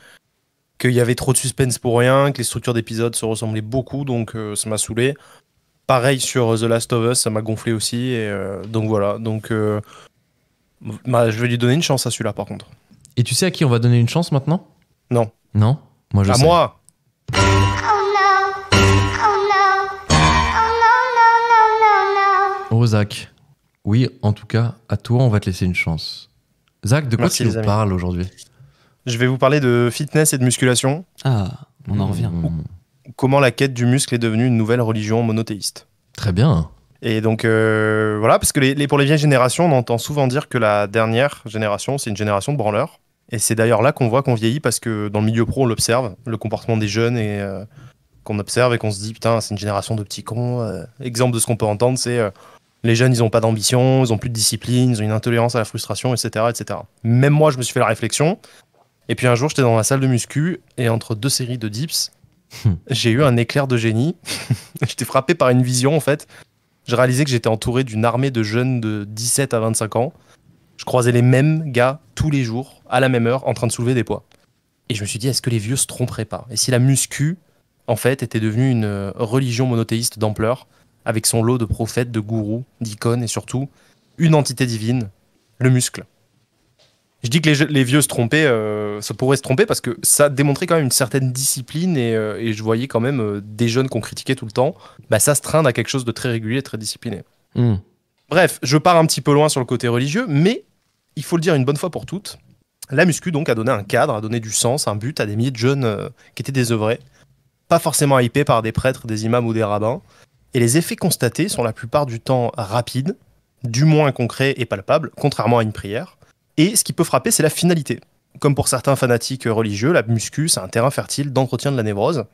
D: y avait trop de suspense pour rien, que les structures d'épisodes se ressemblaient beaucoup, donc ça m'a saoulé. Pareil sur The Last of Us, ça m'a gonflé aussi, et donc voilà. Donc, je vais lui donner une chance à celui-là par contre.
A: Et tu sais à qui on va donner une chance maintenant?
D: Non.
A: Non? Moi je
D: À
A: sais.
D: moi.
A: Oh Zach. Oui, en tout cas, à toi, on va te laisser une chance. Zach, de quoi
D: Merci,
A: tu
D: les
A: nous
D: amis.
A: parles aujourd'hui?
D: Je vais vous parler de fitness et de musculation.
C: Ah, on en revient.
D: Comment la quête du muscle est devenue une nouvelle religion monothéiste.
A: Très bien.
D: Et donc voilà, parce que pour les vieilles générations, on entend souvent dire que la dernière génération, c'est une génération de branleurs. Et c'est d'ailleurs là qu'on voit qu'on vieillit, parce que dans le milieu pro, on l'observe, le comportement des jeunes, et qu'on observe et qu'on se dit, putain, c'est une génération de petits cons. Exemple de ce qu'on peut entendre, c'est les jeunes, ils n'ont pas d'ambition, ils n'ont plus de discipline, ils ont une intolérance à la frustration, etc., etc. Même moi, je me suis fait la réflexion. Et puis un jour, j'étais dans la salle de muscu, et entre deux séries de dips, j'ai eu un éclair de génie. J'étais frappé par une vision, en fait. Je réalisais que j'étais entouré d'une armée de jeunes de 17 à 25 ans. Je croisais les mêmes gars tous les jours, à la même heure, en train de soulever des poids. Et je me suis dit, est-ce que les vieux se tromperaient pas? Et si la muscu, en fait, était devenue une religion monothéiste d'ampleur, avec son lot de prophètes, de gourous, d'icônes, et surtout, une entité divine, le muscle. Je dis que les vieux se trompaient, ça pourrait se tromper, parce que ça démontrait quand même une certaine discipline, et je voyais quand même des jeunes qu'on critiquait tout le temps, bah, ça se traîne à quelque chose de très régulier, très discipliné. Bref, je pars un petit peu loin sur le côté religieux, mais il faut le dire une bonne fois pour toutes, la muscu donc a donné un cadre, a donné du sens, un but à des milliers de jeunes qui étaient désœuvrés, pas forcément hypés par des prêtres, des imams ou des rabbins, et les effets constatés sont la plupart du temps rapides, du moins concrets et palpables, contrairement à une prière. Et ce qui peut frapper, c'est la finalité. Comme pour certains fanatiques religieux, la muscu, c'est un terrain fertile d'entretien de la névrose.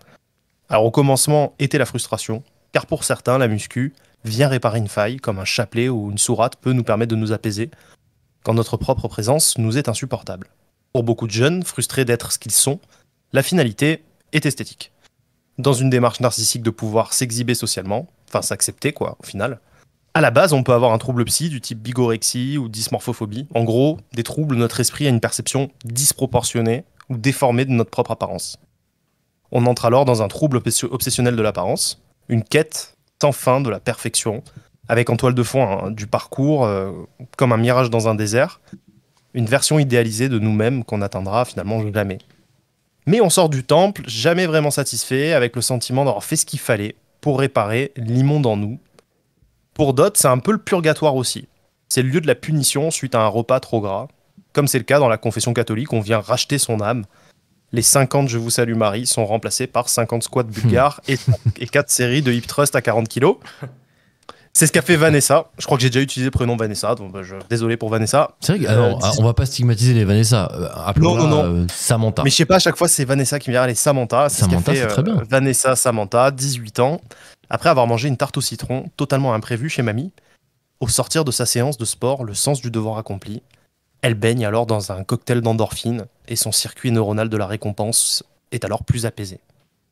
D: Alors au commencement était la frustration, car pour certains, la muscu vient réparer une faille, comme un chapelet ou une sourate peut nous permettre de nous apaiser, quand notre propre présence nous est insupportable. Pour beaucoup de jeunes, frustrés d'être ce qu'ils sont, la finalité est esthétique. Dans une démarche narcissique de pouvoir s'exhiber socialement, enfin s'accepter quoi, au final. À la base, on peut avoir un trouble psy du type bigorexie ou dysmorphophobie. En gros, des troubles où notre esprit a une perception disproportionnée ou déformée de notre propre apparence. On entre alors dans un trouble obsessionnel de l'apparence, une quête sans fin de la perfection, avec en toile de fond du parcours comme un mirage dans un désert, une version idéalisée de nous-mêmes qu'on n'atteindra finalement jamais. Mais on sort du temple, jamais vraiment satisfait, avec le sentiment d'avoir fait ce qu'il fallait pour réparer l'immonde en nous. Pour d'autres, c'est un peu le purgatoire aussi. C'est le lieu de la punition suite à un repas trop gras, comme c'est le cas dans la confession catholique, on vient racheter son âme. Les 50 Je vous salue Marie sont remplacés par 50 squats bulgares et 4 séries de hip thrust à 40 kilos. C'est ce qu'a fait Vanessa. Je crois que j'ai déjà utilisé le prénom Vanessa, donc désolé pour Vanessa.
A: C'est vrai on va pas stigmatiser les Vanessa. Appelons-la
D: non.
A: Samantha.
D: Mais je sais pas, à chaque fois c'est Vanessa qui me vient. Allez, Samantha.
A: Samantha, c'est très bien.
D: Vanessa, Samantha, 18 ans. Après avoir mangé une tarte au citron totalement imprévue chez mamie, au sortir de sa séance de sport, le sens du devoir accompli, elle baigne alors dans un cocktail d'endorphine et son circuit neuronal de la récompense est alors plus apaisé.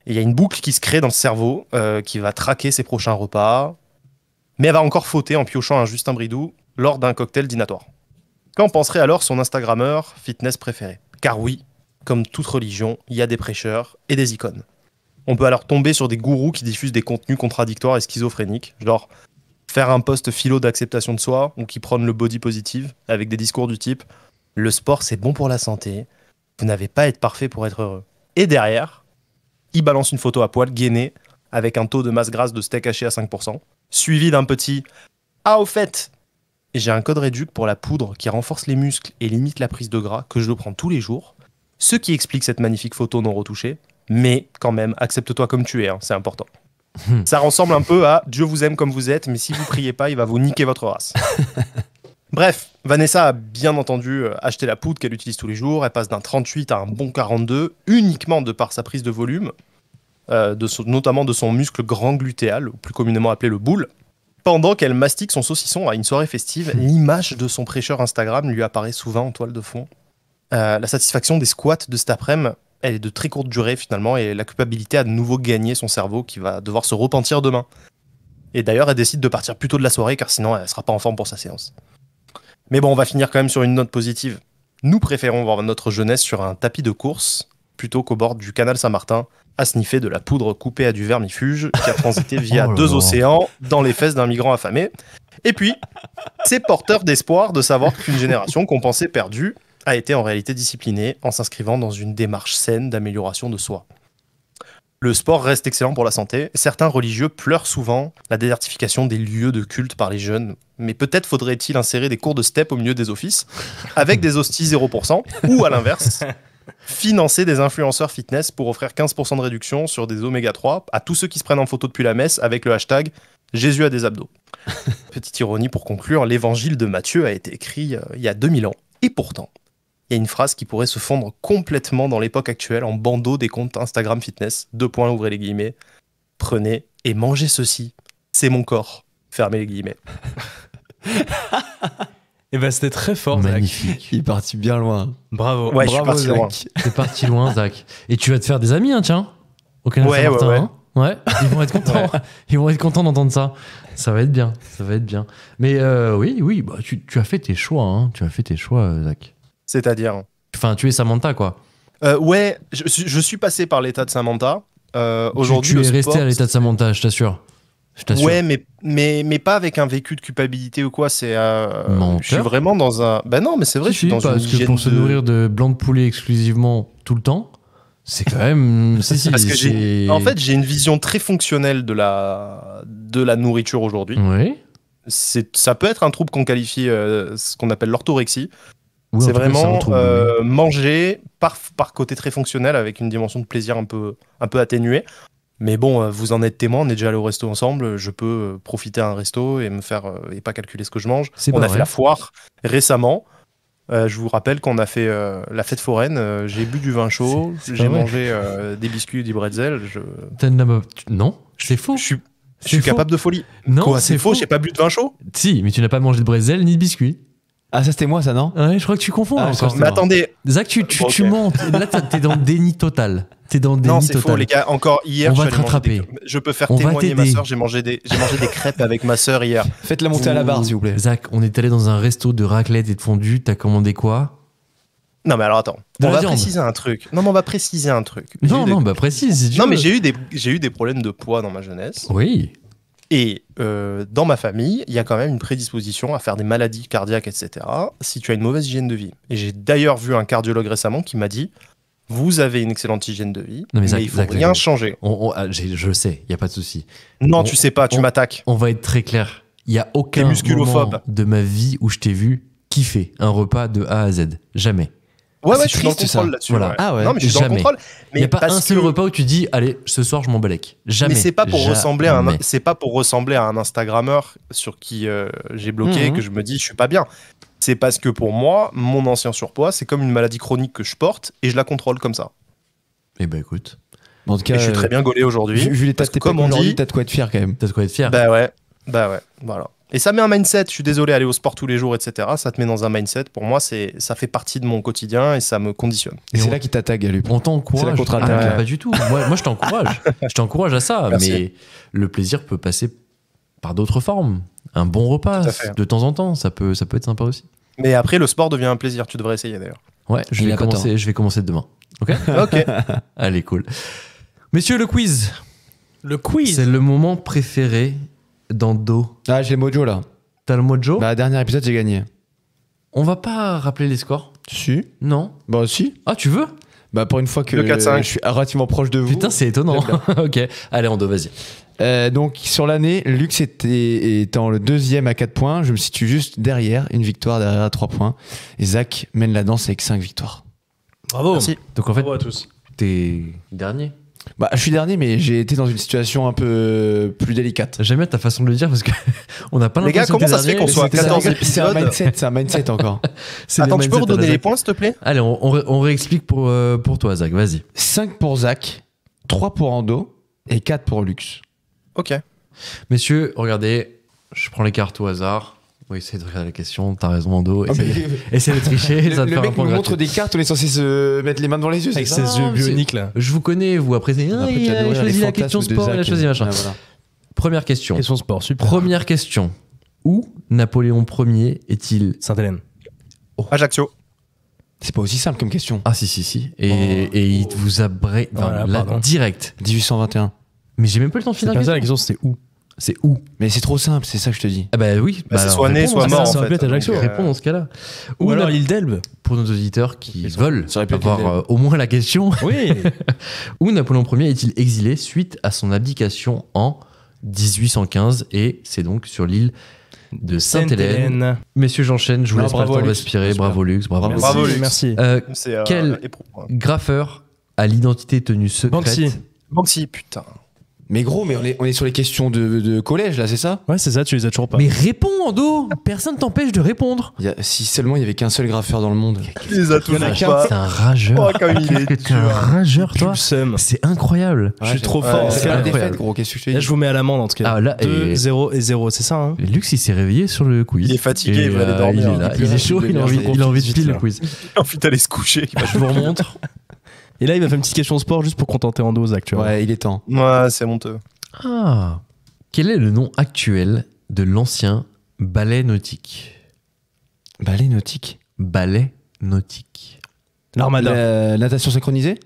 D: Et il y a une boucle qui se crée dans le cerveau qui va traquer ses prochains repas, mais elle va encore fauter en piochant un Justin Bridou lors d'un cocktail dînatoire. Qu'en penserait alors son Instagrammeur fitness préféré ? Car oui, comme toute religion, il y a des prêcheurs et des icônes. On peut alors tomber sur des gourous qui diffusent des contenus contradictoires et schizophréniques, genre faire un post philo d'acceptation de soi ou qui prône le body positive avec des discours du type « Le sport, c'est bon pour la santé, vous n'avez pas à être parfait pour être heureux ». Et derrière, il balance une photo à poil gainée avec un taux de masse grasse de steak haché à 5%, suivi d'un petit « Ah, au fait, j'ai un code réduc pour la poudre qui renforce les muscles et limite la prise de gras que je le prends tous les jours », ce qui explique cette magnifique photo non retouchée. Mais quand même, accepte-toi comme tu es, c'est important. Ça ressemble un peu à « Dieu vous aime comme vous êtes, mais si vous priez pas, il va vous niquer votre race ». Bref, Vanessa a bien entendu acheté la poudre qu'elle utilise tous les jours. Elle passe d'un 38 à un bon 42, uniquement de par sa prise de volume, notamment de son muscle grand glutéal, ou plus communément appelé le boule. Pendant qu'elle mastique son saucisson à une soirée festive, l'image de son prêcheur Instagram lui apparaît souvent en toile de fond. La satisfaction des squats de cet après-midi, elle est de très courte durée finalement, et la culpabilité a de nouveau gagné son cerveau qui va devoir se repentir demain. Et d'ailleurs, elle décide de partir plus tôt de la soirée car sinon elle sera pas en forme pour sa séance. Mais bon, on va finir quand même sur une note positive. Nous préférons voir notre jeunesse sur un tapis de course plutôt qu'au bord du canal Saint-Martin à sniffer de la poudre coupée à du vermifuge qui a transité via 2 océans dans les fesses d'un migrant affamé. Et puis, c'est porteur d'espoir de savoir qu'une génération qu'on pensait perdue a été en réalité disciplinée en s'inscrivant dans une démarche saine d'amélioration de soi. Le sport reste excellent pour la santé. Certains religieux pleurent souvent la désertification des lieux de culte par les jeunes, mais peut-être faudrait-il insérer des cours de step au milieu des offices, avec des hosties 0%, ou à l'inverse, financer des influenceurs fitness pour offrir 15% de réduction sur des oméga 3 à tous ceux qui se prennent en photo depuis la messe avec le hashtag Jésus a des abdos. Petite ironie pour conclure, l'évangile de Matthieu a été écrit il y a 2000 ans, et pourtant, il y a une phrase qui pourrait se fondre complètement dans l'époque actuelle en bandeau des comptes Instagram fitness. : ouvrez les guillemets. Prenez et mangez ceci. C'est mon corps. Fermez les guillemets.
B: Et ben c'était très fort,
A: magnifique.
B: Zach.
C: Il est parti bien loin.
B: Bravo.
D: Ouais,
C: Bravo,
D: je suis parti loin.
A: T'es parti loin, Zach. Et tu vas te faire des amis, hein, tiens. Au canal
D: Ouais,
A: Saint-Martin,
D: ouais.
A: hein. Ouais, ils vont être contents. Ils vont être contents d'entendre ça. Ça va être bien. Ça va être bien. Mais oui, bah, tu as fait tes choix, hein. Tu as fait tes choix, Zach.
D: C'est-à-dire
A: Enfin, tu es Samantha, quoi.
D: Ouais, je suis passé par l'état de Samantha. Aujourd'hui,
A: tu es
D: le
A: resté
D: sport,
A: à l'état de Samantha, je t'assure.
D: Ouais, mais pas avec un vécu de culpabilité ou quoi. C'est,
A: Menteur.
D: je suis vraiment dans un. Ben non, mais c'est vrai, je suis dans
A: parce
D: une
A: que
D: hygiène
A: pour se nourrir de blanc de poulet exclusivement tout le temps, c'est quand même. Si,
D: Parce que en fait, j'ai une vision très fonctionnelle de la nourriture aujourd'hui.
A: Oui.
D: Ça peut être un trouble qu'on qualifie, ce qu'on appelle l'orthorexie.
A: Oui,
D: c'est
A: en tout cas,
D: vraiment
A: un trouble, oui.
D: manger par côté très fonctionnel avec une dimension de plaisir un peu atténuée. Mais bon, vous en êtes témoin, on est déjà allé au resto ensemble, je peux profiter à un resto et me faire et pas calculer ce que je mange. On a fait la foire récemment. Je vous rappelle qu'on a fait la fête foraine, j'ai bu du vin chaud, j'ai mangé des biscuits, du bretzel.
A: Non, c'est faux.
D: Je suis capable de folie.
A: Non,
D: quoi, c'est faux, j'ai pas bu de vin chaud.
A: Si, mais tu n'as pas mangé de bretzel ni de biscuits.
C: Ah, ça c'était moi, ça, non?
A: Ouais, je crois que tu confonds. Encore.
D: Mais attendez.
A: Zach, tu mens. Là, t'es dans le déni total. T'es dans le déni
D: total. Non, c'est faux, les gars. Encore hier,
A: on va te rattraper.
D: Je peux faire témoigner ma soeur. J'ai mangé des crêpes avec ma soeur hier.
C: Faites-la monter à la barre, s'il vous plaît.
A: Zach, on est allé dans un resto de raclette et de fondue. T'as commandé quoi?
D: Non, mais alors attends.
A: De
D: On
A: la
D: va
A: viande.
D: préciser un truc. Non, mais on va préciser un truc.
A: Non, non, bah précise. si tu
D: Non,
A: veux.
D: mais j'ai eu des problèmes de poids dans ma jeunesse.
A: Oui.
D: Et dans ma famille, il y a quand même une prédisposition à faire des maladies cardiaques, etc. si tu as une mauvaise hygiène de vie. Et j'ai d'ailleurs vu un cardiologue récemment qui m'a dit vous avez une excellente hygiène de vie,
A: Non, mais
D: mais
A: Zach,
D: il faut
A: Zach,
D: rien
A: Zach,
D: changer.
A: Je sais, il n'y a pas de souci.
D: Non,
A: On-
D: tu sais pas, tu
A: on-
D: m'attaques.
A: On va être très clair. Il n'y a aucun
D: T'es musculophobe.
A: moment de ma vie où je t'ai vu kiffer un repas de A à Z. Jamais.
D: Ouais,
C: c'est
D: je suis dans le
C: triste,
D: contrôle
C: ça.
D: là-dessus.
A: Voilà.
D: ouais.
C: Ah ouais,
D: non, mais je suis dans le
A: jamais.
D: contrôle.
A: Il n'y a pas
D: parce
A: un seul
D: que-
A: repas où tu dis allez, ce soir je m'emballec. Jamais.
D: Mais c'est pas pour ressembler à un,
A: Jamais.
D: c'est pas pour ressembler à un Instagrammeur sur qui j'ai bloqué
C: Mhm.
D: que je me dis je suis pas bien. C'est parce que pour moi, mon ancien surpoids, c'est comme une maladie chronique que je porte et je la contrôle comme ça.
A: Eh ben écoute,
C: En tout cas,
D: Et je suis très bien gaulé aujourd'hui.
C: vu les tas
D: parce
C: de
D: que
C: tes
D: comme
C: pecs
D: on
C: aujourd'hui,
D: dit,
C: t'as de quoi être fier quand même.
A: t'as de quoi être fier.
D: bah ouais, voilà. Et ça met un mindset. Je suis désolé, aller au sport tous les jours, etc. Ça te met dans un mindset. Pour moi, ça fait partie de mon quotidien et ça me conditionne.
C: Et
A: Et
C: c'est
A: on-
C: là qu'il t'attaque, Galup.
A: On t'encourage.
C: C'est la contre-attaque,
A: Ah,
C: là.
A: pas du tout. Moi je t'encourage. Je t'encourage à ça.
D: Merci.
A: Mais le plaisir peut passer par d'autres formes. Un bon repas,
D: Tout à fait.
A: de temps en temps, ça peut être sympa aussi.
D: Mais après, le sport devient un plaisir. Tu devrais essayer d'ailleurs.
A: Ouais, je
C: Il
A: vais
C: a pas
A: commencer demain. Ok.
D: Ok.
A: Allez, cool. Messieurs, le quiz.
B: Le quiz.
A: C'est le moment préféré d'Ando.
C: Ah, j'ai le mojo là.
A: T'as le mojo.
C: Bah, dernier épisode, j'ai gagné.
A: On va pas rappeler les scores.
C: Si.
A: Non.
C: Bah, si.
A: Ah, tu veux?
C: Bah, pour une fois que
D: Le 4-5.
C: je suis relativement proche de vous.
A: Putain, c'est étonnant. Ok. Allez, Ando, vas-y.
C: Donc, sur l'année, Lux étant le deuxième à 4 points. Je me situe juste derrière, une victoire derrière à 3 points. Et Zach mène la danse avec 5 victoires.
B: Bravo.
D: Merci.
A: Donc en fait,
B: Bravo à tous.
A: t'es dernier.
C: Bah, je suis dernier, mais j'ai été dans une situation un peu plus délicate.
A: J'aime bien ta façon de le dire parce que on n'a pas
D: Les gars,
A: l'impression que
D: comment
A: t'es
D: ça se fait
A: dernier,
D: qu'on soit à
A: mais c'est
D: 14
A: ça.
C: C'est un
D: épisodes
C: mindset, c'est un mindset encore.
A: C'est
D: Attends,
A: le
D: tu peux
A: mindset à la
D: redonner les
A: Zach.
D: points, s'il te plaît?
A: Allez, on réexplique pour toi, Zach. Vas-y.
C: 5 pour Zach, 3 pour Ando et 4 pour Lux.
D: Ok.
A: Messieurs, regardez, je prends les cartes au hasard. Oui, essaye de regarder la question. T'as raison, Ando. Essaye de tricher.
C: Le,
A: ça va te
C: le
A: faire un
C: mec
A: point
C: nous montre
A: gratuit.
C: des cartes, on est censé se mettre les mains devant les yeux.
B: Avec
C: c'est ça
B: ses yeux
A: mais c'est-
B: bioniques là.
A: Je vous connais, vous. Après, c'est,
C: Après, tu
A: il
C: vas
A: a
C: nourrir
A: choisi
C: les
A: la question
C: fantasmes de
A: sport, il a
C: Zach.
A: choisi machin.
C: Ouais, voilà.
A: Première question.
B: Question sport, super.
A: Première question. Où Napoléon Ier est-il?
B: Sainte-Hélène.
D: Ajaccio.
C: C'est pas aussi simple comme question.
A: Ah, si. Et il vous a
B: Voilà,
A: là,
B: pardon.
A: direct.
C: 1821.
A: Mais j'ai même pas le temps de
B: C'est
A: finir
B: pas
A: la
B: ça la
A: question.
B: question, c'était où?
A: C'est où?
C: Mais c'est trop simple, c'est ça que je te dis.
A: Ah bah oui.
D: Bah, c'est
A: alors,
D: soit né,
A: réponds
D: soit
A: dans ce
D: mort,
A: cas-là.
D: en
B: ça aurait pu
D: fait.
B: être Ajaccio.
D: Donc,
A: Réponds dans ce cas-là.
B: Ou alors
A: Nap-
B: l'île d'Elbe.
A: Pour nos auditeurs qui veulent
C: Ça aurait pu être
A: avoir
C: l'idée.
A: au moins la question,
B: Oui.
A: où Napoléon Ier est-il exilé suite à son abdication en 1815 et c'est donc sur l'île de Sainte-Hélène. Messieurs, j'enchaîne, je vous
C: Non,
A: laisse pas le
C: bravo,
A: temps
C: Lux.
A: respirer.
C: Super.
A: Bravo Lux, bravo.
C: Bravo.
D: Bravo, Lux.
B: Merci.
D: C'est
A: Quel-
D: éprouvant.
A: Graffeur à l'identité tenue secrète.
B: Banksy.
D: Banksy, putain.
C: Mais gros, mais on est sur les questions de collège là, c'est ça?
B: Ouais, c'est ça, tu les as toujours pas.
A: Mais réponds, Ando. Personne t'empêche de répondre.
C: Si seulement il y avait qu'un seul graffeur dans le monde.
D: Il les a toujours
A: C'est
D: pas.
A: un rageur.
D: Oh, comme il est
A: T'es un
D: dur.
A: rageur,
B: Tu
A: toi.
B: le seum.
A: C'est incroyable.
B: Je suis trop
C: Ouais,
B: fort.
C: c'est la
A: incroyable.
C: défaite, gros, qu'est-ce que je te
B: Là,
C: dis?
B: je vous mets à l'amende en tout cas.
A: Ah, là,
B: 2,
A: et-
B: 0 et 0, c'est ça, hein?
A: Lux, il s'est réveillé sur le quiz.
D: Il est fatigué,
A: Et,
D: il veut aller dormir.
A: Il est là,
C: Il
A: il est
C: pleure,
A: chaud,
C: il
A: il a envie,
C: pleure,
A: il a envie de
B: vite,
A: pile le
B: là.
A: quiz.
D: Ensuite, d'aller se coucher.
A: Je vous remontre.
B: Et là, il va faire une petite question sport juste pour contenter Ando, Zach, tu vois.
C: Ouais, il est temps.
D: Ouais, c'est honteux.
A: Ah. Quel est le nom actuel de l'ancien ballet nautique?
C: Ballet nautique.
A: Ballet nautique.
B: L'armada.
C: La natation synchronisée.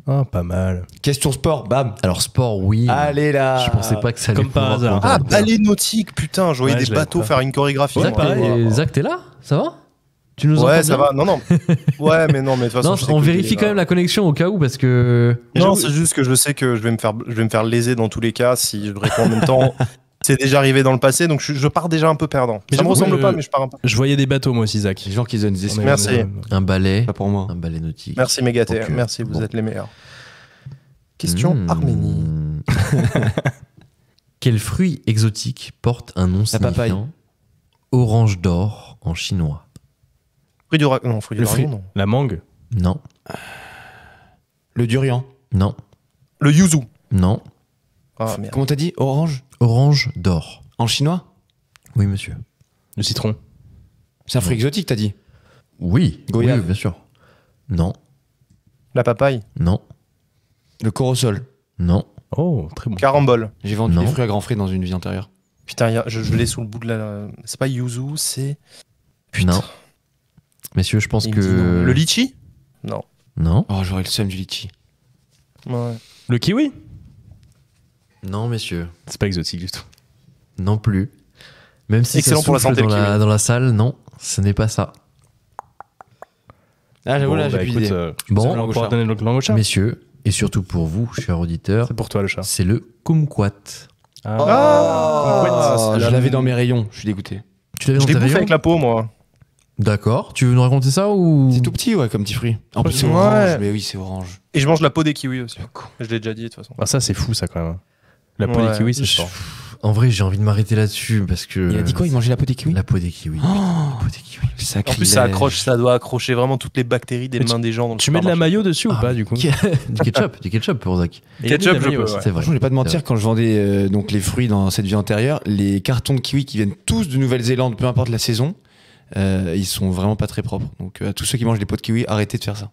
B: Ah, pas mal.
C: Question sport, bam.
A: Alors, sport, oui.
C: Allez là.
A: Je pensais pas que ça allait
B: Comme par
A: pouvoir
B: hasard.
A: compter.
D: Ah, ballet nautique, putain. Je voyais
B: Ouais,
D: des
B: je l'avais
D: bateaux
B: pas.
D: faire une chorégraphie.
A: Zach,
D: moi.
A: t'es- Zach, t'es là? Ça va? Tu nous entends
D: Ouais,
A: bien
D: ça va. Non, non. Ouais, mais non, mais de toute façon.
A: Non,
D: je sais
A: on
D: que
A: vérifie
D: t'es
A: quand
D: là.
A: même la connexion au cas où parce que.
D: Non, c'est juste que je sais que je vais me faire léser dans tous les cas si je réponds en même temps. C'est déjà arrivé dans le passé, donc je pars déjà un peu perdant.
B: Mais
D: Ça me
B: j'avoue
D: ressemble
B: que-
D: pas, mais je pars un peu.
B: Je voyais des bateaux, moi aussi, Zach.
C: Les gens qui se donnent des esprits.
D: Merci.
A: Un ballet.
C: Pas pour moi.
A: Un ballet nautique.
D: Merci Mégaté,
A: Ok.
D: merci, vous
A: Bon.
D: êtes les meilleurs. Question Arménie.
A: Quel fruit exotique porte un nom
C: La papaye.
A: signifiant orange d'or en chinois?
D: Fruit du dragon. Non, fruit du
B: Le
D: dragon,
B: fruit.
D: non.
B: La mangue.
A: Non,
C: Le durian.
A: non,
D: Le yuzu.
A: non.
D: Ah merde.
C: Comment t'as dit? Orange?
A: Orange d'or.
C: En chinois?
A: Oui, monsieur.
B: Le citron.
C: C'est un fruit exotique, t'as dit?
A: Oui,
C: Goyave.
A: oui, bien sûr. Non,
D: La papaye.
A: non,
C: Le corosol.
A: non.
B: Oh, très bon.
D: Carambole.
C: J'ai vendu
A: Non.
C: des fruits à grands frais dans une vie antérieure.
D: Putain, je l'ai sous le bout de la. C'est pas yuzu, c'est.
A: Non. Messieurs, je pense
D: Il
A: que.
D: me dit non. Le litchi? Non.
A: Non.
C: Oh, j'aurais le seum du litchi.
D: Ouais.
B: Le kiwi?
A: Non, messieurs.
B: C'est pas exotique du tout.
A: Non plus. Même si
D: Excellent
A: ça
D: pour la
A: souffle
D: santé, le kiwi.
A: dans la salle, non, ce n'est pas ça.
C: Ah, j'avoue,
B: Bon,
C: là, j'ai
B: bah,
C: plus
B: écoute,
C: d'idée.
A: Bon,
B: on pourra donner le langue au chat.
A: messieurs, et surtout pour vous, chers auditeurs,
B: C'est pour toi le chat.
A: c'est le kumquat.
C: Ah, je l'avais dans mes rayons, je suis dégoûté.
A: Tu l'avais
D: Je
A: dans
D: les
A: tes
D: bouffe
A: rayons
D: avec la peau, moi.
A: D'accord. Tu veux nous raconter ça ou
C: C'est tout petit, ouais, comme petit fruit. En plus, c'est
D: Ouais.
C: orange, mais oui, c'est orange.
D: Et je mange la peau des kiwis aussi. Je l'ai déjà dit, de toute façon.
B: Ah, ça, c'est fou, ça, quand même. La peau
D: Ouais.
B: des kiwis, c'est fort.
A: En vrai, j'ai envie de m'arrêter là-dessus parce que.
C: Il a dit quoi? Il mangeait la peau des kiwis?
A: La peau des kiwis. La peau des kiwis.
D: En plus, ça accroche, ça doit accrocher vraiment toutes les bactéries des
B: Mais
D: mains des gens. Dans le
B: Tu mets de la
D: supermarché.
B: mayo dessus ou pas, du coup?
A: Du ketchup pour Zach.
D: Ketchup, je peux, ouais.
A: C'est vrai.
C: Franchement, je vais pas te mentir, quand je vendais donc les fruits dans cette vie antérieure, les cartons de kiwis qui viennent tous de Nouvelle-Zélande, peu importe la saison, ils sont vraiment pas très propres. Donc, à tous ceux qui mangent des pots de kiwis, arrêtez de faire ça.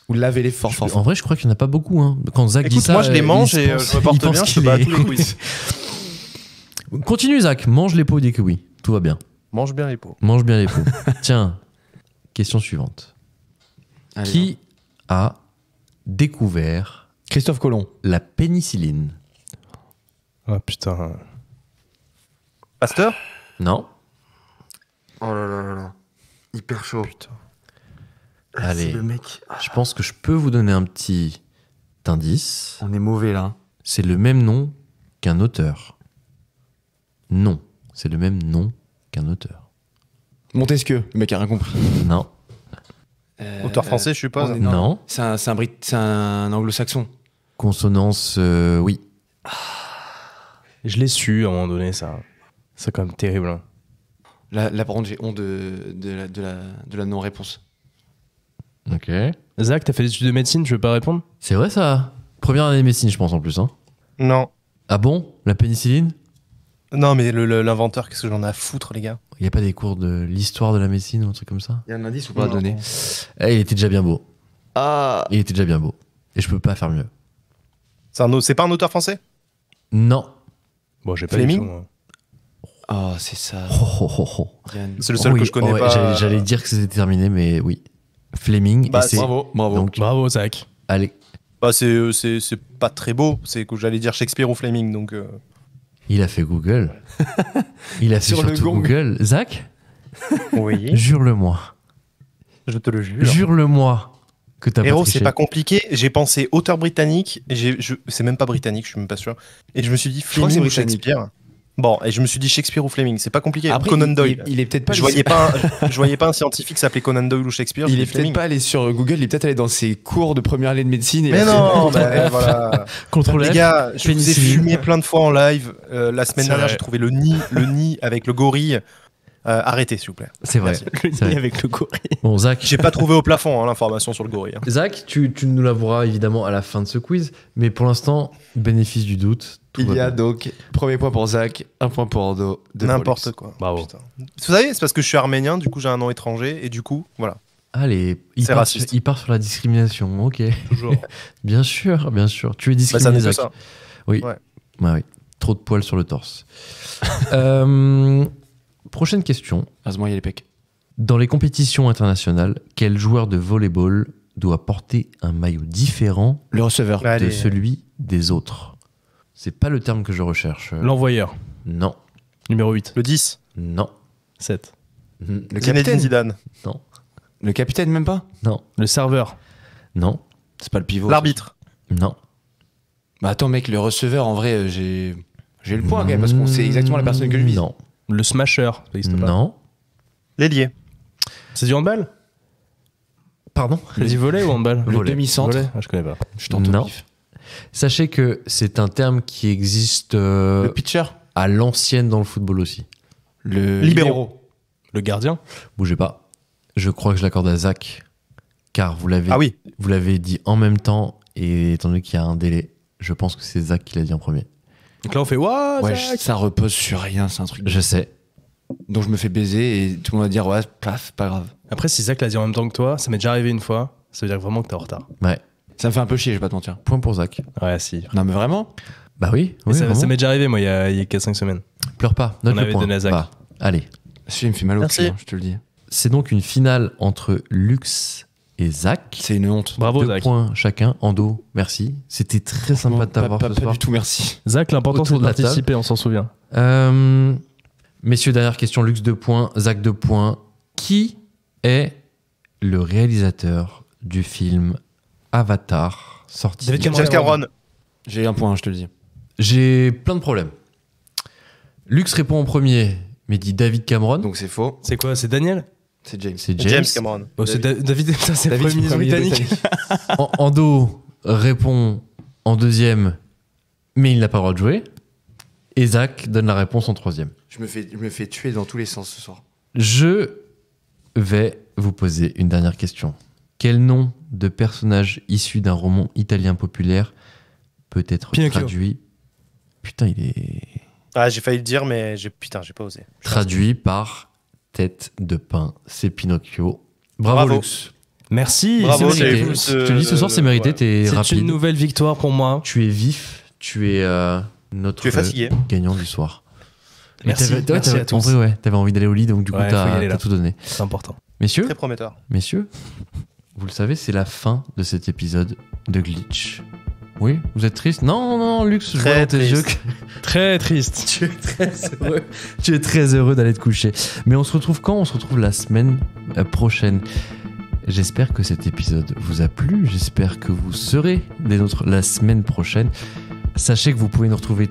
C: Ou lavez-les fort, fort,
A: En
C: fort.
A: vrai, je crois qu'il n'y en a pas beaucoup. Hein. Quand Zach dit
D: Écoute,
A: ça,
D: moi, je les mange
A: il
D: et
A: pense-
D: je me porte
A: il pense
D: bien, je
A: qu'il
D: te bats à
A: est-
D: tous les quiz.
A: Continue, Zach. Mange les pots des kiwis. Tout va bien.
D: Mange bien les peaux.
A: Mange bien les pots. Tiens, question suivante.
C: Allez,
A: Qui a découvert
C: Christophe Colomb.
A: la pénicilline?
B: Ah, putain.
D: Pasteur?
A: Non.
C: Oh là là là là. Hyper chaud.
B: Putain.
A: Allez.
C: mec.
A: Je pense que je peux vous donner un petit indice.
C: On est mauvais là.
A: C'est le même nom qu'un auteur. Non. C'est le même nom qu'un auteur.
C: Montesquieu, le mec a rien compris.
A: Non.
D: Auteur français, je suppose.
A: Non.
C: C'est un anglo-saxon.
A: Consonance, oui.
B: Je l'ai su à un moment donné, ça. C'est quand même terrible. Hein.
C: Là, par contre, j'ai honte de la non-réponse.
A: Ok.
B: Zach, t'as fait des études de médecine, tu veux pas répondre?
A: C'est vrai ça. Première année de médecine, je pense en plus. Hein.
D: Non.
A: Ah bon? La pénicilline?
D: Non, mais l'inventeur, qu'est-ce que j'en ai à foutre, les gars?
A: Il n'y a pas des cours de l'histoire de la médecine ou un truc comme ça?
C: Il y a un indice ou pas à
D: Non.
C: donner?
A: Il était déjà bien beau.
C: Ah.
A: Il était déjà bien beau. Et je peux pas faire mieux.
D: C'est pas un auteur français?
A: Non.
B: Bon, j'ai pas
D: Fleming
B: du tout, moi.
C: Oh, c'est ça.
A: Oh, oh, oh, oh.
C: Yann.
D: C'est le seul que je connais pas.
A: J'allais dire que c'était terminé, mais oui. Fleming.
D: Bah,
A: et c'est...
C: Bravo.
A: Donc,
B: Bravo, Zach.
A: allez.
D: Bah, c'est pas très beau. C'est que j'allais dire Shakespeare ou Fleming, donc.
A: Il a fait Google. Il a fait
C: Sur le
A: surtout
C: gong.
A: Google. Zach,
D: Oui.
A: jure-le-moi.
D: Je te le jure.
A: Jure-le-moi que t'as pas
D: Héros,
A: triché.
D: c'est pas compliqué. J'ai pensé auteur britannique. C'est même pas britannique, je suis même pas sûr. Et je me suis dit
C: crois que
D: Fleming
C: c'est
D: ou Shakespeare. Bon, et je me suis dit Shakespeare ou Fleming. C'est pas compliqué.
C: Après,
D: Conan Doyle.
C: il est peut-être pas.
D: Je voyais pas un scientifique s'appelait Conan Doyle ou Shakespeare. je
C: Il
D: dis
C: est peut-être
D: Fleming.
C: pas allé sur Google, il est peut-être allé dans ses cours de première année de médecine. Et
D: Mais
C: après-
D: non, mais voilà.
A: Contrôle
D: Les
A: F.
D: gars, je vous ai
A: pénicilline.
D: fumé plein de fois en live. La semaine
B: C'est
D: dernière,
B: vrai.
D: j'ai trouvé le nid avec le gorille. Arrêtez, s'il vous plaît.
A: C'est vrai.
D: Merci.
B: Le
A: C'est
B: nid
A: vrai.
B: avec le gorille.
A: Bon, Zach,
D: J'ai pas trouvé au plafond l'information sur le gorille. hein.
A: Zach, tu nous l'avoueras évidemment à la fin de ce quiz, mais pour l'instant, bénéfice du doute. tout
C: Il
A: va
C: y a
A: bien.
C: donc premier point pour Zach, un point pour Ordo.
D: N'importe quoi.
B: Bravo.
D: Putain. Vous savez, c'est parce que je suis arménien, du coup j'ai un nom étranger, et du coup, voilà.
A: Allez,
D: C'est raciste.
A: il part sur la discrimination, ok.
B: Toujours.
A: Bien sûr, bien sûr. Tu es
D: Bah, ça
A: discriminé,
D: n'est que
A: Zach.
D: ça.
A: Oui.
D: Ouais.
A: Ouais, oui. Trop de poils sur le torse. Prochaine question.
C: Heureusement, il y a les pecs.
A: Dans les compétitions internationales, quel joueur de volleyball doit porter un maillot différent
C: Le receveur.
A: de
D: Allez.
A: celui des autres? C'est pas le terme que je recherche.
B: L'envoyeur.
A: Non,
B: Numéro 8.
D: Le 10,
A: non,
B: 7.
C: Le
D: Zinedine
C: capitaine.
D: Zidane.
A: non,
C: Le capitaine, même pas.
A: non,
B: Le serveur.
A: non,
C: C'est pas le pivot.
D: L'arbitre.
A: non.
C: Bah attends, mec, le receveur, en vrai, j'ai le point quand même, parce qu'on sait exactement la personne que je vise.
A: Non,
B: Le smasher. Ça existe pas.
A: non.
D: L'ailier.
B: C'est du handball?
A: Pardon?
B: C'est du volley ou handball?
C: Le
A: Volley.
C: demi-centre.
B: Volley? Ah, je connais pas.
C: Je tente au
A: Non.
C: pif.
A: Sachez que c'est un terme qui existe
C: Le pitcher.
A: à l'ancienne dans le football aussi.
C: Le
D: Libéraux.
B: Le gardien?
A: Bougez pas. Je crois que je l'accorde à Zach, car vous l'avez
D: Ah oui.
A: vous l'avez dit en même temps, et étant donné qu'il y a un délai, je pense que c'est Zach qui l'a dit en premier.
B: Donc là, on fait Ouah,
C: Ouais,
B: Zach
C: ça repose sur rien, c'est un truc.
A: Je sais.
C: Donc je me fais baiser et tout le monde va dire ouais, paf, pas grave.
B: Après, si Zach l'a dit en même temps que toi, ça m'est déjà arrivé une fois. Ça veut dire vraiment que t'es en retard.
A: Ouais.
C: Ça me fait un peu chier, je vais pas te mentir.
A: Point pour Zach.
B: Ouais, si.
C: Non mais vraiment.
A: Bah oui,
B: Mais
A: oui,
B: ça
A: vraiment.
B: m'est déjà arrivé, moi, il y a 4-5 semaines.
A: Pleure pas, note
B: On
A: le
B: avait
A: point.
B: donné à Zach.
A: Va. Allez.
C: Ce film me fait mal au
D: Merci.
C: cul, hein, je te le dis.
A: C'est donc une finale entre Lux et Zach.
C: C'est une honte.
B: Bravo,
A: 2
B: Zach.
A: points chacun. Ando, merci. C'était très sympa de t'avoir ce
C: Pas
A: soir.
C: du tout, merci.
B: Zach, l'important c'est
A: Autour
B: de
A: de la
B: participer, on s'en souvient.
A: Messieurs, dernière question. Lux 2 points, Zach 2 points. Qui est le réalisateur du film Avatar sorti
B: David
D: James Cameron.
C: J'ai un point, je te le dis.
A: J'ai plein de problèmes. Lux répond en premier, mais dit David Cameron.
C: Donc c'est faux.
B: C'est quoi? C'est Daniel?
C: C'est James.
A: C'est
D: James
A: James.
D: Cameron.
B: Oh, c'est David, ça c'est le
C: David,
B: premier ministre
C: premier
B: britannique.
A: Ando répond en deuxième, mais il n'a pas le droit de jouer. Et Zach donne la réponse en troisième.
C: Je me fais tuer dans tous les sens ce soir.
A: Je vais vous poser une dernière question. Quel nom de personnage issu d'un roman italien populaire peut être
B: Pinocchio.
A: traduit... Putain, il est
D: Ah, j'ai failli le dire, mais j'ai pas osé.
A: traduit par tête de pain. C'est Pinocchio. Bravo,
D: Bravo.
A: Lux.
B: Merci.
D: Bravo,
A: C'est mérité.
D: c'est-
A: Je te dis, ce soir, c'est mérité.
D: ouais.
A: T'es
B: C'est
A: rapide.
B: une nouvelle victoire pour moi.
A: Tu es vif. Tu es notre
D: Tu es fatigué.
A: gagnant du soir. Et
B: Merci, merci à tous.
A: En vrai, ouais. T'avais envie d'aller au lit, donc du coup,
B: Ouais, faut y aller,
A: t'as
B: là.
A: tout donné.
B: C'est important.
A: Messieurs,
D: Très prometteur.
A: vous le savez, c'est la fin de cet épisode de Glitch. Oui, vous êtes triste? Non, Lux, je
D: Très
A: vois dans tes yeux
D: triste.
A: que
B: Très triste.
A: tu es très heureux. Tu es très heureux d'aller te coucher. Mais on se retrouve quand? On se retrouve la semaine prochaine. J'espère que cet épisode vous a plu. J'espère que vous serez des nôtres la semaine prochaine. Sachez que vous pouvez nous retrouver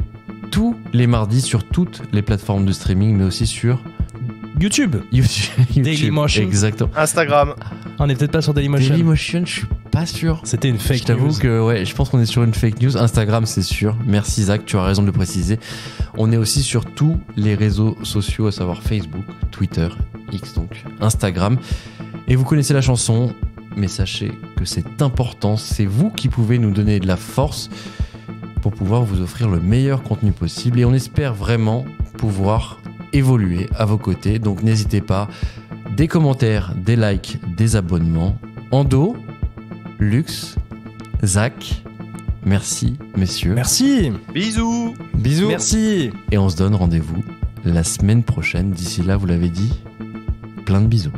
A: tous les mardis sur toutes les plateformes de streaming, mais aussi sur
B: YouTube.
A: YouTube.
B: Dailymotion.
A: Exactement.
D: Instagram.
B: On n'est peut-être pas sur Dailymotion.
A: Dailymotion, je suis pas sûr.
B: C'était une
A: Je
B: fake
A: t'avoue
B: news.
A: que ouais, je pense qu'on est sur une fake news. Instagram, c'est sûr. Merci Zach, tu as raison de le préciser. On est aussi sur tous les réseaux sociaux, à savoir Facebook, Twitter, X donc, Instagram. Et vous connaissez la chanson, mais sachez que c'est important. C'est vous qui pouvez nous donner de la force pour pouvoir vous offrir le meilleur contenu possible. Et on espère vraiment pouvoir évoluer à vos côtés. Donc n'hésitez pas. Des commentaires, des likes, des abonnements. Ando, Lux, Zach, merci messieurs.
B: Merci.
D: Bisous.
C: Bisous.
B: Merci.
A: Et on se donne rendez-vous la semaine prochaine. D'ici là, vous l'avez dit, plein de bisous.